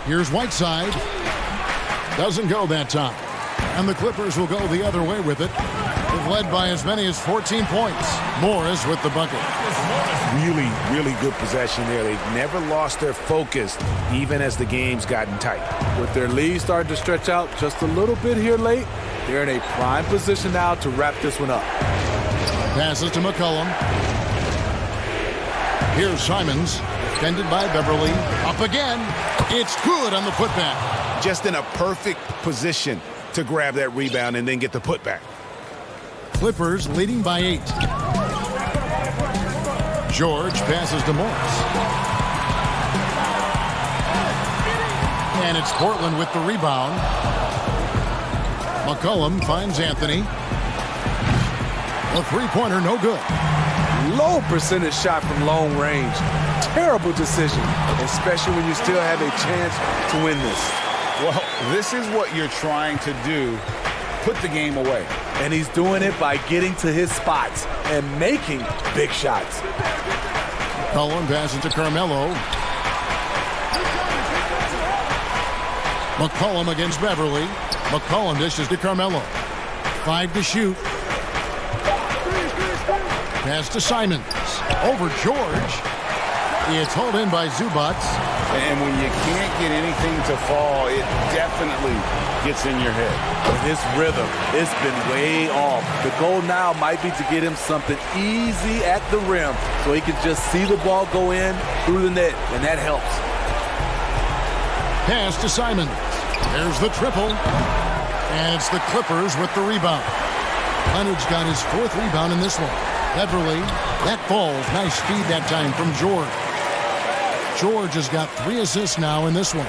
Here's Whiteside. Doesn't go that time. And the Clippers will go the other way with it. They've led by as many as 14 points. Morris with the bucket. Really, really good possession there. They've never lost their focus, even as the game's gotten tight. With their lead starting to stretch out just a little bit here late, they're in a prime position now to wrap this one up. Passes to McCollum. Here's Simons, defended by Beverly. Up again. It's good on the putback. Just in a perfect position to grab that rebound and then get the putback. Clippers leading by 8. George passes to Morris. And it's Portland with the rebound. McCollum finds Anthony. A three-pointer, no good. Low percentage shot from long range. Terrible decision, especially when you still have a chance to win this. Well, this is what you're trying to do. Put the game away. And he's doing it by getting to his spots and making big shots. Cullen passes to Carmelo. McCollum against Beverly. McCollum dishes to Carmelo. 5 to shoot. Pass to Simons. Over George. It's hauled in by Zubac. And when you can't get anything to fall, it definitely gets in your head. But his rhythm, it's been way off. The goal now might be to get him something easy at the rim so he can just see the ball go in through the net, and that helps. Pass to Simons. There's the triple. And it's the Clippers with the rebound. Leonard's got his 4th rebound in this one. Beverly, that falls. Nice speed that time from George. George has got 3 assists now in this one.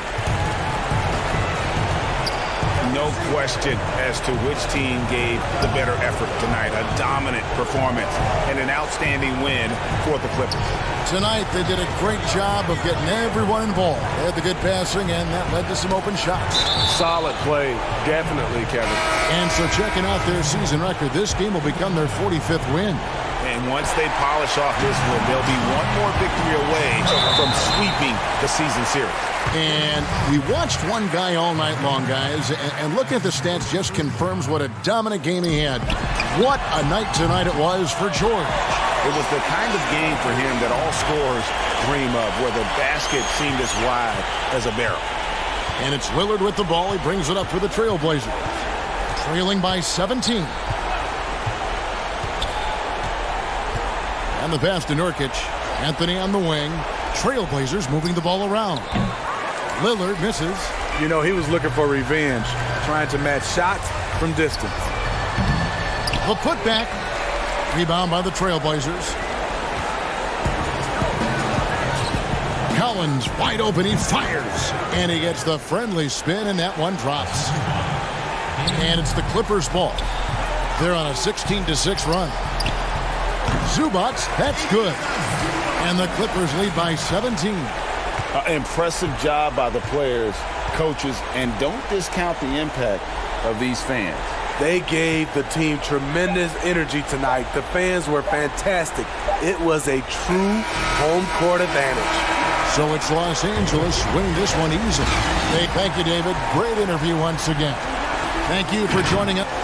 No question as to which team gave the better effort tonight. A dominant performance and an outstanding win for the Clippers. Tonight, they did a great job of getting everyone involved. They had the good passing, and that led to some open shots. Solid play, definitely, Kevin. And so checking out their season record, this game will become their 45th win. And once they polish off this one, they'll be one more victory away from sweeping the season series. And we watched one guy all night long, guys, and looking at the stats just confirms what a dominant game he had. What a night tonight it was for George. It was the kind of game for him that all scorers dream of, where the basket seemed as wide as a barrel. And it's Lillard with the ball. He brings it up for the Trailblazers. Trailing by 17. And the pass to Nurkic. Anthony on the wing. Trailblazers moving the ball around. Lillard misses. You know, he was looking for revenge, trying to match shots from distance. The putback. Rebound by the Trailblazers. Collins wide open. He fires. And he gets the friendly spin, and that one drops. And it's the Clippers' ball. They're on a 16-6 run. Zubac, that's good. And the Clippers lead by 17. Impressive job by the players, coaches, and don't discount the impact of these fans. They gave the team tremendous energy tonight. The fans were fantastic. It was a true home court advantage. So it's Los Angeles winning this one easily. Hey, thank you, David. Great interview once again. Thank you for joining us.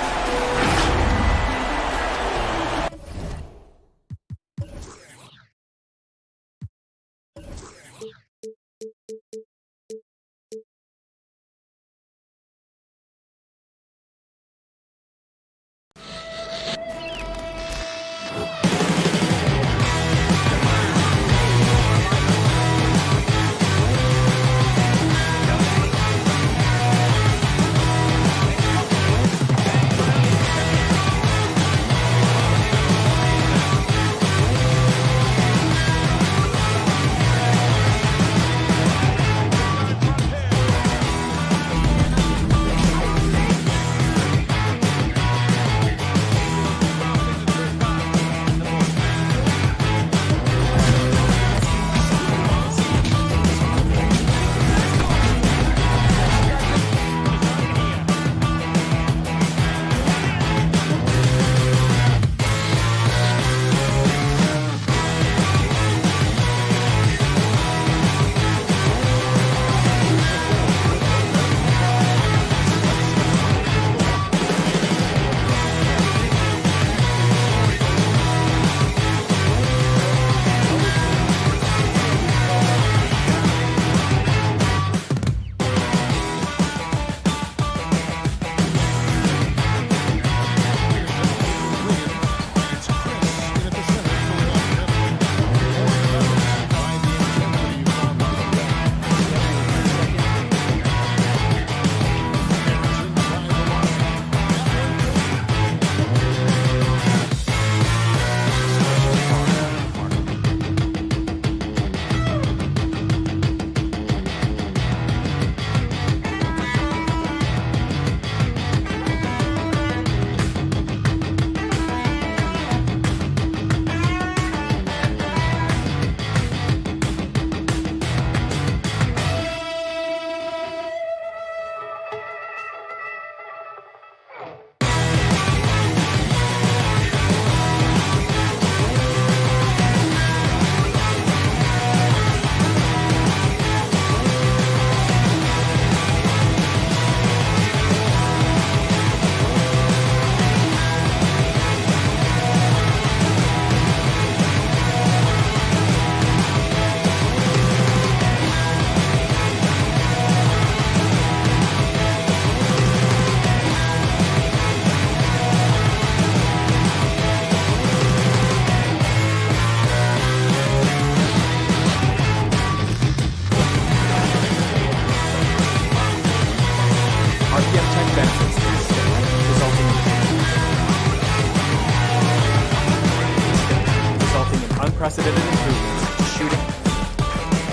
unprecedented improvements to shooting,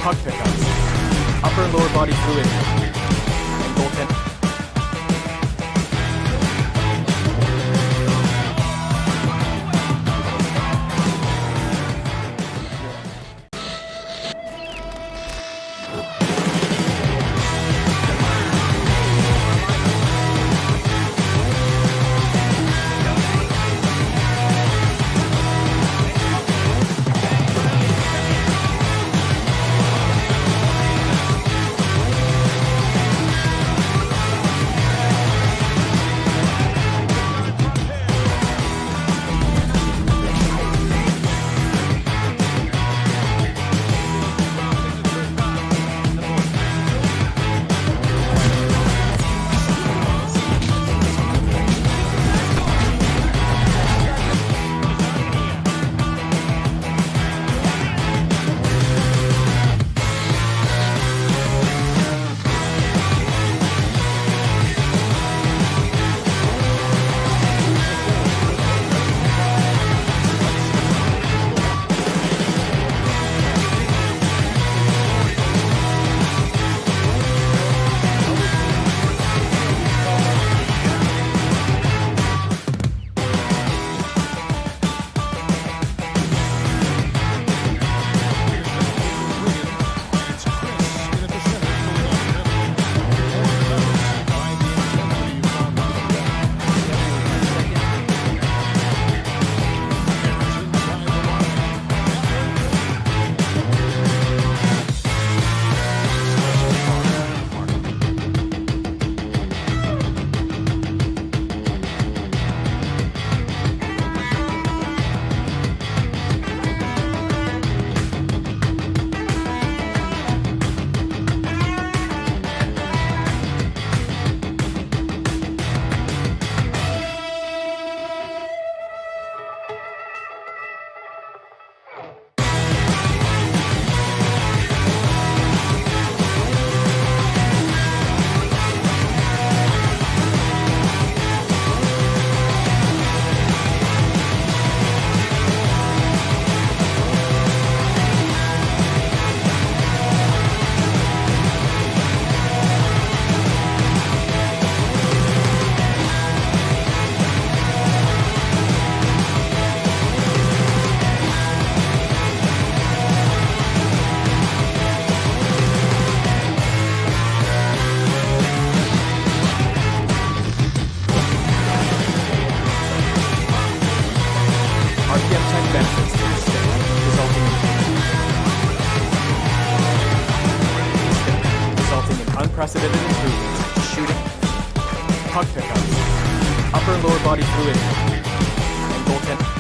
puck pickups, upper and lower body fluidity, and goaltending. unprecedented improvements, shooting, puck pickups, upper and lower body fluidity, and goaltending.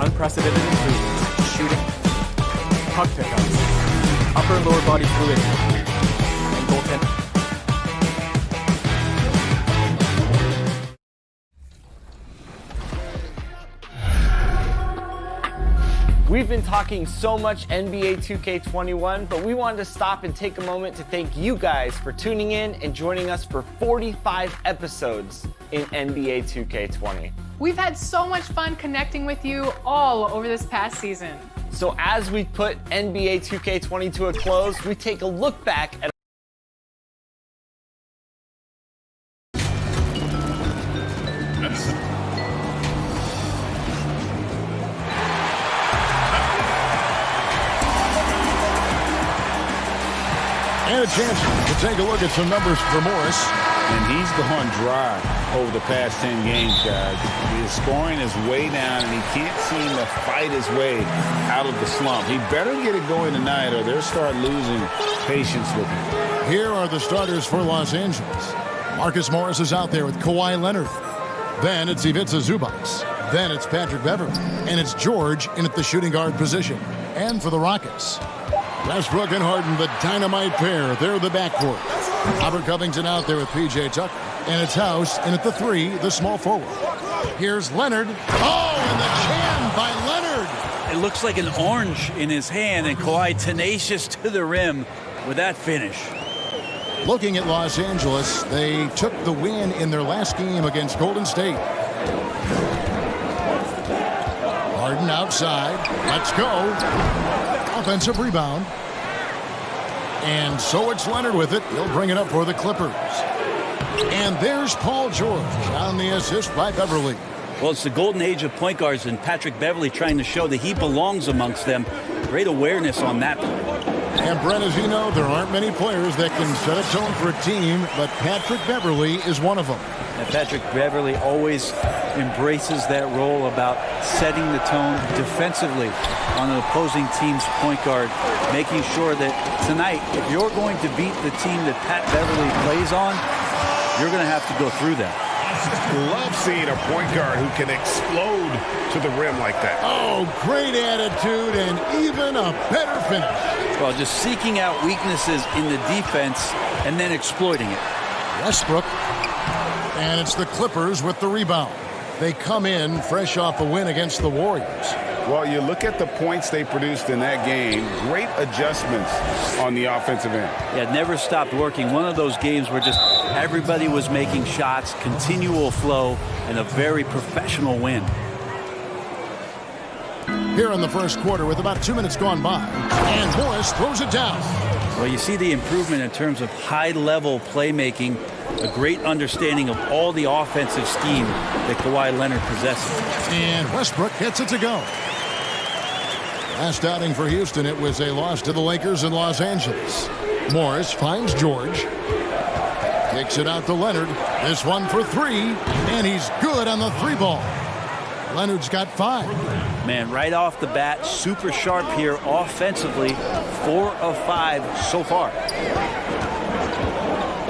Unprecedented improvements, shooting, puck pickups, upper and lower body fluidity, and goaltending. We've been talking so much NBA 2K21, but we wanted to stop and take a moment to thank you guys for tuning in and joining us for 45 episodes in NBA 2K20. We've had so much fun connecting with you all over this past season. So as we put NBA 2K20 to a close, we take a look back at and a chance to take a look at some numbers for Morris. And he's gone dry over the past 10 games, guys. His scoring is way down, and he can't seem to fight his way out of the slump. He better get it going tonight, or they'll start losing patience with him. Here are the starters for Los Angeles. Marcus Morris is out there with Kawhi Leonard. Then it's Ivica Zubac. Then it's Patrick Beverley. And it's George in at the shooting guard position. And for the Rockets, Westbrook and Harden, the dynamite pair. They're the backcourt. Robert Covington out there with P.J. Tucker. And it's House in at the 3, the small forward. Here's Leonard. Oh, and the jam by Leonard. It looks like an orange in his hand, and Kawhi tenacious to the rim with that finish. Looking at Los Angeles, they took the win in their last game against Golden State. Harden outside. Let's go. Offensive rebound. And so it's Leonard with it. He'll bring it up for the Clippers. And there's Paul George on the assist by Beverly. Well, it's the golden age of point guards, and Patrick Beverly trying to show that he belongs amongst them. Great awareness on that play. And Brent, as you know, there aren't many players that can set a tone for a team, but Patrick Beverly is one of them. And Patrick Beverly always embraces that role about setting the tone defensively on an opposing team's point guard, making sure that tonight, if you're going to beat the team that Pat Beverly plays on, you're going to have to go through that. Love seeing a point guard who can explode to the rim like that. Oh, great attitude and even a better finish. Well, just seeking out weaknesses in the defense and then exploiting it. Westbrook. And it's the Clippers with the rebound. They come in fresh off a win against the Warriors. Well, you look at the points they produced in that game. Great adjustments on the offensive end. Yeah, never stopped working. One of those games where just everybody was making shots, continual flow, and a very professional win. Here in the first quarter with about 2 minutes gone by. And Morris throws it down. Well, you see the improvement in terms of high-level playmaking, a great understanding of all the offensive scheme that Kawhi Leonard possesses. And Westbrook gets it to go. Last outing for Houston, it was a loss to the Lakers in Los Angeles. Morris finds George. Kicks it out to Leonard. This one for three, and he's good on the three ball. Leonard's got 5. Man, right off the bat, super sharp here offensively. 4 of 5 so far.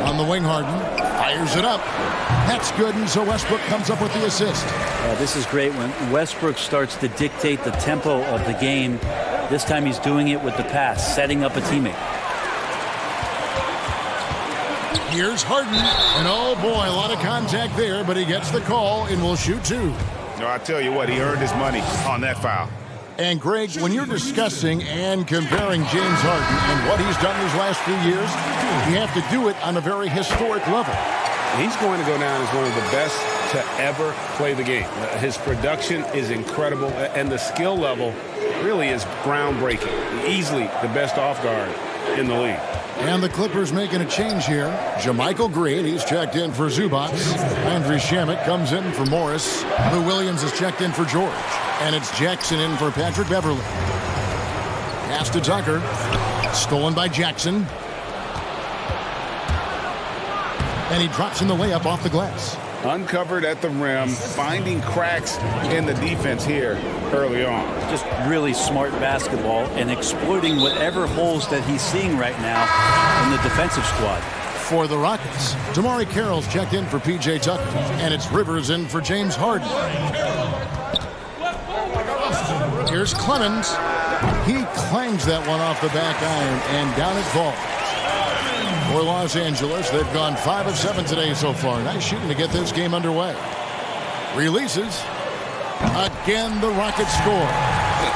On the wing, Harden fires it up. That's good, and so Westbrook comes up with the assist. This is great when Westbrook starts to dictate the tempo of the game. This time he's doing it with the pass, setting up a teammate. Here's Harden, and oh boy, a lot of contact there, but he gets the call and will shoot 2. No, I tell you what, he earned his money on that foul. And Greg, when you're discussing and comparing James Harden and what he's done these last few years, you have to do it on a very historic level. He's going to go down as one of the best to ever play the game. His production is incredible, and the skill level really is groundbreaking. Easily the best off guard in the league. And the Clippers making a change here. JaMychal Green, he's checked in for Zubac. Landry Shamet comes in for Morris. Lou Williams is checked in for George. And it's Jackson in for Patrick Beverly. Pass to Tucker. Stolen by Jackson. And he drops in the layup off the glass. Uncovered at the rim, finding cracks in the defense here early on. Just really smart basketball and exploiting whatever holes that he's seeing right now in the defensive squad. For the Rockets, Damari Carroll's checked in for P.J. Tucker, and it's Rivers in for James Harden. Here's Clemens. He clangs that one off the back iron, and down it falls. For Los Angeles, they've gone 5 of 7 today so far. Nice shooting to get this game underway. Releases. Again, the Rockets score.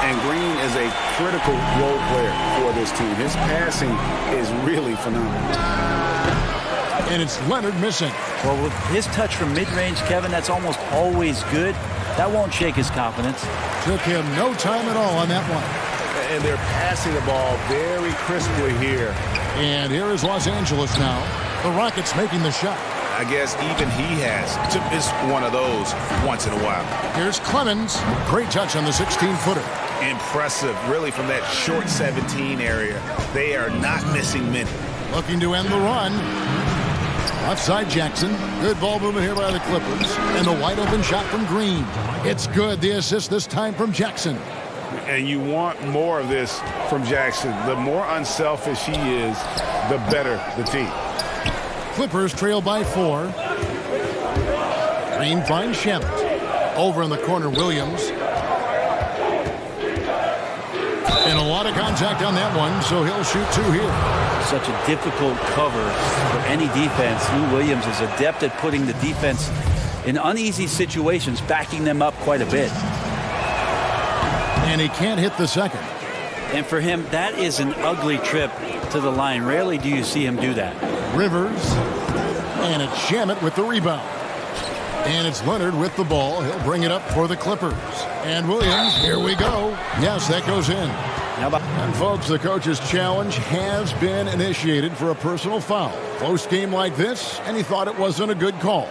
And Green is a critical role player for this team. His passing is really phenomenal. And it's Leonard missing. Well, with his touch from mid-range, Kevin, that's almost always good. That won't shake his confidence. Took him no time at all on that one. And they're passing the ball very crisply here. And here is Los Angeles now. The Rockets making the shot. I guess even he has to miss one of those once in a while. Here's Clemens. Great touch on the 16-footer. Impressive, really, from that short 17 area. They are not missing many. Looking to end the run. Offside Jackson. Good ball movement here by the Clippers. And the wide open shot from Green. It's good. The assist this time from Jackson. And you want more of this from Jackson. The more unselfish he is, the better the team. Clippers trail by 4. Green finds Shamet. Over in the corner, Williams. And a lot of contact on that one, so he'll shoot 2 here. Such a difficult cover for any defense. Lou Williams is adept at putting the defense in uneasy situations, backing them up quite a bit. And he can't hit the second. And for him, that is an ugly trip to the line. Rarely do you see him do that. Rivers. And it's Shamet with the rebound. And it's Leonard with the ball. He'll bring it up for the Clippers. And Williams, here we go. Yes, that goes in. And folks, the coach's challenge has been initiated for a personal foul. Close game like this, and he thought it wasn't a good call.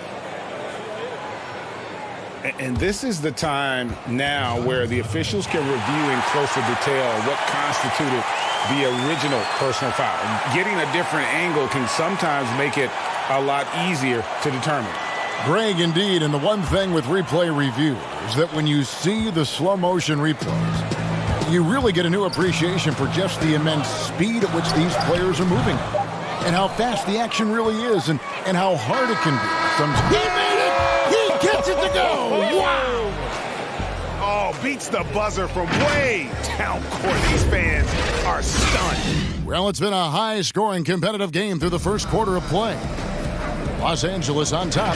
And this is the time now where the officials can review in closer detail what constituted the original personal foul. Getting a different angle can sometimes make it a lot easier to determine. Greg, indeed, and the one thing with replay review is that when you see the slow motion replays, you really get a new appreciation for just the immense speed at which these players are moving and how fast the action really is and how hard it can be. He made it! He gets it to go! Wow! Oh, beats the buzzer from way down court. These fans are stunned. Well, it's been a high-scoring competitive game through the first quarter of play. Los Angeles on top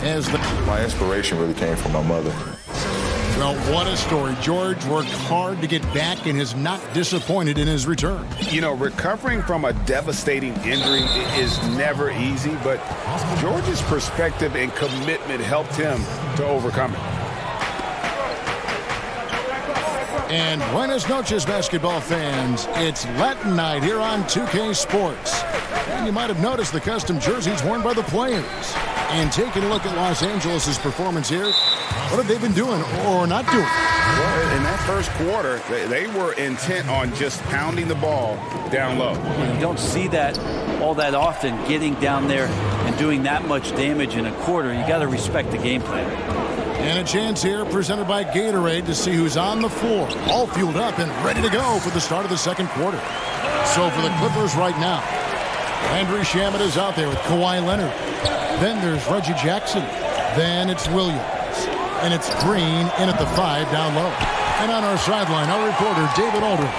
as my inspiration really came from my mother. Well, what a story. George worked hard to get back and is not disappointed in his return. You know, recovering from a devastating injury is never easy, but George's perspective and commitment helped him to overcome it. And buenas noches, basketball fans. It's Latin night here on 2K Sports. And you might have noticed the custom jerseys worn by the players. And taking a look at Los Angeles' performance here, what have they been doing or not doing? Well, in that first quarter, they were intent on just pounding the ball down low. You don't see that all that often, getting down there and doing that much damage in a quarter. You got to respect the game plan. And a chance here presented by Gatorade to see who's on the floor, all fueled up and ready to go for the start of the second quarter. So for the Clippers right now, Landry Shamet is out there with Kawhi Leonard. Then there's Reggie Jackson. Then it's Williams. And it's Green in at the 5 down low. And on our sideline, our reporter, David Aldridge.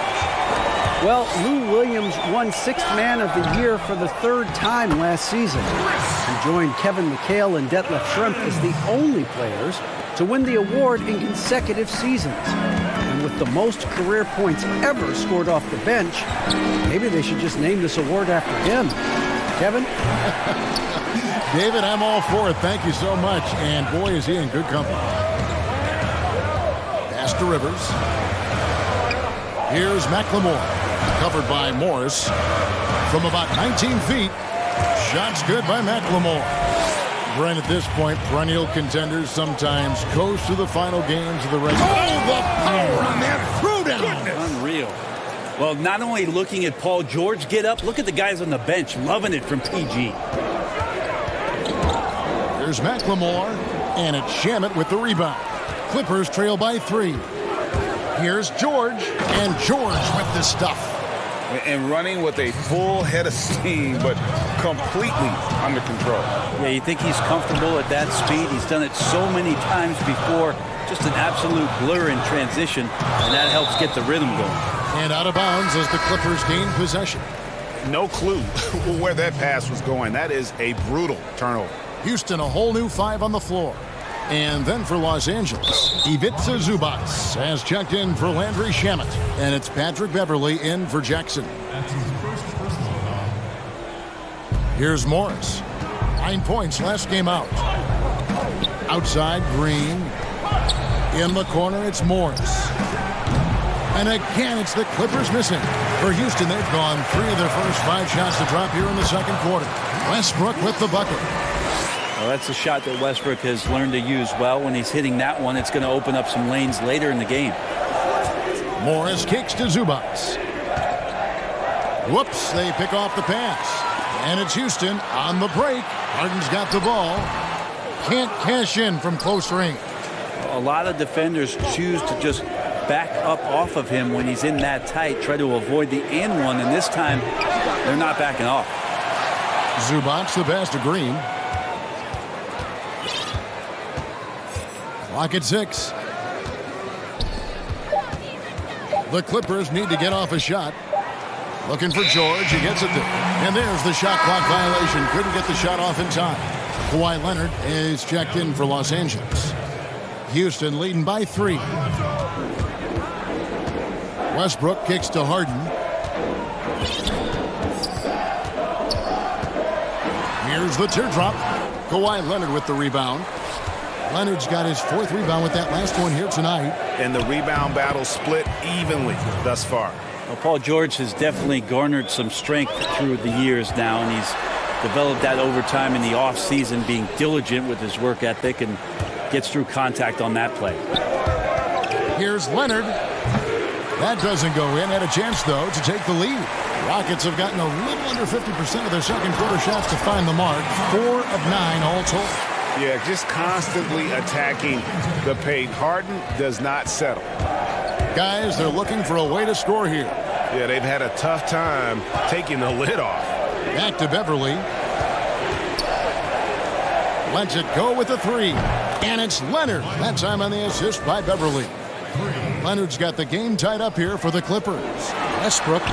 Well, Lou Williams won Sixth Man of the Year for the third time last season. He joined Kevin McHale and Detlef Schrempf as the only players to win the award in consecutive seasons. And with the most career points ever scored off the bench, maybe they should just name this award after him. Kevin? David, I'm all for it. Thank you so much. And boy, is he in good company. Pass to Rivers. Here's McLemore. Covered by Morris. From about 19 feet. Shots good by McLemore. Brent, at this point, perennial contenders sometimes coast to the final games of the regular. Oh, the power on that throwdown. Unreal. Well, not only looking at Paul George get up, look at the guys on the bench loving it from PG. Here's McLemore, and it's Shamet with the rebound. Clippers trail by 3. Here's George, and George with the stuff. And running with a full head of steam, but completely under control. Yeah, you think he's comfortable at that speed. He's done it so many times before. Just an absolute blur in transition, and that helps get the rhythm going. And out of bounds as the Clippers gain possession. No clue where that pass was going. That is a brutal turnover. Houston, a whole new 5 on the floor. And then for Los Angeles, Ivica Zubac has checked in for Landry Shamet. And it's Patrick Beverly in for Jackson. That's his first personal foul. Here's Morris. 9 points last game out. Outside, Green. In the corner, it's Morris. And again, it's the Clippers missing. For Houston, they've gone 3 of their first 5 shots to drop here in the second quarter. Westbrook with the bucket. Well, that's a shot that Westbrook has learned to use well. When he's hitting that one, it's going to open up some lanes later in the game. Morris kicks to Zubac. Whoops, they pick off the pass. And it's Houston on the break. Harden's got the ball. Can't cash in from close range. A lot of defenders choose to just back up off of him when he's in that tight, try to avoid the and one, and this time they're not backing off. Zubac the pass to Green. Clock at 6. The Clippers need to get off a shot. Looking for George. He gets it there. And there's the shot clock violation. Couldn't get the shot off in time. Kawhi Leonard is checked in for Los Angeles. Houston leading by 3. Westbrook kicks to Harden. Here's the teardrop. Kawhi Leonard with the rebound. Leonard's got his 4th rebound with that last one here tonight. And the rebound battle split evenly thus far. Well, Paul George has definitely garnered some strength through the years now, and he's developed that over time in the offseason, being diligent with his work ethic and gets through contact on that play. Here's Leonard. That doesn't go in. Had a chance, though, to take the lead. Rockets have gotten a little under 50% of their second quarter shots to find the mark. 4 of 9 all told. Yeah, just constantly attacking the paint. Harden does not settle. Guys, they're looking for a way to score here. Yeah, they've had a tough time taking the lid off. Back to Beverly. Lets it go with the 3. And it's Leonard. That time on the assist by Beverly. Leonard's got the game tied up here for the Clippers. Westbrook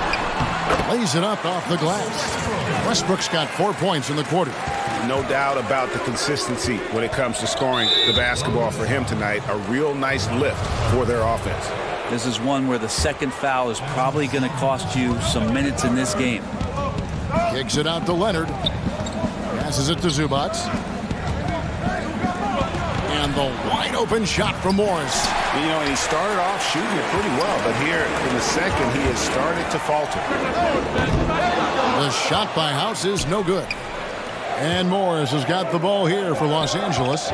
lays it up off the glass. Westbrook's got 4 points in the quarter. No doubt about the consistency when it comes to scoring the basketball for him tonight. A real nice lift for their offense. This is one where the second foul is probably going to cost you some minutes in this game. Kicks it out to Leonard. Passes it to Zubac. And the wide open shot from Morris. You know, and he started off shooting it pretty well, but here in the second, he has started to falter. The shot by House is no good. And Morris has got the ball here for Los Angeles.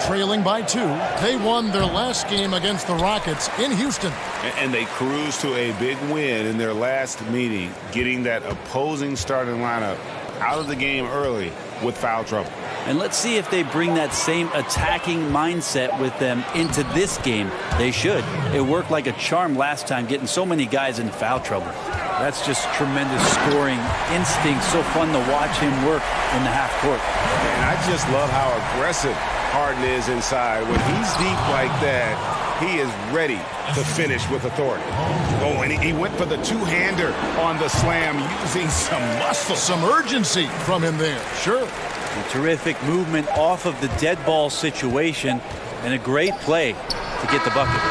Trailing by 2. They won their last game against the Rockets in Houston. And they cruised to a big win in their last meeting, getting that opposing starting lineup out of the game early with foul trouble. And let's see if they bring that same attacking mindset with them into this game. They should. It worked like a charm last time, getting so many guys in foul trouble. That's just tremendous scoring instinct. So fun to watch him work in the half court. And I just love how aggressive Harden is inside. When he's deep like that, he is ready to finish with authority. Oh, and he went for the two-hander on the slam, using some muscle. Some urgency from him there. Sure. A terrific movement off of the dead ball situation and a great play to get the bucket.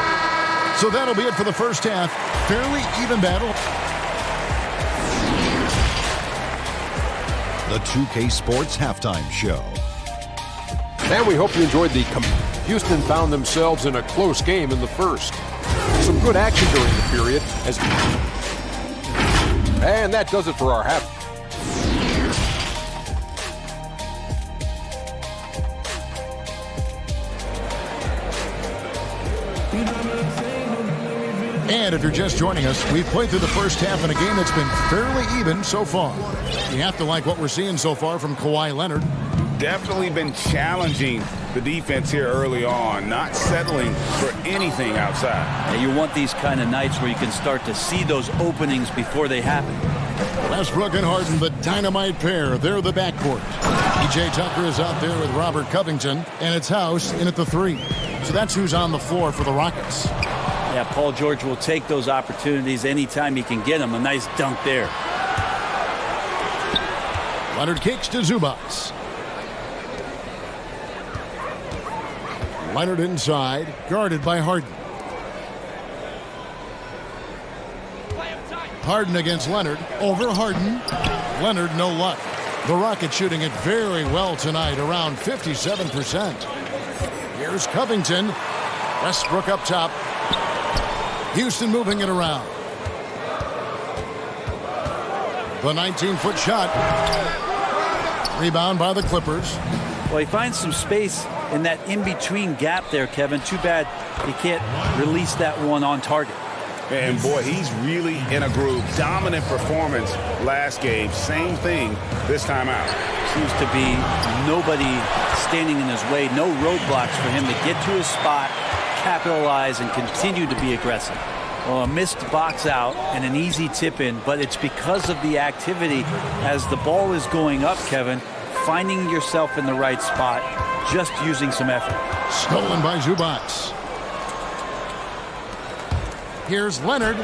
So that'll be it for the first half. Fairly even battle. The 2K Sports Halftime Show. And we hope you enjoyed the Houston found themselves in a close game in the first. Some good action during the period. And that does it for our half. And if you're just joining us, we've played through the first half in a game that's been fairly even so far. You have to like what we're seeing so far from Kawhi Leonard. Definitely been challenging the defense here early on, not settling for anything outside. And you want these kind of nights where you can start to see those openings before they happen. Westbrook and Harden, the dynamite pair. They're the backcourt. P.J. Tucker is out there with Robert Covington, and it's House in at the 3. So that's who's on the floor for the Rockets. Yeah, Paul George will take those opportunities anytime he can get them. A nice dunk there. Leonard kicks to Zubac. Leonard inside, guarded by Harden. Harden against Leonard, over Harden. Leonard, no luck. The Rockets shooting it very well tonight, around 57%. Here's Covington. Westbrook up top. Houston moving it around. The 19-foot shot. Rebound by the Clippers. Well, he finds some space in that in-between gap there, Kevin. Too bad he can't release that one on target. And boy, he's really in a groove. Dominant performance last game. Same thing this time out. Seems to be nobody standing in his way. No roadblocks for him to get to his spot, capitalize, and continue to be aggressive. Well, a missed box out and an easy tip in, but it's because of the activity as the ball is going up, Kevin, finding yourself in the right spot, just using some effort. Stolen by Zubac. Here's Leonard.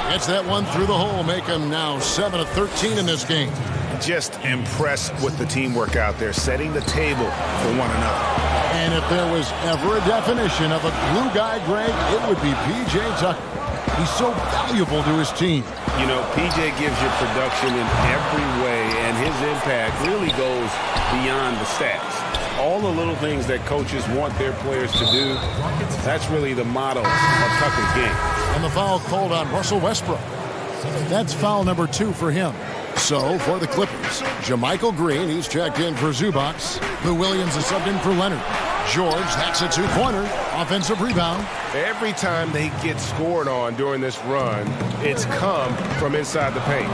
Gets that one through the hole, make him now 7 of 13 in this game. Just impressed with the teamwork out there, setting the table for one another. And if there was ever a definition of a glue guy, Greg, it would be P.J. Tucker. He's so valuable to his team. You know, P.J. gives you production in every way, and his impact really goes beyond the stats. all the little things that coaches want their players to do. That's really the motto of Tucker's game. And the foul called on Russell Westbrook. That's foul number 2 for him. So, for the Clippers, JaMychal Green, he's checked in for Zubac. Lou Williams is subbed in for Leonard. George, that's a two-pointer. Offensive rebound. Every time they get scored on during this run, it's come from inside the paint.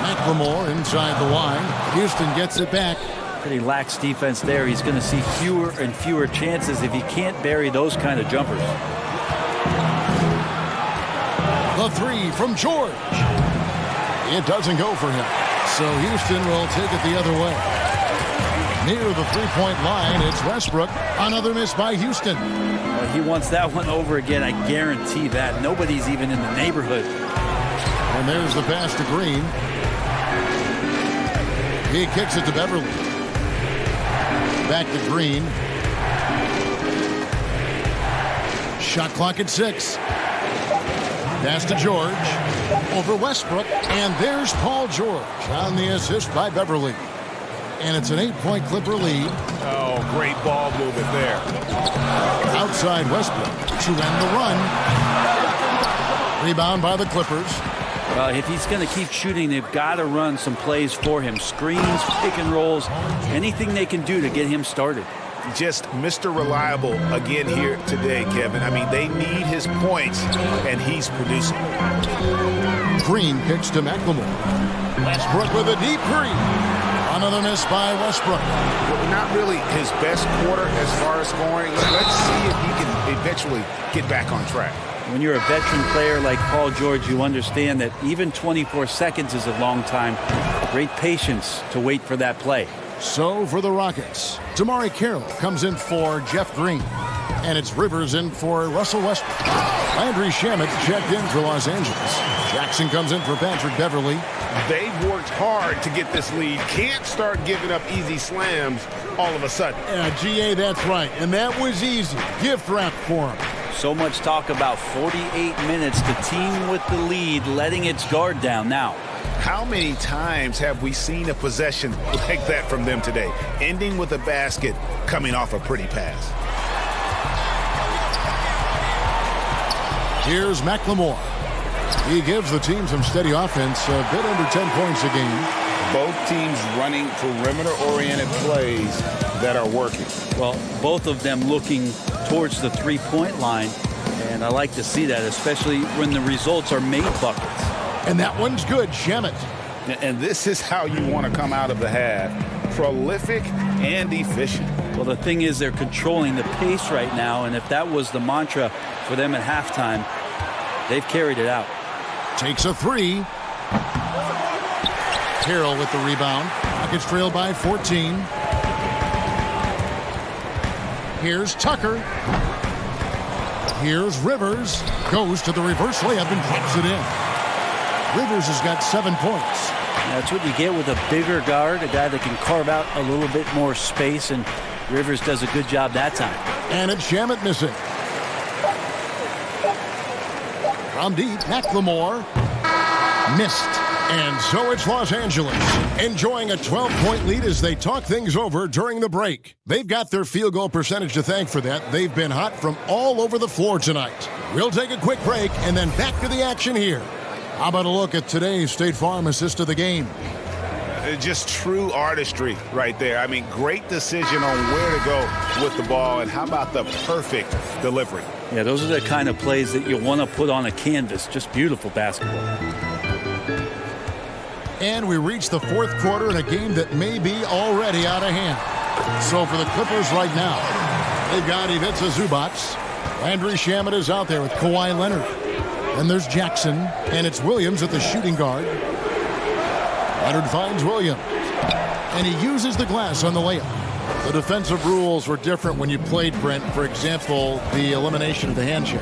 McLemore inside the line. Houston gets it back. Pretty lax defense there. He's going to see fewer and fewer chances if he can't bury those kind of jumpers. The three from George. It doesn't go for him. So Houston will take it the other way. Near the three-point line, it's Westbrook. Another miss by Houston. He wants that one over again. I guarantee that. Nobody's even in the neighborhood. And there's the pass to Green. He kicks it to Beverly. Back to Green. Shot clock at 6. Pass to George. Over Westbrook. And there's Paul George on the assist by Beverly. And it's an 8-point Clipper lead. Oh, great ball movement there. Outside Westbrook to end the run. Rebound by the Clippers. Well, if he's going to keep shooting, they've got to run some plays for him. Screens, pick and rolls, anything they can do to get him started. Just Mr. Reliable again here today, Kevin. I mean, they need his points, and he's producing. Green kicks to McLemore. Westbrook with a deep three. Another miss by Westbrook. Not really his best quarter as far as scoring. Let's see if he can eventually get back on track. When you're a veteran player like Paul George, you understand that even 24 seconds is a long time. Great patience to wait for that play. So for the Rockets, Damari Carroll comes in for Jeff Green. And it's Rivers in for Russell Westbrook. Landry Shamet checked in for Los Angeles. Jackson comes in for Patrick Beverly. They've worked hard to get this lead. Can't start giving up easy slams all of a sudden. Yeah, GA, that's right. And that was easy. Gift wrap for him. So much talk about 48 minutes. The team with the lead letting its guard down now. How many times have we seen a possession like that from them today? Ending with a basket, coming off a pretty pass. Here's McLemore. He gives the team some steady offense, a bit under 10 points a game. Both teams running perimeter-oriented plays that are working. Well, both of them looking towards the three-point line, and I like to see that, especially when the results are made buckets. And that one's good, Shamet. And this is how you want to come out of the half. Prolific and efficient. Well, the thing is they're controlling the pace right now, and if that was the mantra for them at halftime, they've carried it out. Takes a three. Carroll with the rebound. Rockets trail by 14. Here's Tucker. Here's Rivers. Goes to the reverse layup and drops it in. Rivers has got 7 points. That's what you get with a bigger guard, a guy that can carve out a little bit more space, and Rivers does a good job that time. And it's Shamet missing. From deep, McLemore missed. And so it's Los Angeles, enjoying a 12-point lead as they talk things over during the break. They've got their field goal percentage to thank for that. They've been hot from all over the floor tonight. We'll take a quick break and then back to the action here. How about a look at today's State Farm assist of the game? Just true artistry right there. I mean, great decision on where to go with the ball, and how about the perfect delivery? Yeah, those are the kind of plays that you want to put on a canvas. Just beautiful basketball. And we reach the fourth quarter in a game that may be already out of hand. So for the Clippers right now, they've got Ivica Zubac. Landry Shamet is out there with Kawhi Leonard. Then there's Jackson, and it's Williams at the shooting guard. Leonard finds Williams, and he uses the glass on the layup. The defensive rules were different when you played, Brent. For example, the elimination of the hand check.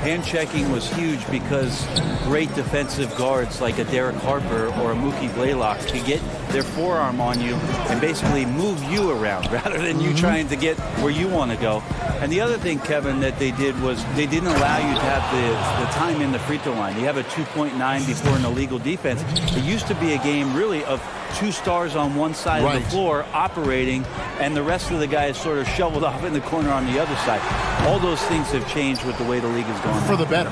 Hand checking was huge because great defensive guards like a Derek Harper or a Mookie Blaylock could get their forearm on you and basically move you around rather than you trying to get where you want to go. And the other thing, Kevin, that they did was they didn't allow you to have the time in the free throw line. You have a 2.9 before an illegal defense. It used to be a game really of 2 stars on one side of the floor operating, and the rest of the guys sort of shoveled off in the corner on the other side. All those things have changed with the way the league is going. For the better.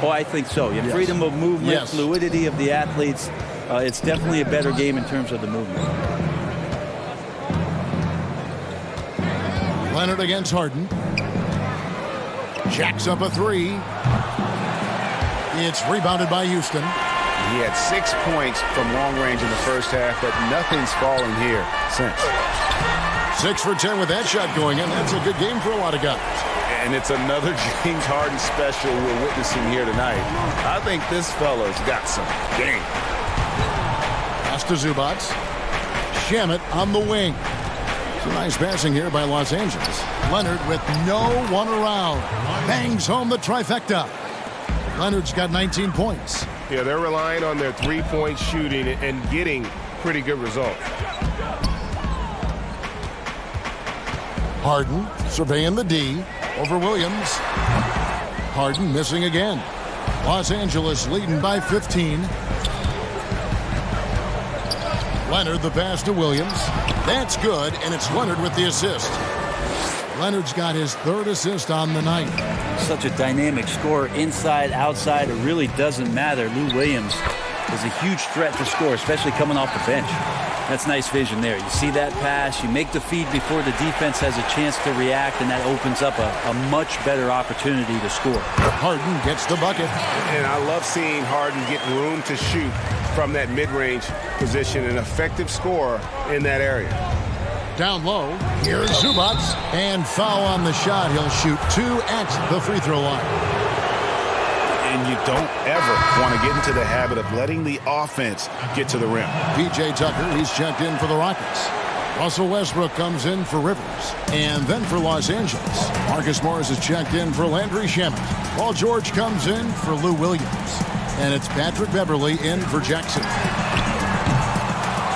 Oh, I think so. Yeah, freedom of movement, fluidity of the athletes. It's definitely a better game in terms of the movement. Leonard against Harden. Jacks up a 3. It's rebounded by Houston. He had 6 points from long range in the first half, but nothing's fallen here since. 6 for 10 with that shot going in. That's a good game for a lot of guys. And it's another James Harden special we're witnessing here tonight. I think this fella's got some game. Pass to Zubac. Shamet on the wing. Some nice passing here by Los Angeles. Leonard with no one around. Bangs home the trifecta. Leonard's got 19 points. Yeah, they're relying on their three-point shooting and getting pretty good results. Harden surveying the D over Williams. Harden missing again. Los Angeles leading by 15. Leonard the pass to Williams. That's good, and it's Leonard with the assist. Leonard's got his 3rd assist on the night. Such a dynamic scorer, inside, outside, it really doesn't matter. Lou Williams is a huge threat to score, especially coming off the bench. That's nice vision there. You see that pass, you make the feed before the defense has a chance to react, and that opens up a much better opportunity to score. Harden gets the bucket. And I love seeing Harden get room to shoot from that mid-range position, an effective scorer in that area. Down low, here's Zubac, and foul on the shot. He'll shoot 2 at the free throw line. And you don't ever want to get into the habit of letting the offense get to the rim. P.J. Tucker, he's checked in for the Rockets. Russell Westbrook comes in for Rivers. And then for Los Angeles, Marcus Morris is checked in for Landry Shamet. Paul George comes in for Lou Williams. And it's Patrick Beverly in for Jackson.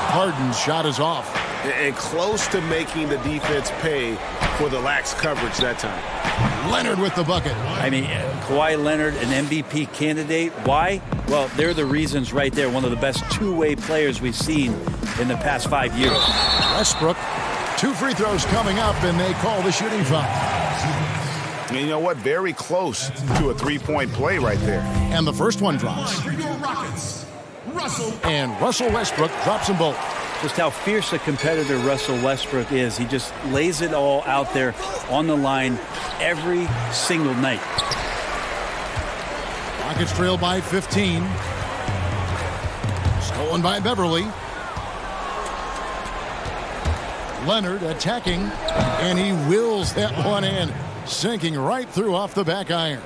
Harden's shot is off. And close to making the defense pay for the lax coverage that time. Leonard with the bucket. I mean, Kawhi Leonard, an MVP candidate. Why? Well, they're the reasons right there. One of the best two-way players we've seen in the past 5 years. Westbrook, 2 free throws coming up, and they call the shooting foul. And you know what? Very close to a 3-point play right there. And the first one drops. And Russell Westbrook drops them both. Just how fierce a competitor Russell Westbrook is. He just lays it all out there on the line every single night. Rockets trail by 15. Stolen by Beverly. Leonard attacking, and he wills that one in, sinking right through off the back iron.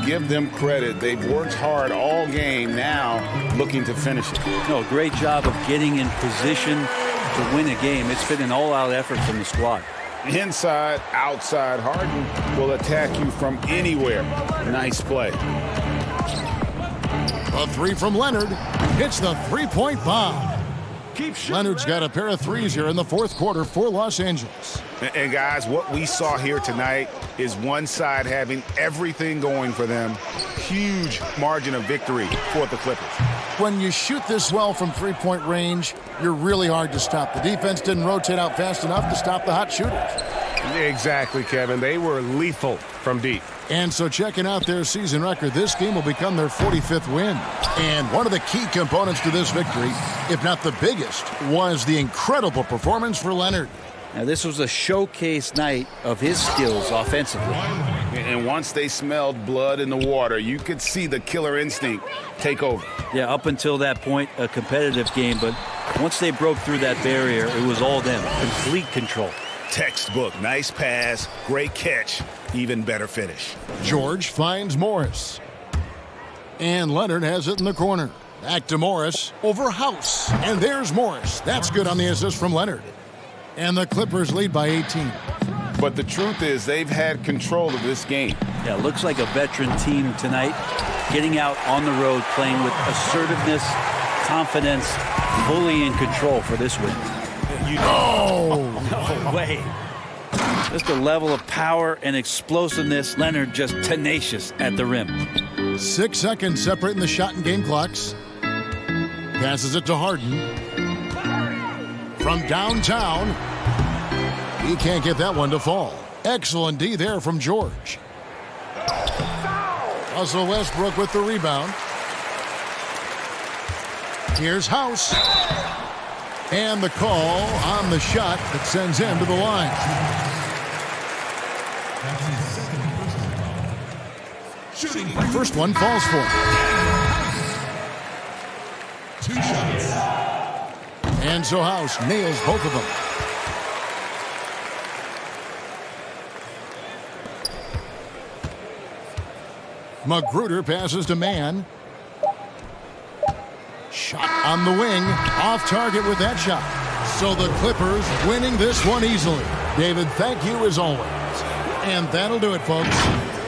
Give them credit. They've worked hard all game, now looking to finish it. No, great job of getting in position to win a game. It's been an all-out effort from the squad. Inside, outside, Harden will attack you from anywhere. Nice play. A 3 from Leonard. Hits the 3-point bomb. Leonard's got a pair of threes here in the fourth quarter for Los Angeles. And guys, what we saw here tonight is one side having everything going for them. Huge margin of victory for the Clippers. When you shoot this well from three-point range, you're really hard to stop. The defense didn't rotate out fast enough to stop the hot shooters. Exactly, Kevin. They were lethal from deep. And so checking out their season record, this game will become their 45th win. And one of the key components to this victory, if not the biggest, was the incredible performance for Leonard. Now, this was a showcase night of his skills offensively. And once they smelled blood in the water, you could see the killer instinct take over. Yeah, up until that point, a competitive game. But once they broke through that barrier, it was all them. Complete control. Textbook. Nice pass. Great catch. Even better finish. George finds Morris. And Leonard has it in the corner. Back to Morris over House. And there's Morris. That's good on the assist from Leonard. And the Clippers lead by 18. But the truth is they've had control of this game. Yeah, looks like a veteran team tonight. Getting out on the road, playing with assertiveness, confidence, fully in control for this win. Oh! No way. Just a level of power and explosiveness. Leonard just tenacious at the rim. 6 seconds separating the shot and game clocks. Passes it to Harden. From downtown. He can't get that one to fall. Excellent D there from George. Russell Westbrook with the rebound. Here's House. And the call on the shot that sends him to the line. First one falls for him. 2 shots. And so House nails both of them. Magruder passes to Mann. Shot on the wing. Off target with that shot. So the Clippers winning this one easily. David, thank you as always. And that'll do it, folks.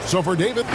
So for David...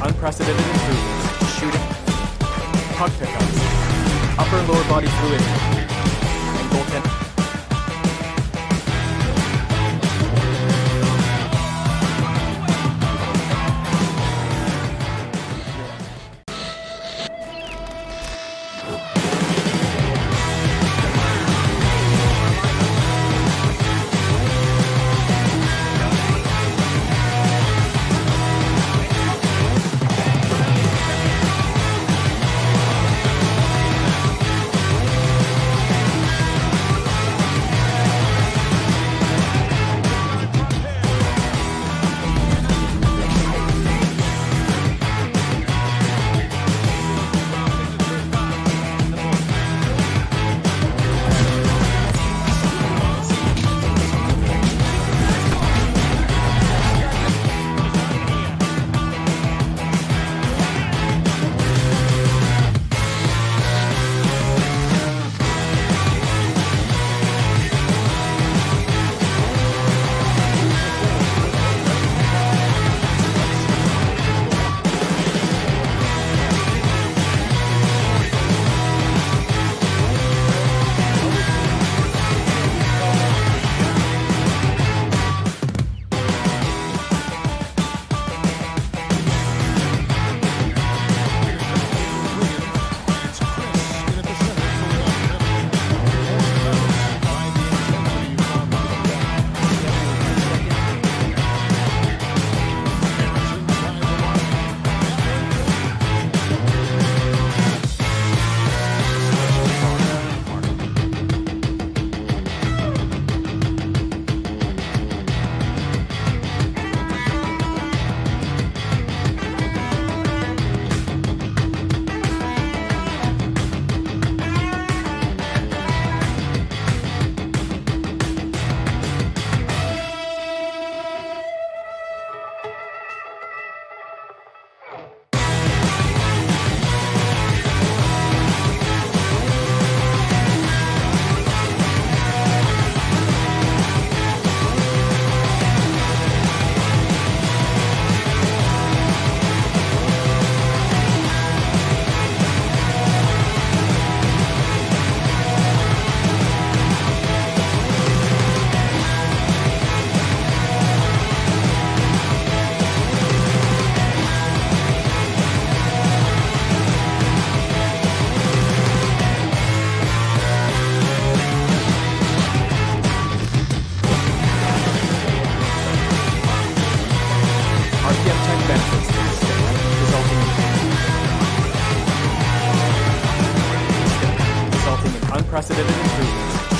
unprecedented improvements to shooting, puck pickups, upper and lower body fluidity, and goaltending.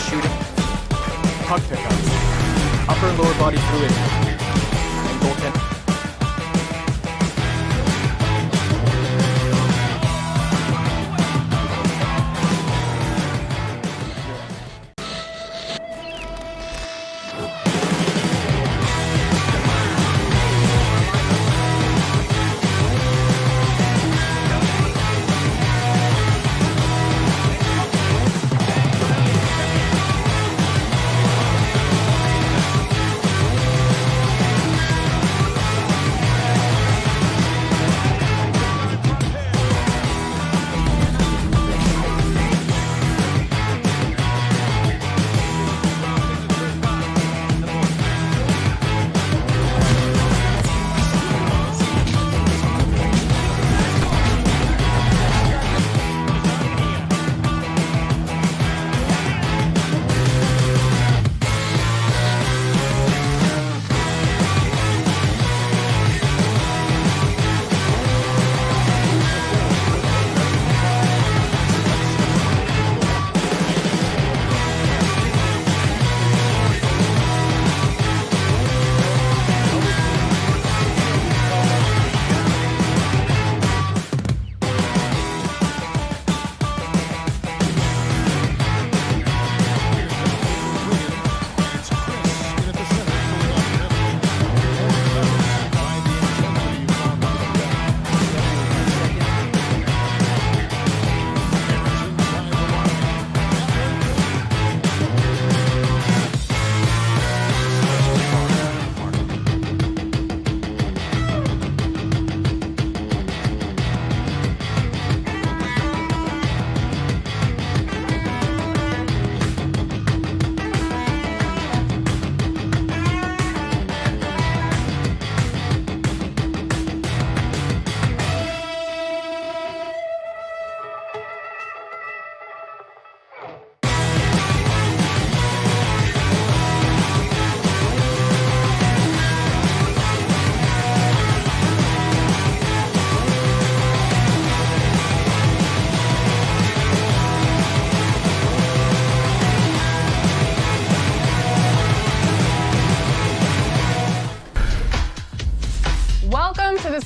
shooting, puck pickups, upper and lower body fluid, and goaltending.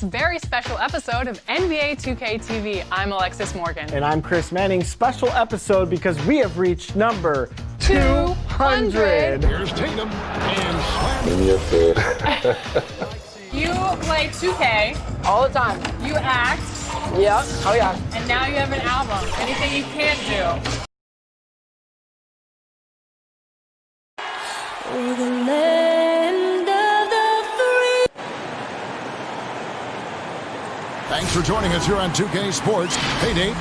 Very special episode of NBA 2K TV. I'm Alexis Morgan. And I'm Chris Manning. Special episode because we have reached number 200. Here's Tatum and Slam. Give me your food. You play 2K. All the time. You act. Yeah. Oh, yeah. And now you have an album. Anything you can't do. We're the land of the free. Thanks for joining us here on 2K Sports. Hey, Dave.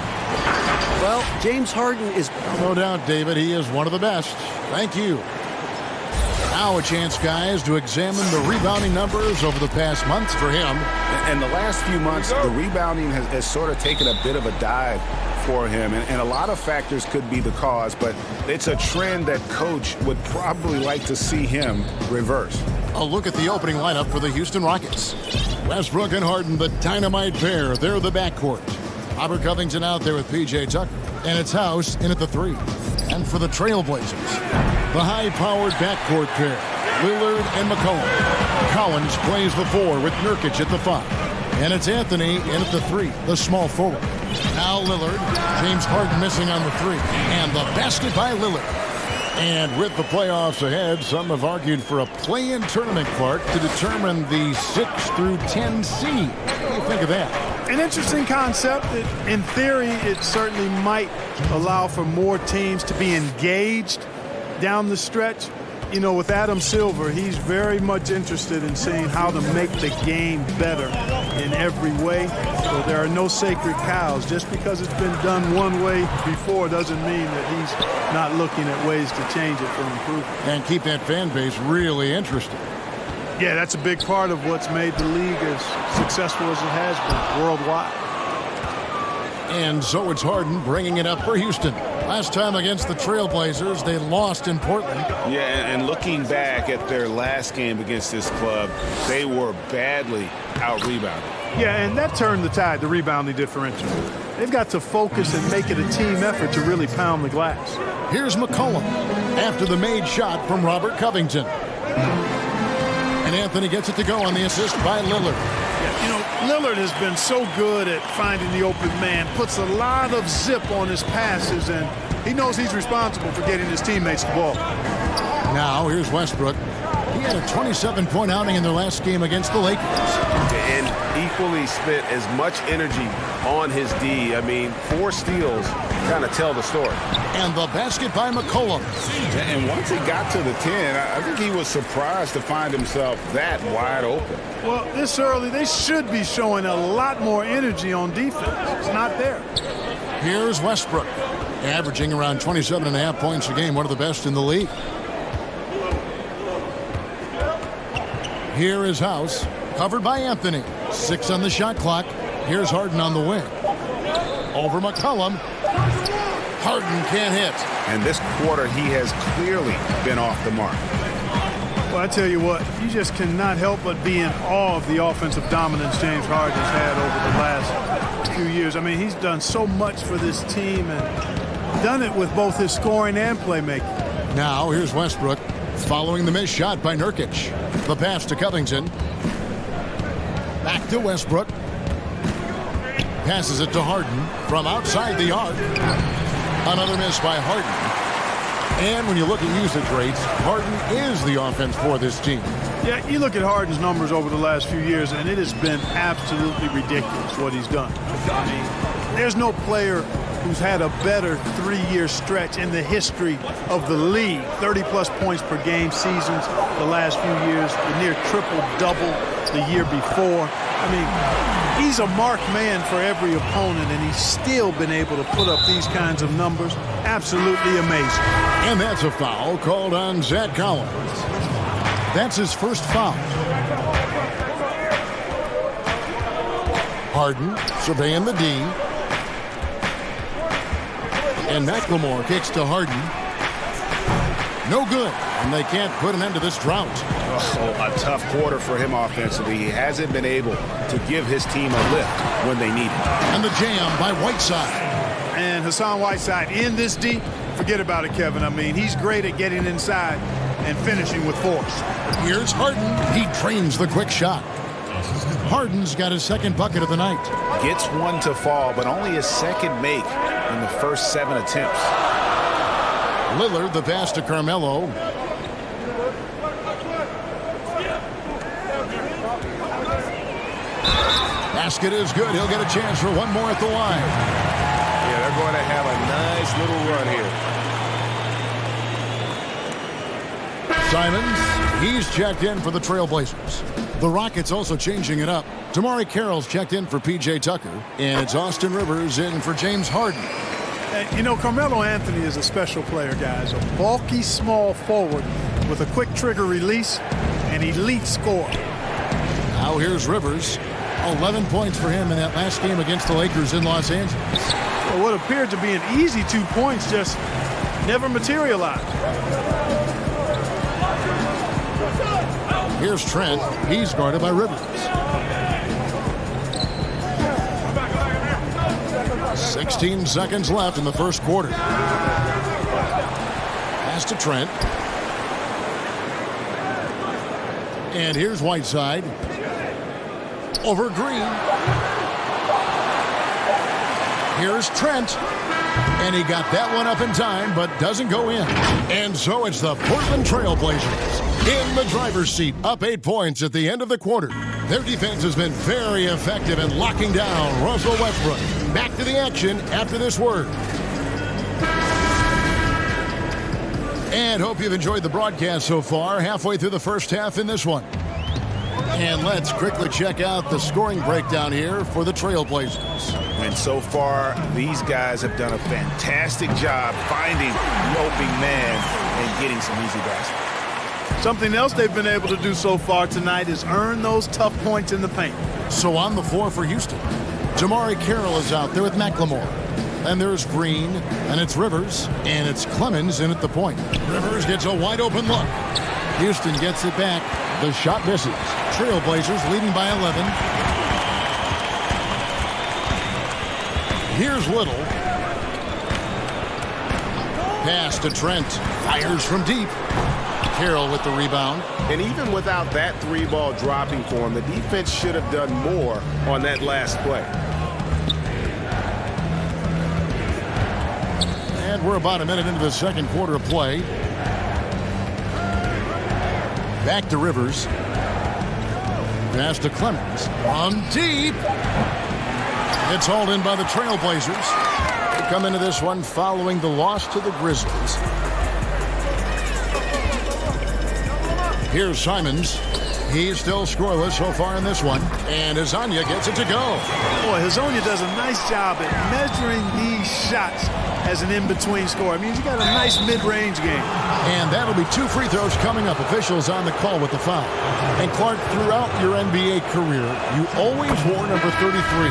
Well, James Harden is... No doubt, David, he is one of the best. Thank you. Now a chance, guys, to examine the rebounding numbers over the past months for him. In the last few months, the rebounding has sort of taken a bit of a dive for him. And a lot of factors could be the cause, but it's a trend that Coach would probably like to see him reverse. A look at the opening lineup for the Houston Rockets. Westbrook and Harden, the dynamite pair. They're the backcourt. Robert Covington out there with P.J. Tucker. And it's House in at the 3. And for the Trailblazers, the high-powered backcourt pair, Lillard and McCollum. Collins plays the 4 with Nurkic at the 5. And it's Anthony in at the 3, the small forward. Now Lillard, James Harden missing on the 3. And the basket by Lillard. And with the playoffs ahead, some have argued for a play-in tournament, Clark, to determine the 6 through 10 seed. What do you think of that? An interesting concept. In theory, it certainly might allow for more teams to be engaged down the stretch. You know, with Adam Silver, he's very much interested in seeing how to make the game better in every way. So there are no sacred cows. Just because it's been done one way before doesn't mean that he's not looking at ways to change it for improvement. And keep that fan base really interested. Yeah, that's a big part of what's made the league as successful as it has been worldwide. And so it's Harden bringing it up for Houston. Last time against the Trailblazers, they lost in Portland. Yeah, and looking back at their last game against this club, they were badly out-rebounded. Yeah, and that turned the tide, the rebounding differential. They've got to focus and make it a team effort to really pound the glass. Here's McCollum after the made shot from Robert Covington. And Anthony gets it to go on the assist by Lillard. Yeah, you know, Lillard has been so good at finding the open man, puts a lot of zip on his passes, and he knows he's responsible for getting his teammates the ball. Now, here's Westbrook. He had a 27-point outing in their last game against the Lakers. And equally spent as much energy on his D. I mean, 4 steals kind of tell the story. And the basket by McCollum. And once he got to the 10, I think he was surprised to find himself that wide open. Well, this early, they should be showing a lot more energy on defense. It's not there. Here's Westbrook, averaging around 27.5 points a game, one of the best in the league. Here is House, covered by Anthony. 6 on the shot clock. Here's Harden on the wing. Over McCollum. Harden can't hit. And this quarter, he has clearly been off the mark. Well, I tell you what, you just cannot help but be in awe of the offensive dominance James Harden has had over the last few years. I mean, he's done so much for this team and done it with both his scoring and playmaking. Now, here's Westbrook, following the missed shot by Nurkic. The pass to Covington. Back to Westbrook. Passes it to Harden from outside the arc. Another miss by Harden. And when you look at usage rates, Harden is the offense for this team. Yeah, you look at Harden's numbers over the last few years, and it has been absolutely ridiculous what he's done. I mean, there's no player who's had a better 3-year stretch in the history of the league. 30-plus points per game seasons the last few years, the near triple-double the year before. I mean, he's a marked man for every opponent, and he's still been able to put up these kinds of numbers. Absolutely amazing. And that's a foul called on Zach Collins. That's his first foul. Harden surveying the D. And McLemore kicks to Harden. No good. And they can't put an end to this drought. Oh, a tough quarter for him offensively. He hasn't been able to give his team a lift when they need it. And the jam by Whiteside. And Hassan Whiteside in this deep. Forget about it, Kevin. I mean, he's great at getting inside and finishing with force. Here's Harden. He drains the quick shot. Harden's got his second bucket of the night. Gets one to fall, but only his second make in the first 7 attempts. Lillard, the pass to Carmelo. Basket is good. He'll get a chance for one more at the line. Yeah, they're going to have a nice little run here. Simons, he's checked in for the Trailblazers. The Rockets also changing it up. Damari Carroll's checked in for P.J. Tucker, and it's Austin Rivers in for James Harden. You know, Carmelo Anthony is a special player, guys. A bulky, small forward with a quick trigger release, an elite scorer. Now here's Rivers. 11 points for him in that last game against the Lakers in Los Angeles. Well, what appeared to be an easy 2 points just never materialized. Here's Trent. He's guarded by Rivers. 16 seconds left in the first quarter. Pass to Trent. And here's Whiteside. Over Green. Here's Trent. And he got that one up in time, but doesn't go in. And so it's the Portland Trailblazers in the driver's seat, up 8 points at the end of the quarter. Their defense has been very effective in locking down Russell Westbrook. Back to the action after this word. And hope you've enjoyed the broadcast so far, halfway through the first half in this one. And let's quickly check out the scoring breakdown here for the Trailblazers. And so far, these guys have done a fantastic job finding the opening man and getting some easy baskets. Something else they've been able to do so far tonight is earn those tough points in the paint. So on the floor for Houston, Damari Carroll is out there with McLemore. And there's Green, and it's Rivers, and it's Clemens in at the point. Rivers gets a wide open look. Houston gets it back. The shot misses. Trailblazers leading by 11. Here's Little. Pass to Trent. Fires from deep. Carroll with the rebound. And even without that 3-ball dropping for him, the defense should have done more on that last play. And we're about a minute into the second quarter of play. Back to Rivers. Pass to Clemens. From deep. It's hauled in by the Trailblazers. They come into this one following the loss to the Grizzlies. Here's Simons. He's still scoreless so far in this one. And Hezonja gets it to go. Boy, Hezonja does a nice job at measuring these shots as an in-between score. I mean, he's got a nice mid-range game. And that'll be 2 free throws coming up. Officials on the call with the foul. And Clark, throughout your NBA career, you always wore number 33.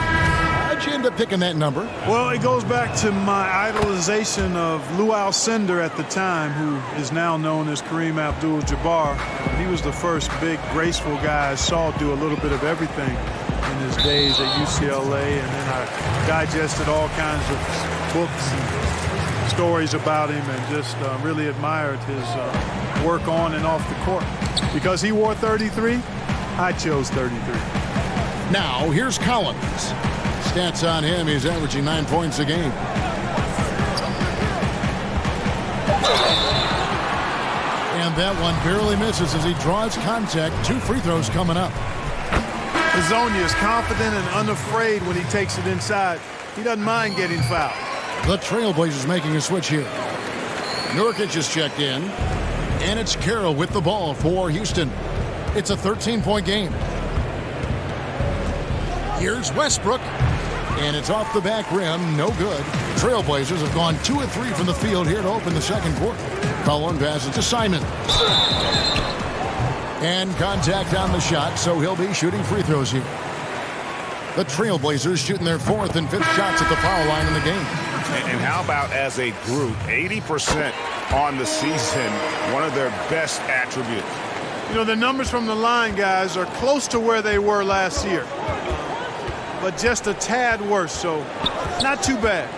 How'd you end up picking that number? Well, it goes back to my idolization of Lou Alcindor at the time, who is now known as Kareem Abdul-Jabbar. He was the first big, graceful guy I saw do a little bit of everything in his days at UCLA. And then I digested all kinds of books and stories about him and just really admired his work on and off the court. Because he wore 33, I chose 33. Now, here's Collins. Stats on him, he's averaging 9 points a game. And that one barely misses as he draws contact. 2 free throws coming up. Hezonja is confident and unafraid when he takes it inside. He doesn't mind getting fouled. The Trailblazers making a switch here. Nurkic is checked in. And it's Carroll with the ball for Houston. It's a 13-point game. Here's Westbrook. And it's off the back rim. No good. Trailblazers have gone 2 of 3 from the field here to open the second quarter. Cullen passes to Simon. And contact on the shot, so he'll be shooting free throws here. The Trailblazers shooting their 4th and 5th shots at the foul line in the game. And how about as a group, 80% on the season, one of their best attributes. You know, the numbers from the line, guys, are close to where they were last year. But just a tad worse, so not too bad.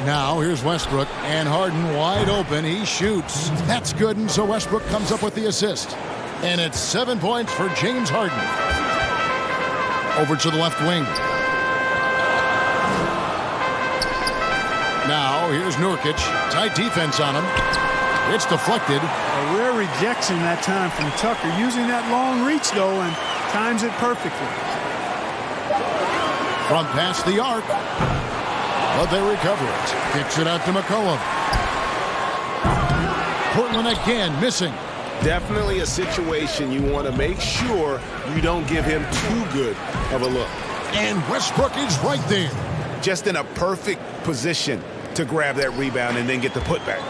Now here's Westbrook, and Harden wide open. He shoots. That's good, and so Westbrook comes up with the assist. And it's 7 points for James Harden. Over to the left wing. Now here's Nurkic. Tight defense on him. It's deflected. A rare rejection that time from Tucker. Using that long reach, though, and times it perfectly. From past the arc. But they recover it. Kicks it out to McCollum. Portland again missing. Definitely a situation you want to make sure you don't give him too good of a look. And Westbrook is right there. Just in a perfect position to grab that rebound and then get the putback.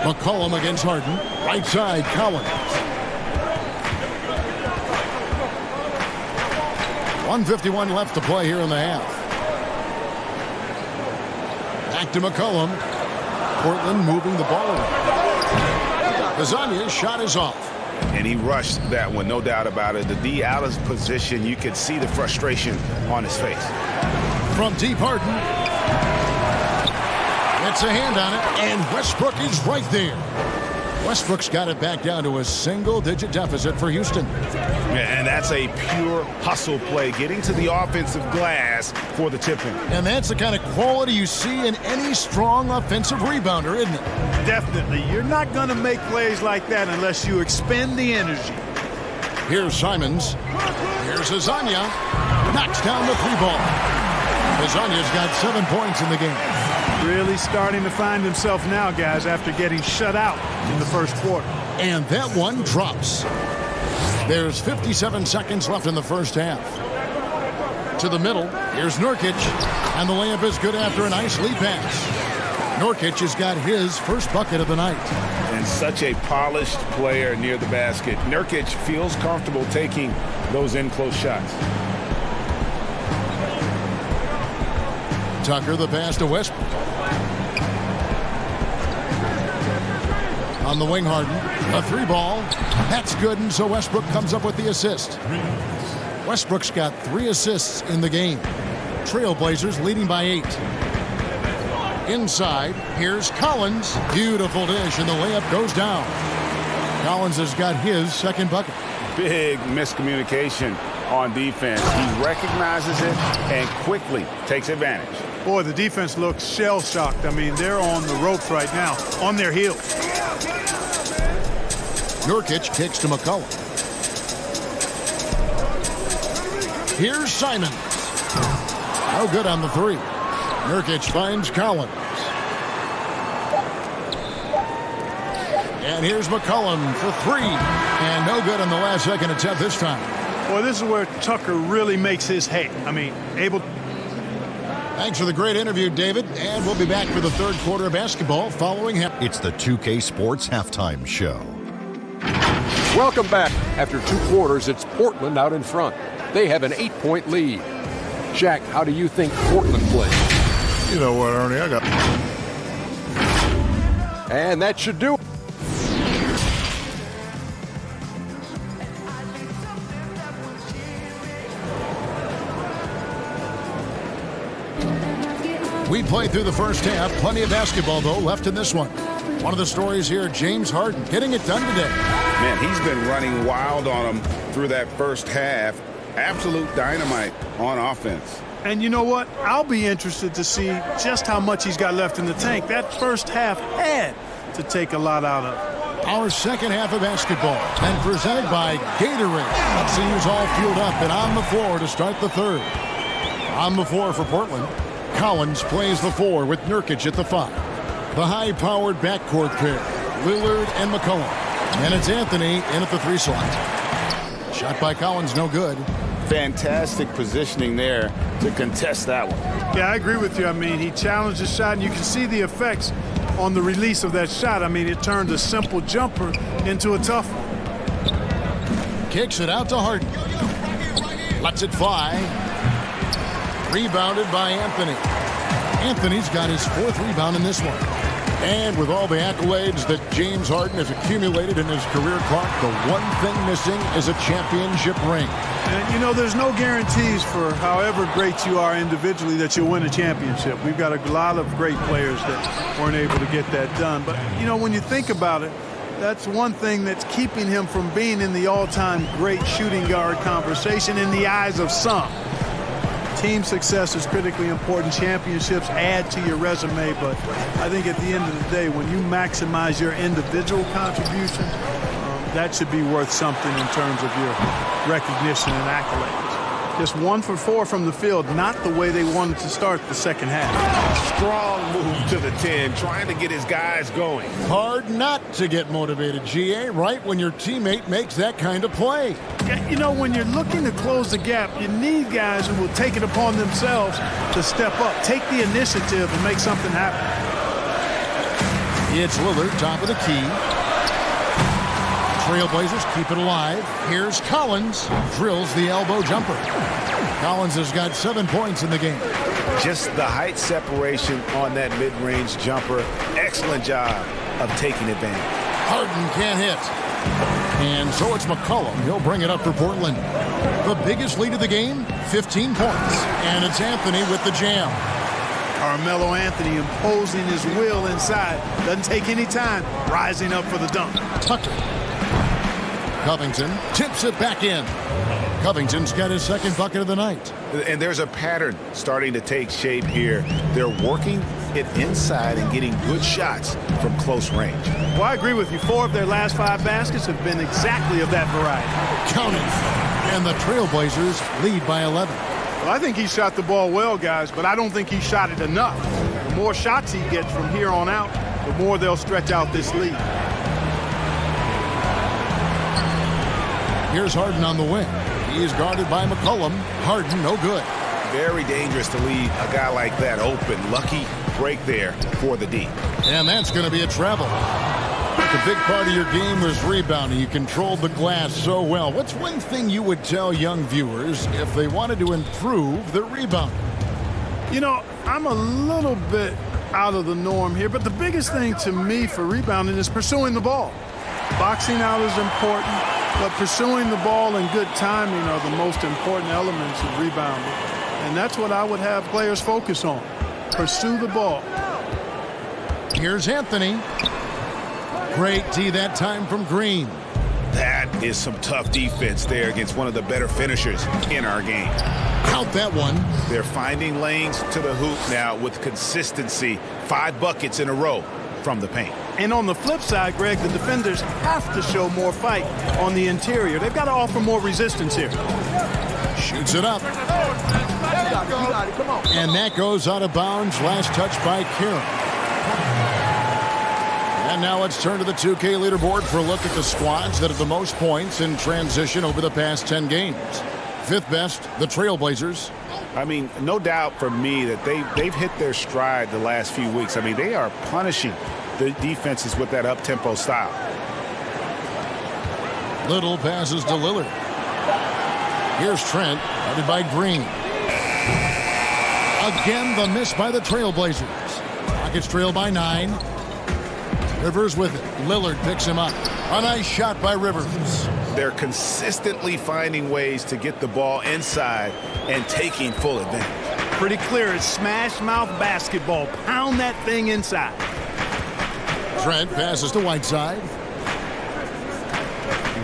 McCollum against Harden. Right side, Collins. 1:51 left to play here in the half. Back to McCollum. Portland moving the ball around. Hezonja's shot is off. And he rushed that one, no doubt about it. The D out of position, you could see the frustration on his face. From deep, Harden. Gets a hand on it, and Westbrook is right there. Westbrook's got it back down to a single-digit deficit for Houston. And that's a pure hustle play, getting to the offensive glass for the tip-in. And that's the kind of quality you see in any strong offensive rebounder, isn't it? Definitely. You're not going to make plays like that unless you expend the energy. Here's Simons. Here's Hezonja. Knocks down the 3-ball. Hezonja's got 7 points in the game. Really starting to find himself now, guys, after getting shut out in the first quarter. And that one drops. There's 57 seconds left in the first half. To the middle, here's Nurkic, and the layup is good after a nice lead pass. Nurkic has got his first bucket of the night. And such a polished player near the basket. Nurkic feels comfortable taking those in-close shots. Tucker, the pass to Westbrook. On the wing, Harden. A 3-ball. That's good, and so Westbrook comes up with the assist. Westbrook's got 3 assists in the game. Trailblazers leading by 8. Inside, here's Collins. Beautiful dish, and the layup goes down. Collins has got his second bucket. Big miscommunication on defense. He recognizes it and quickly takes advantage. Boy, the defense looks shell-shocked. I mean, they're on the ropes right now, on their heels. Nurkic kicks to McCollum. Here's Simons. No good on the 3. Nurkic finds Collins. And here's McCollum for 3. And no good on the last second attempt this time. Boy, this is where Tucker really makes his hay. I mean, able. Thanks for the great interview, David. And we'll be back for the third quarter of basketball following him. It's the 2K Sports Halftime Show. Welcome back. After 2 quarters, it's Portland out in front. They have an 8-point lead. Shaq, how do you think Portland played? You know what, Ernie? I got. And that should do it. We played through the first half. Plenty of basketball, though, left in this one. One of the stories here, James Harden getting it done today. Man, he's been running wild on him through that first half. Absolute dynamite on offense. And you know what? I'll be interested to see just how much he's got left in the tank. That first half had to take a lot out of. Our second half of basketball, and presented by Gatorade. Let's see who's all fueled up and on the floor to start the third. On the floor for Portland, Collins plays the 4 with Nurkic at the 5. The high-powered backcourt pair, Lillard and McCollum. And it's Anthony in at the 3 slot. Shot by Collins, no good. Fantastic positioning there to contest that one. Yeah, I agree with you. I mean, he challenged the shot, and you can see the effects on the release of that shot. I mean, it turned a simple jumper into a tough one. Kicks it out to Harden. Lets it fly. Rebounded by Anthony. Anthony's got his 4th rebound in this one. And with all the accolades that James Harden has accumulated in his career clock, the one thing missing is a championship ring. And, you know, there's no guarantees for however great you are individually that you'll win a championship. We've got a lot of great players that weren't able to get that done. But, you know, when you think about it, that's one thing that's keeping him from being in the all-time great shooting guard conversation in the eyes of some. Team success is critically important. Championships add to your resume, but I think at the end of the day, when you maximize your individual contributions, that should be worth something in terms of your recognition and accolades. Just 1 for 4 from the field, not the way they wanted to start the second half. Strong move to the 10, trying to get his guys going. Hard not to get motivated, GA, right when your teammate makes that kind of play. You know, when you're looking to close the gap, you need guys who will take it upon themselves to step up, take the initiative, and make something happen. It's Lillard, top of the key. Trailblazers keep it alive. Here's Collins. Drills the elbow jumper. Collins has got 7 points in the game. Just the height separation on that mid-range jumper. Excellent job of taking advantage. Harden can't hit. And so it's McCollum. He'll bring it up for Portland. The biggest lead of the game, 15 points. And it's Anthony with the jam. Carmelo Anthony imposing his will inside. Doesn't take any time. Rising up for the dunk. Tucker. Covington tips it back in. Covington's got his 2nd bucket of the night. And there's a pattern starting to take shape here. They're working it inside and getting good shots from close range. Well, I agree with you. 4 of their last 5 baskets have been exactly of that variety. Counting. And the Trailblazers lead by 11. Well, I think he shot the ball well, guys, but I don't think he shot it enough. The more shots he gets from here on out, the more they'll stretch out this lead. Here's Harden on the wing. He's guarded by McCollum. Harden, no good. Very dangerous to leave a guy like that open. Lucky break there for the D. And that's going to be a travel. The big part of your game was rebounding. You controlled the glass so well. What's one thing you would tell young viewers if they wanted to improve their rebounding? You know, I'm a little bit out of the norm here, but the biggest thing to me for rebounding is pursuing the ball. Boxing out is important, but pursuing the ball and good timing are the most important elements of rebounding. And that's what I would have players focus on. Pursue the ball. Here's Anthony. Great D that time from Green. That is some tough defense there against one of the better finishers in our game. Count that one. They're finding lanes to the hoop now with consistency. 5 buckets in a row from the paint. And on the flip side, Greg, the defenders have to show more fight on the interior. They've got to offer more resistance here. Shoots it up. And that goes out of bounds. Last touch by Kieran. And now let's turn to the 2K leaderboard for a look at the squads that have the most points in transition over the past 10 games. 5th best, the Trailblazers. I mean, no doubt for me that they've hit their stride the last few weeks. I mean, they are punishing the defenses with that up-tempo style. Little passes to Lillard. Here's Trent, guarded by Green. Again, the miss by the Trailblazers. Rockets trail by 9. Rivers with it. Lillard picks him up. A nice shot by Rivers. They're consistently finding ways to get the ball inside and taking full advantage. Pretty clear. It's smash mouth basketball. Pound that thing inside. Trent passes to Whiteside.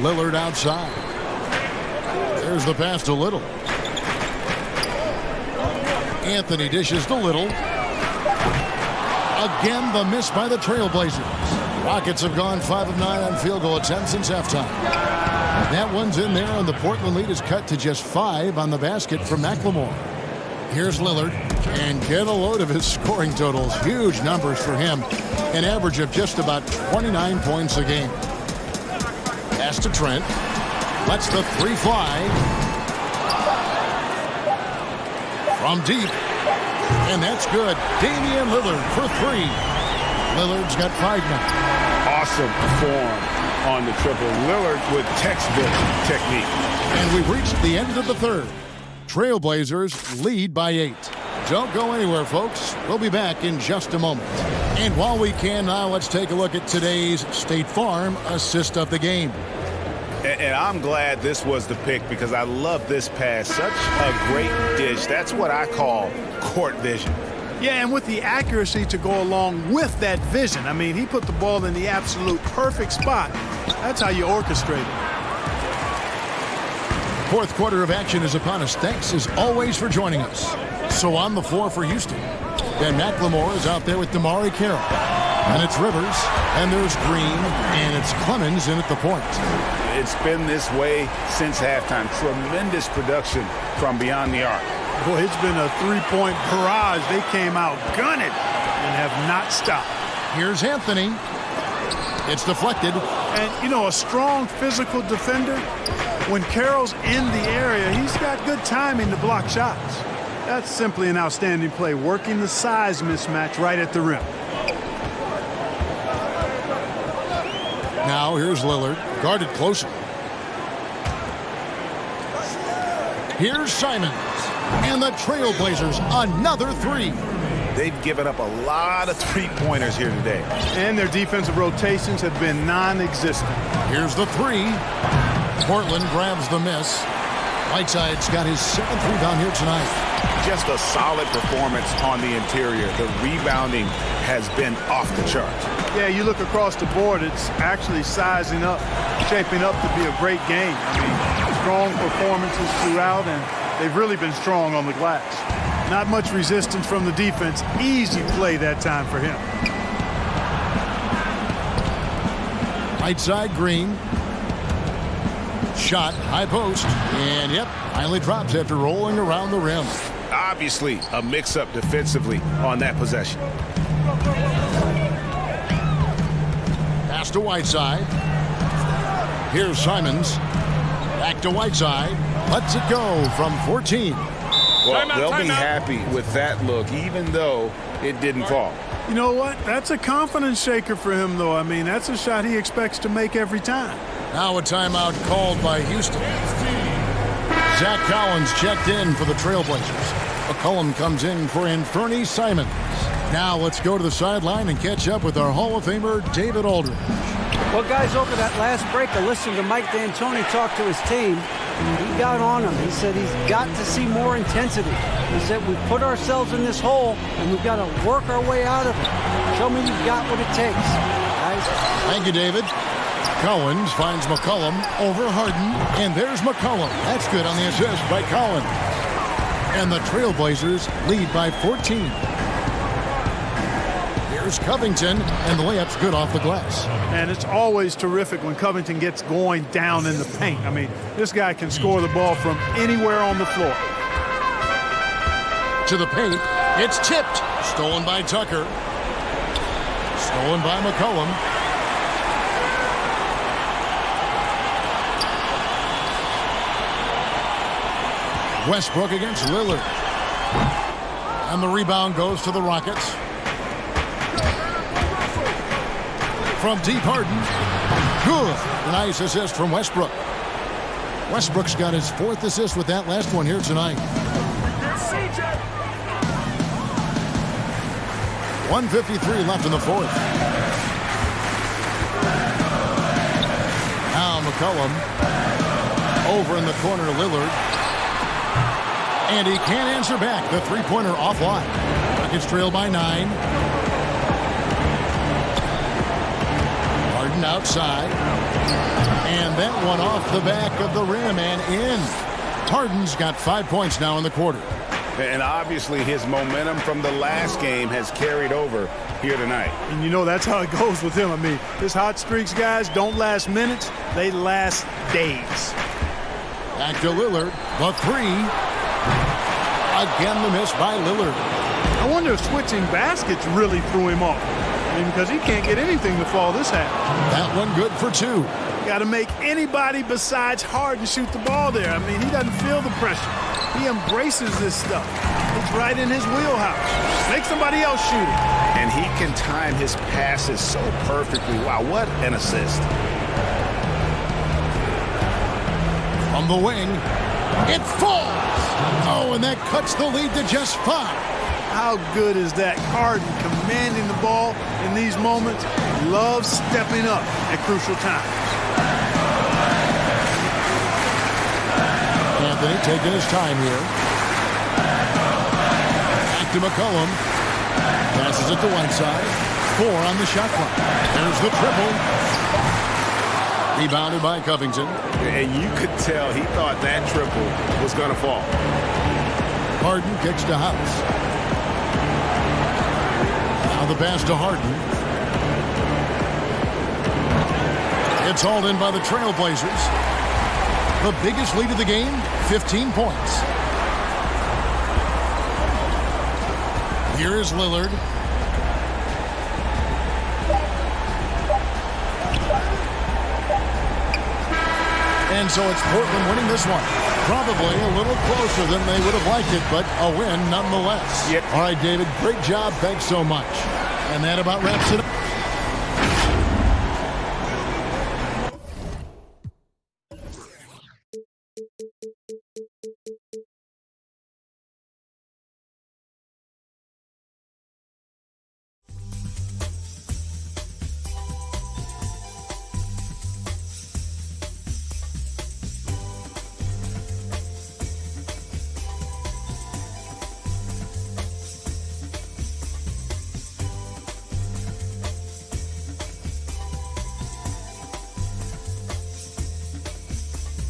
Lillard outside. There's the pass to Little. Anthony dishes to Little. Again, the miss by the Trailblazers. Rockets have gone 5 of 9 on field goal attempts since halftime. That one's in there, and the Portland lead is cut to just 5 on the basket from McLemore. Here's Lillard, and get a load of his scoring totals. Huge numbers for him. An average of just about 29 points a game. Pass to Trent. Lets the 3 fly. From deep. And that's good. Damian Lillard for 3. Lillard's got 5 now. Awesome form on the triple. Lillard with textbook technique. And we've reached the end of the 3rd. Trailblazers lead by 8. Don't go anywhere, folks. We'll be back in just a moment. And while we can now, let's take a look at today's State Farm assist of the game. And I'm glad this was the pick because I love this pass. Such a great dish. That's what I call court vision. Yeah, and with the accuracy to go along with that vision. I mean, he put the ball in the absolute perfect spot. That's how you orchestrate it. 4th quarter of action is upon us. Thanks, as always, for joining us. So on the floor for Houston. Ben McLemore is out there with Damari Carroll. And it's Rivers, and there's Green, and it's Clemens in at the point. It's been this way since halftime. Tremendous production from beyond the arc. Boy, it's been a 3-point barrage. They came out gunning and have not stopped. Here's Anthony. It's deflected. And, you know, a strong physical defender, when Carroll's in the area, he's got good timing to block shots. That's simply an outstanding play, working the size mismatch right at the rim. Now here's Lillard, guarded closer. Here's Simons. And the Trailblazers, another 3. They've given up a lot of 3-pointers here today. And their defensive rotations have been non-existent. Here's the 3. Portland grabs the miss. Whiteside's got his 7th rebound here tonight. Just a solid performance on the interior. The rebounding has been off the charts. Yeah, you look across the board, it's actually sizing up, shaping up to be a great game. I mean, strong performances throughout, and they've really been strong on the glass. Not much resistance from the defense. Easy play that time for him. Right side, Green. Shot, high post, and yep, finally drops after rolling around the rim. Obviously, a mix-up defensively on that possession. Pass to Whiteside. Here's Simons. Back to Whiteside. Lets it go from 14. Well, they'll be happy with that look, even though it didn't fall. You know what? That's a confidence shaker for him, though. I mean, that's a shot he expects to make every time. Now a timeout called by Houston. Zach Collins checked in for the Trailblazers. McCollum comes in for Anthony Simons. Now let's go to the sideline and catch up with our Hall of Famer, David Aldridge. Well, guys, over that last break, I listened to Mike D'Antoni talk to his team. He got on him. He said he's got to see more intensity. He said we've put ourselves in this hole, and we've got to work our way out of it. Show me you've got what it takes, guys. Thank you, David. Collins finds McCollum over Harden, and there's McCollum. That's good on the assist by Collins. And the Trailblazers lead by 14. Here's Covington, and the layup's good off the glass. And it's always terrific when Covington gets going down in the paint. I mean, this guy can score the ball from anywhere on the floor. To the paint, it's tipped. Stolen by Tucker. Stolen by McCollum. Westbrook against Lillard. And the rebound goes to the Rockets. From deep, Harden. Good. Nice assist from Westbrook. Westbrook's got his 4th assist with that last one here tonight. 1:53 left in the 4th. Now McCollum. Over in the corner, Lillard. And he can't answer back. The three-pointer offline. Rockets trail by 9. Harden outside. And that one off the back of the rim and in. Harden's got 5 points now in the quarter. And obviously his momentum from the last game has carried over here tonight. And you know that's how it goes with him. I mean, his hot streaks, guys, don't last minutes. They last days. Back to Lillard. The 3. Again, the miss by Lillard. I wonder if switching baskets really threw him off. I mean, because he can't get anything to fall this half. That one good for 2. Got to make anybody besides Harden shoot the ball there. I mean, he doesn't feel the pressure. He embraces this stuff. It's right in his wheelhouse. Make somebody else shoot it. And he can time his passes so perfectly. Wow, what an assist. From the wing, it falls. Oh, and that cuts the lead to just 5. How good is that? Harden commanding the ball in these moments. Loves stepping up at crucial times. Anthony taking his time here. Back to McCollum. Passes it to Whiteside. 4 on the shot clock. There's the triple. Rebounded by Covington. And you could tell he thought that triple was going to fall. Harden kicks to House. Now the pass to Harden. It's hauled in by the Trailblazers. The biggest lead of the game, 15 points. Here is Lillard. And so it's Portland winning this one. Probably a little closer than they would have liked it, but a win nonetheless. Yep. All right, David, great job. Thanks so much. And that about wraps it up.